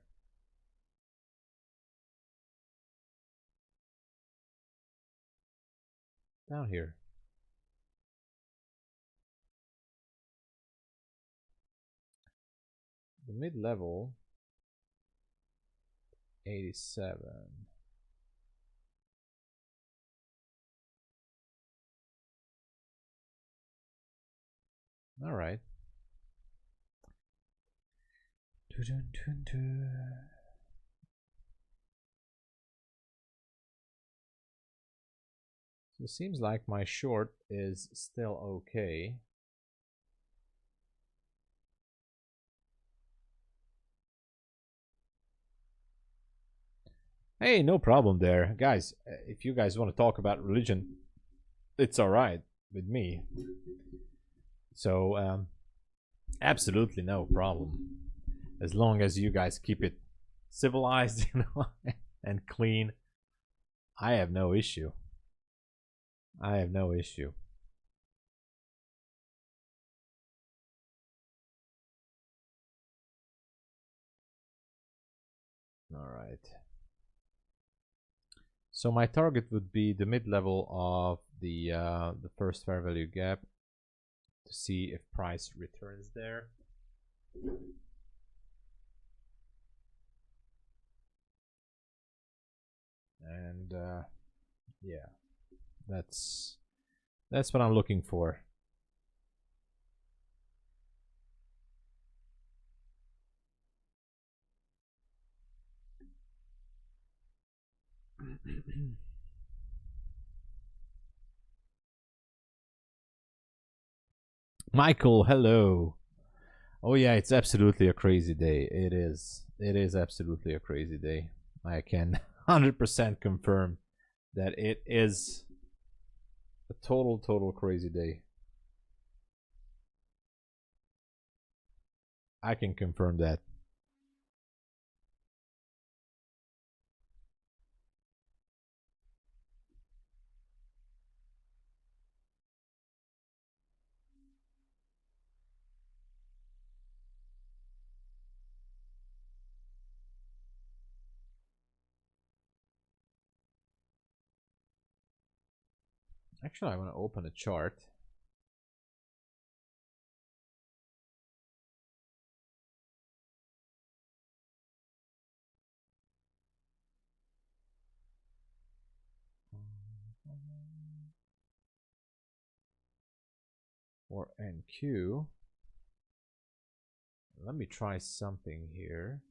Down here. The mid-level 87. All right. So it seems like my short is still okay. Hey, no problem there. Guys, if you guys want to talk about religion, it's all right with me. So, absolutely no problem. As long as you guys keep it civilized, you know, and clean, I have no issue. I have no issue. All right. So my target would be the mid-level of the first fair value gap to see if price returns there. And yeah, that's what I'm looking for. Michael, hello. Oh yeah, it's absolutely a crazy day. It is. It is absolutely a crazy day. I can 100% confirm that it is a total crazy day. I can confirm that. Actually, I want to open a chart. Or NQ. Let me try something here.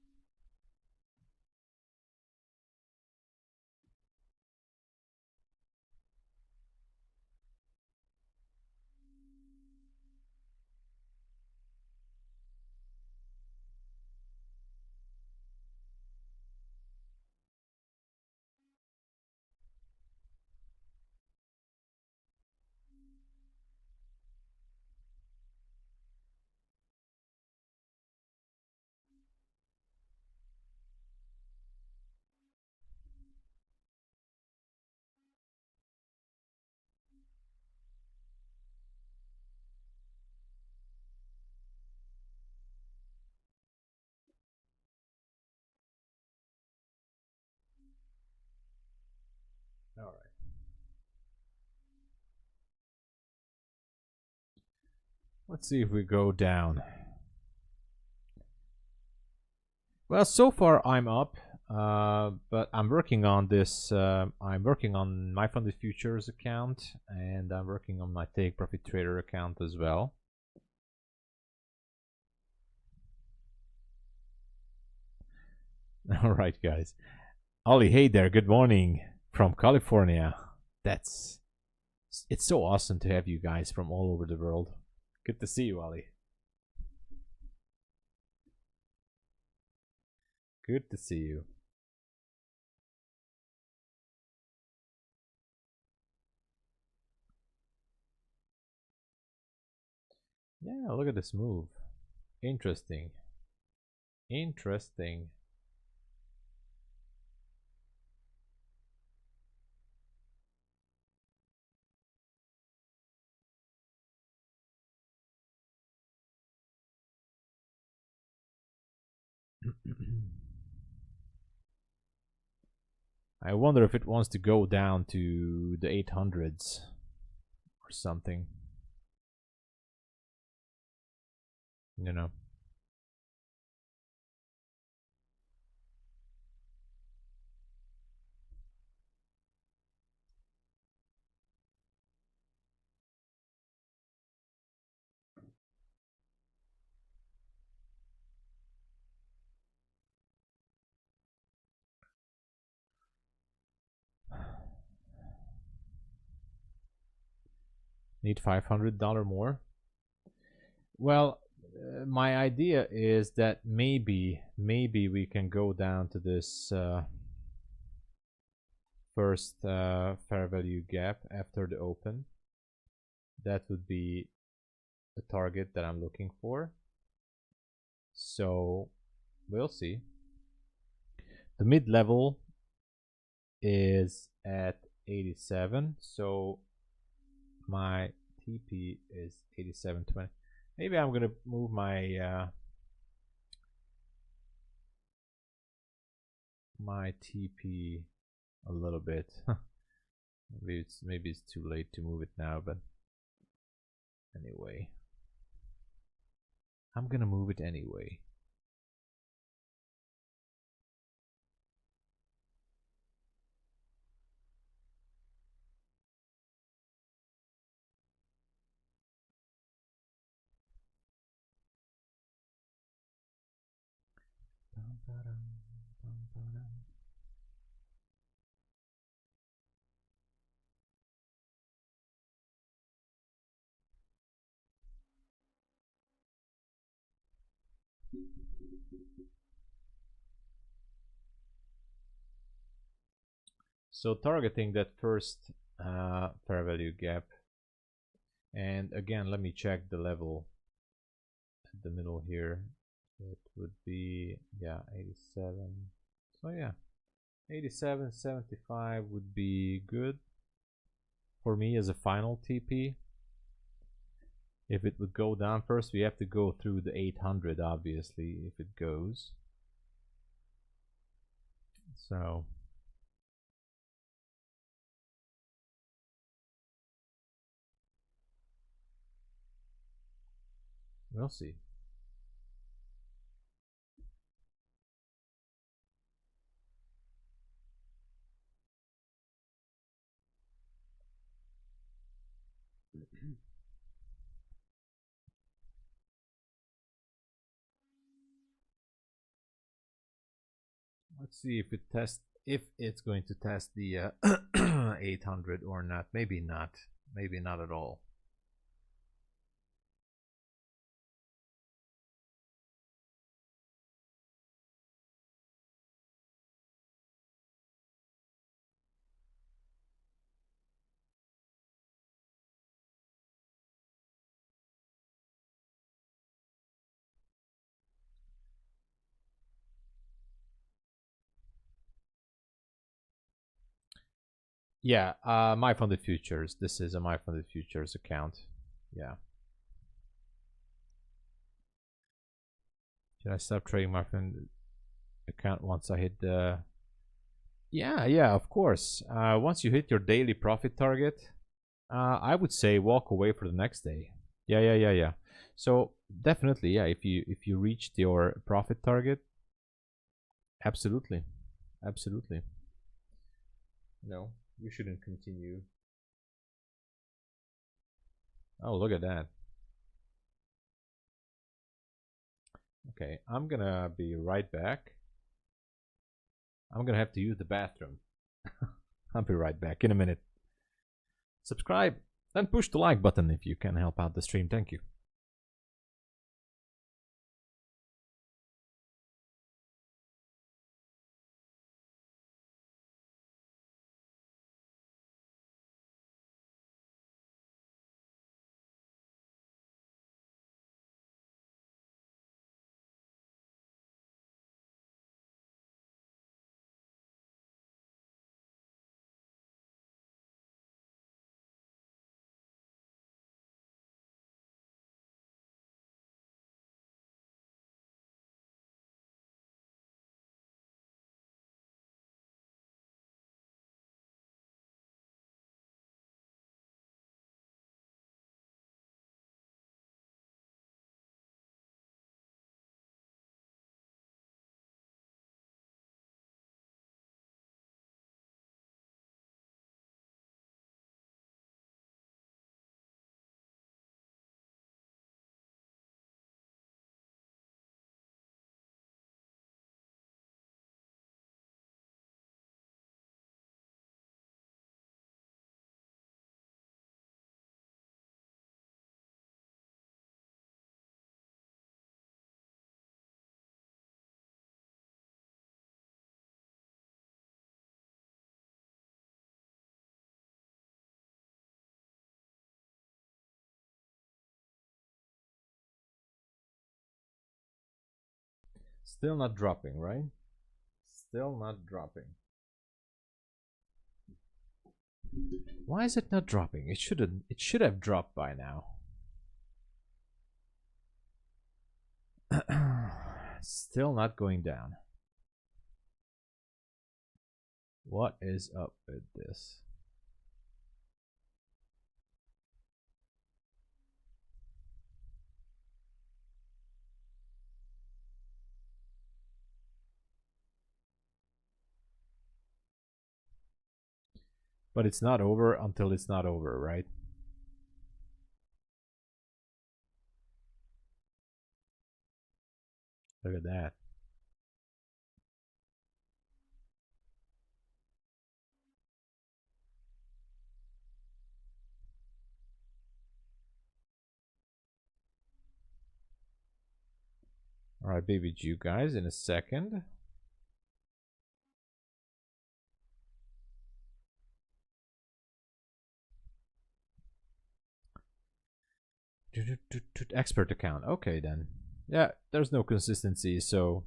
All right. Let's see if we go down. Well, so far I'm up, but I'm working on this. I'm working on MyFundedFutures account, and I'm working on my Take Profit Trader account as well. All right, guys. Ollie, hey there. Good morning from California. It's so awesome to have you guys from all over the world. Good to see you, Ollie. Good to see you. Yeah, look at this move. Interesting. Interesting. I wonder if it wants to go down to the 800s or something. You know. Need $500 more? Well, my idea is that maybe we can go down to this first fair value gap after the open. That would be the target that I'm looking for. So we'll see. The mid level is at 87, so my TP is 87.20. Maybe I'm gonna move my my TP a little bit. Maybe it's too late to move it now, but anyway, I'm gonna move it anyway. So targeting that first fair value gap, and again let me check the level at the middle here. It would be, yeah, 87. So yeah, 87.75 would be good for me as a final TP. If it would go down first, we have to go through the 800 obviously if it goes. So we'll see. Let's see if it's going to test the 800 or not. Maybe not. Maybe not at all. Yeah, MyFundedFutures. This is a MyFundedFutures account. Yeah. Should I stop trading my funded account once I hit the? Yeah, of course. Once you hit your daily profit target, I would say walk away for the next day. Yeah. So definitely, yeah. If you reached your profit target, absolutely. No, you shouldn't continue. Oh, look at that. Okay, I'm gonna be right back. I'm gonna have to use the bathroom. I'll be right back in a minute. Subscribe, then push the like button if you can help out the stream. Thank you. Still not dropping, right? Still not dropping. Why is it not dropping? It should have dropped by now. Still not going down. What is up with this? But it's not over until it's not over, right? Look at that. All right, baby Jew guys, in a second. Expert account. Okay, then. Yeah, there's no consistency. So,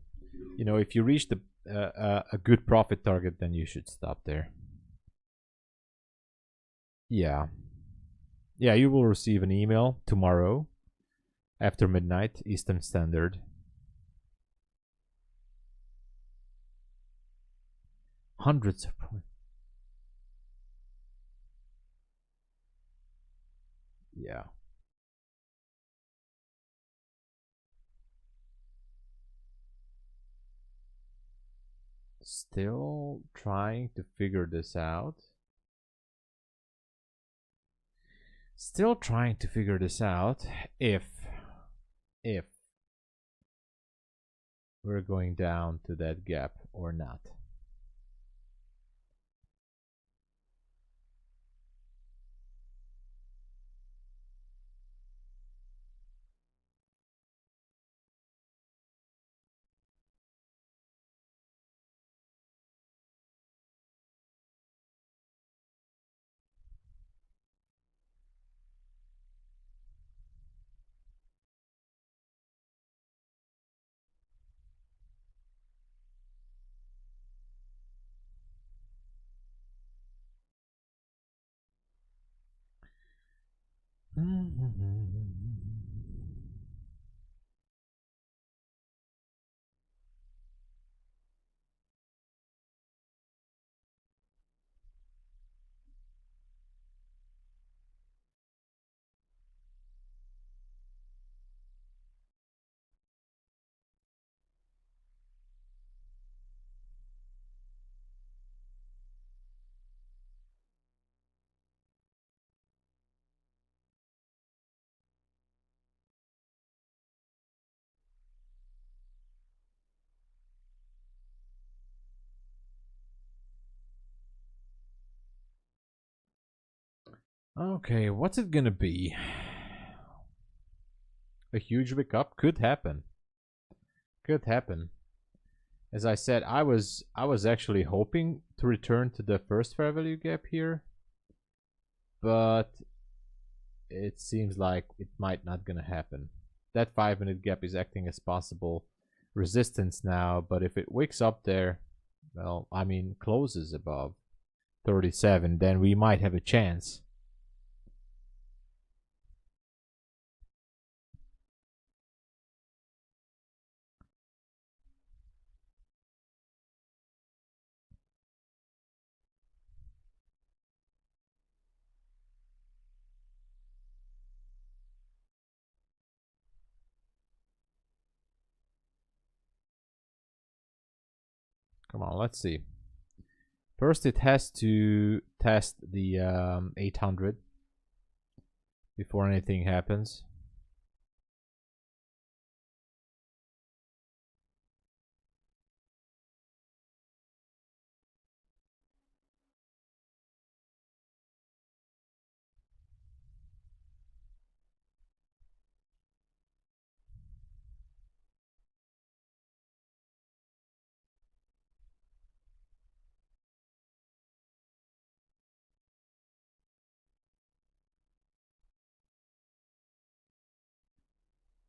you know, if you reach the a good profit target, then you should stop there. Yeah. Yeah, you will receive an email tomorrow after midnight Eastern Standard. Hundreds of points. Yeah. Still trying to figure this out. Still trying to figure this out if we're going down to that gap or not. Okay, what's it gonna be? A huge wick up could happen. Could happen. As I said, I was actually hoping to return to the first fair value gap here, but it seems like it might not gonna happen. That 5-minute gap is acting as possible resistance now, but if it wicks up there, well, I mean closes above 37, then we might have a chance. Come on, let's see. First, it has to test the 800 before anything happens.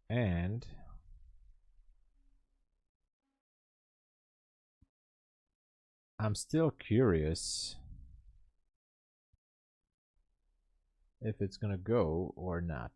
And I'm still curious if it's gonna go or not.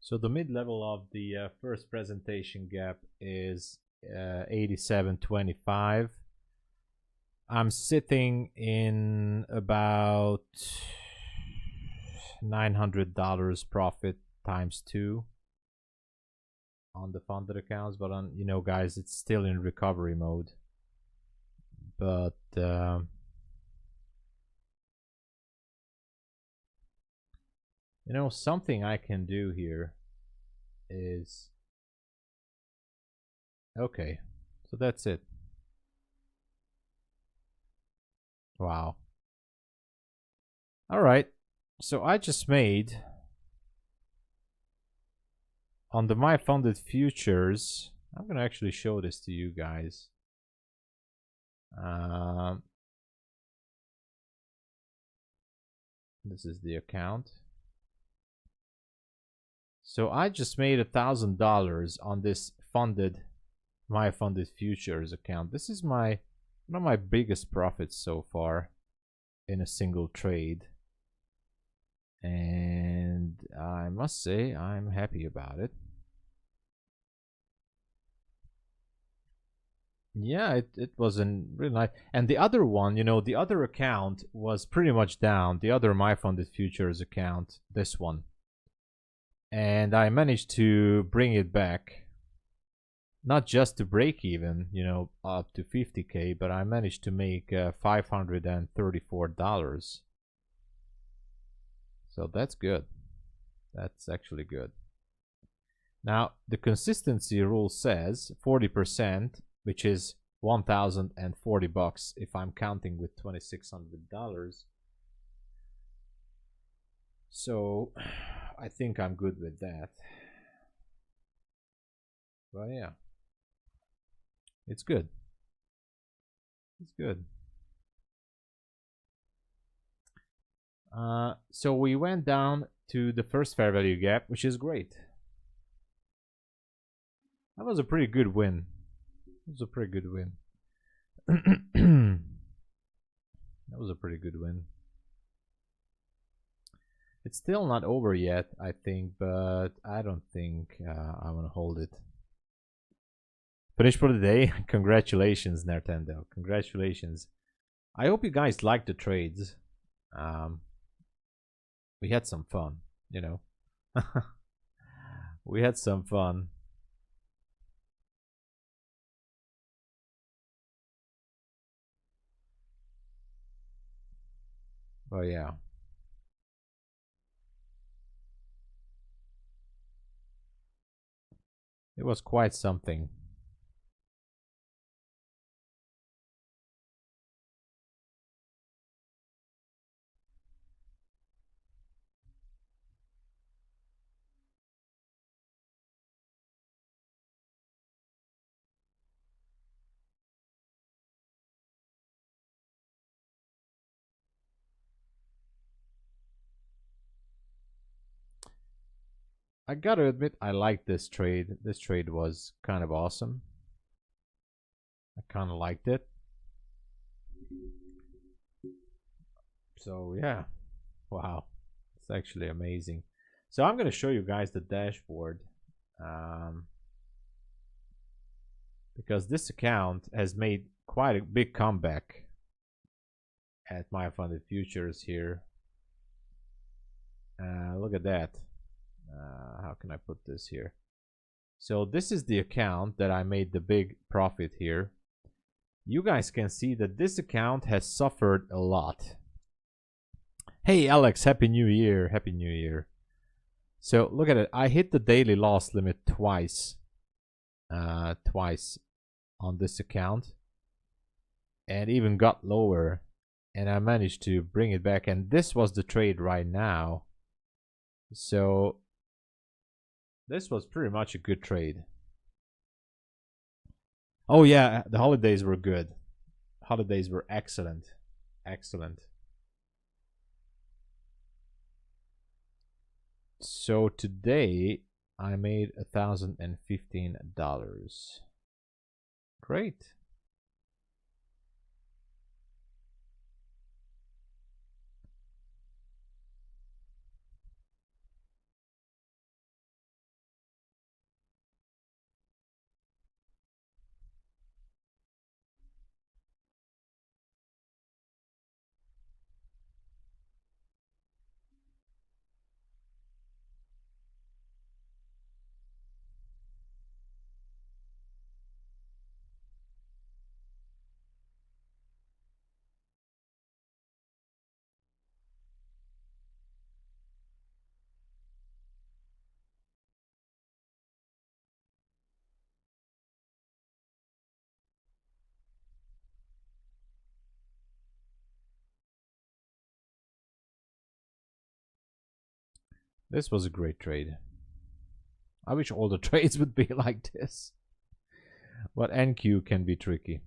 So the mid-level of the first presentation gap is 87.25. I'm sitting in about $900 profit times 2 on the funded accounts, but on, you know, guys, it's still in recovery mode. But you know, something I can do here is, okay, so that's it. Wow. All right, so I just made on the MyFundedFutures. I'm gonna actually show this to you guys. This is the account. So I just made $1,000 on this MyFundedFutures account. This is one of my biggest profits so far in a single trade, and I must say I'm happy about it. Yeah, it wasn't really nice. And the other one, you know, the other account was pretty much down. The other MyFundedFutures account, this one. And I managed to bring it back. Not just to break even, you know, up to 50K, but I managed to make $534. So that's good. That's actually good. Now, the consistency rule says 40%, which is $1,040 if I'm counting with $2,600. So I think I'm good with that. Well, yeah, it's good. It's good. So we went down to the first fair value gap, which is great. That was a pretty good win. It was a pretty good win. That was a pretty good win. It's still not over yet, I think, but I don't think I want to hold it. Finished for the day. Congratulations, Nintendo. Congratulations. I hope you guys liked the trades. We had some fun, you know. We had some fun. Oh yeah. It was quite something. I gotta admit, I liked this trade. This trade was kind of awesome. I kind of liked it. So yeah, wow, it's actually amazing. So I'm gonna show you guys the dashboard, because this account has made quite a big comeback at MyFundedFutures here. Look at that. How can I put this here? So this is the account that I made the big profit here. You guys can see that this account has suffered a lot. Hey Alex, Happy New Year. Happy New Year. So look at it. I hit the daily loss limit twice. Twice on this account. And even got lower. And I managed to bring it back. And this was the trade right now. So this was pretty much a good trade. Oh yeah, the holidays were good. Holidays were excellent. Excellent. So today I made $1,015. Great. This was a great trade. I wish all the trades would be like this. But NQ can be tricky.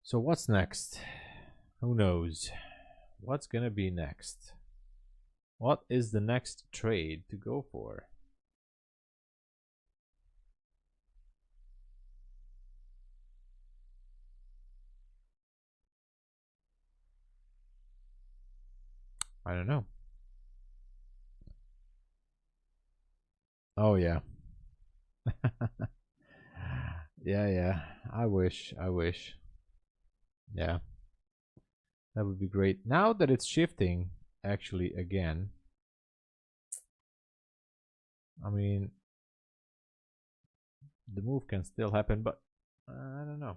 So what's next? Who knows? What's gonna be next? What is the next trade to go for? I don't know. Oh yeah. Yeah. I wish. Yeah. That would be great. Now that it's shifting, actually, again, I mean, the move can still happen, but I don't know.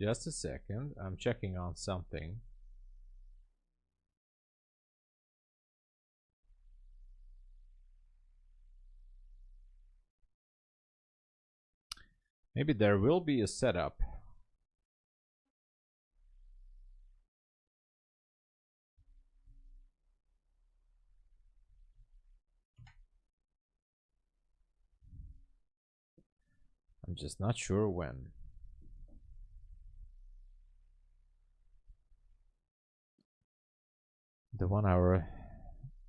Just a second. I'm checking on something. Maybe there will be a setup. I'm just not sure when. The 1 hour,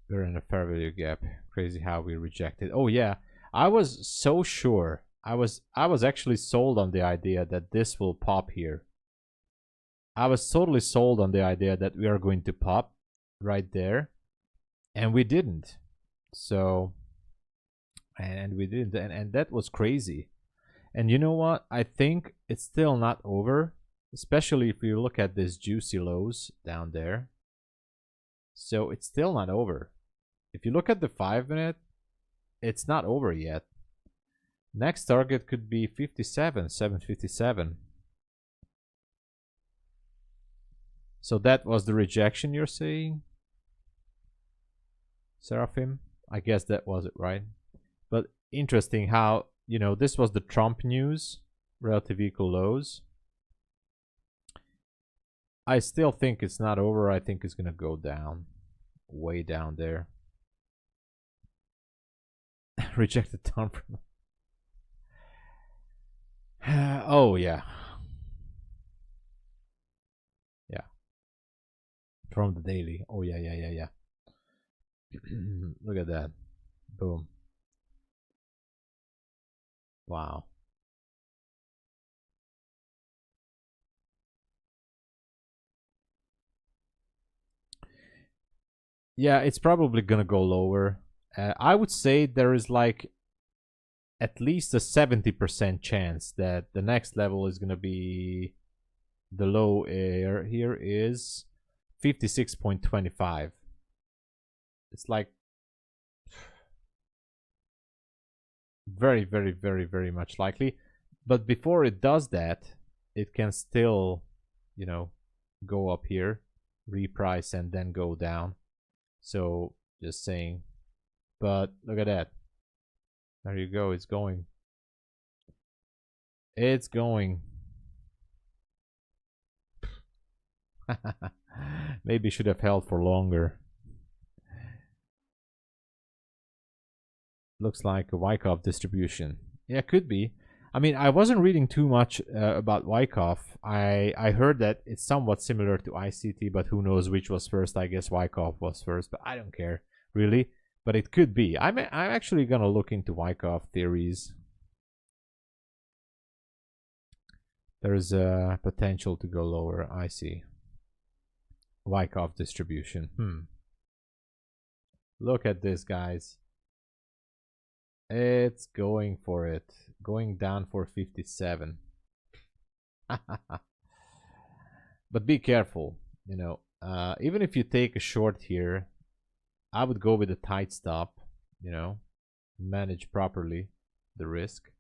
we're in a fair value gap. Crazy how we rejected. Oh yeah, I was so sure. I was actually sold on the idea that this will pop here. I was totally sold on the idea that we are going to pop right there, and we didn't. So, and we didn't, and that was crazy. And you know what? I think it's still not over, especially if you look at this juicy lows down there. So it's still not over. If you look at the 5-minute, it's not over yet. Next target could be 57, 757. So that was the rejection you're saying, Seraphim? I guess that was it, right? But interesting how, you know, this was the Trump news, relative equal lows. I still think it's not over. I think it's going to go down, way down there. Rejected Tom from. Oh, yeah. Yeah. From the daily. Oh, yeah. Look at that. Boom. Wow. Yeah, it's probably gonna go lower. I would say there is like at least a 70% chance that the next level is gonna be the low air here is 56.25. It's like very much likely. But before it does that, it can still, you know, go up here, reprice, and then go down. So just saying. But look at that. There you go. It's going. It's going. Maybe should have held for longer. Looks like a Wyckoff distribution. Yeah, could be. I mean, I wasn't reading too much about Wyckoff. I heard that it's somewhat similar to ICT, but who knows which was first. I guess Wyckoff was first, but I don't care really. But it could be. I'm actually gonna look into Wyckoff theories. There's a potential to go lower. I see. Wyckoff distribution. Look at this, guys. It's going for it. Going down for 57. But be careful, you know. Even if you take a short here, I would go with a tight stop, you know. Manage properly the risk,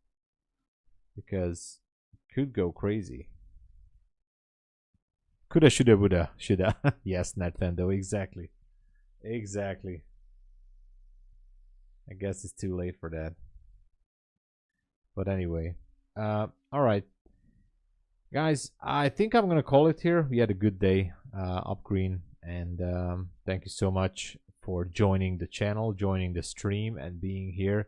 because it could go crazy. Coulda, shoulda, woulda, shoulda. Yes, Nintendo, exactly. Exactly. I guess it's too late for that. But anyway, all right, guys. I think I'm gonna call it here. We had a good day up green, and thank you so much for joining the channel, joining the stream, and being here.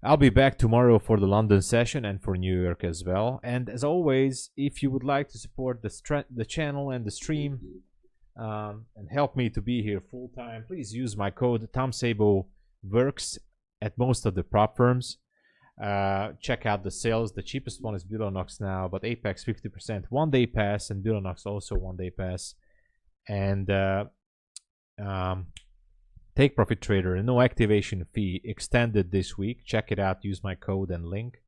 I'll be back tomorrow for the London session and for New York as well. And as always, if you would like to support the channel and the stream and help me to be here full time, please use my code. TomSabo works at most of the prop firms. Check out the sales. The cheapest one is Bulenox now, but Apex 50% 1 day pass, and Bulenox also 1 day pass. And Take Profit Trader, and no activation fee extended this week. Check it out. Use my code and link.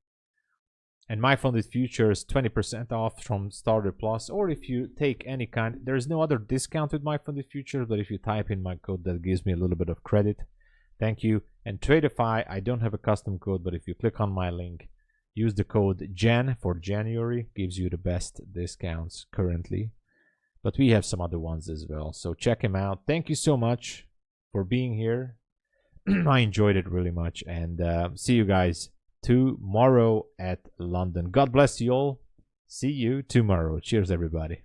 And MyFundedFutures 20% off from Starter Plus, or if you take any kind. There is no other discount with MyFundedFutures, but if you type in my code, that gives me a little bit of credit. Thank you. And Tradeify, I don't have a custom code, but if you click on my link, use the code JAN for January, gives you the best discounts currently. But we have some other ones as well, so check them out. Thank you so much for being here. I enjoyed it really much, and see you guys tomorrow at London. God bless you all. See you tomorrow. Cheers, everybody.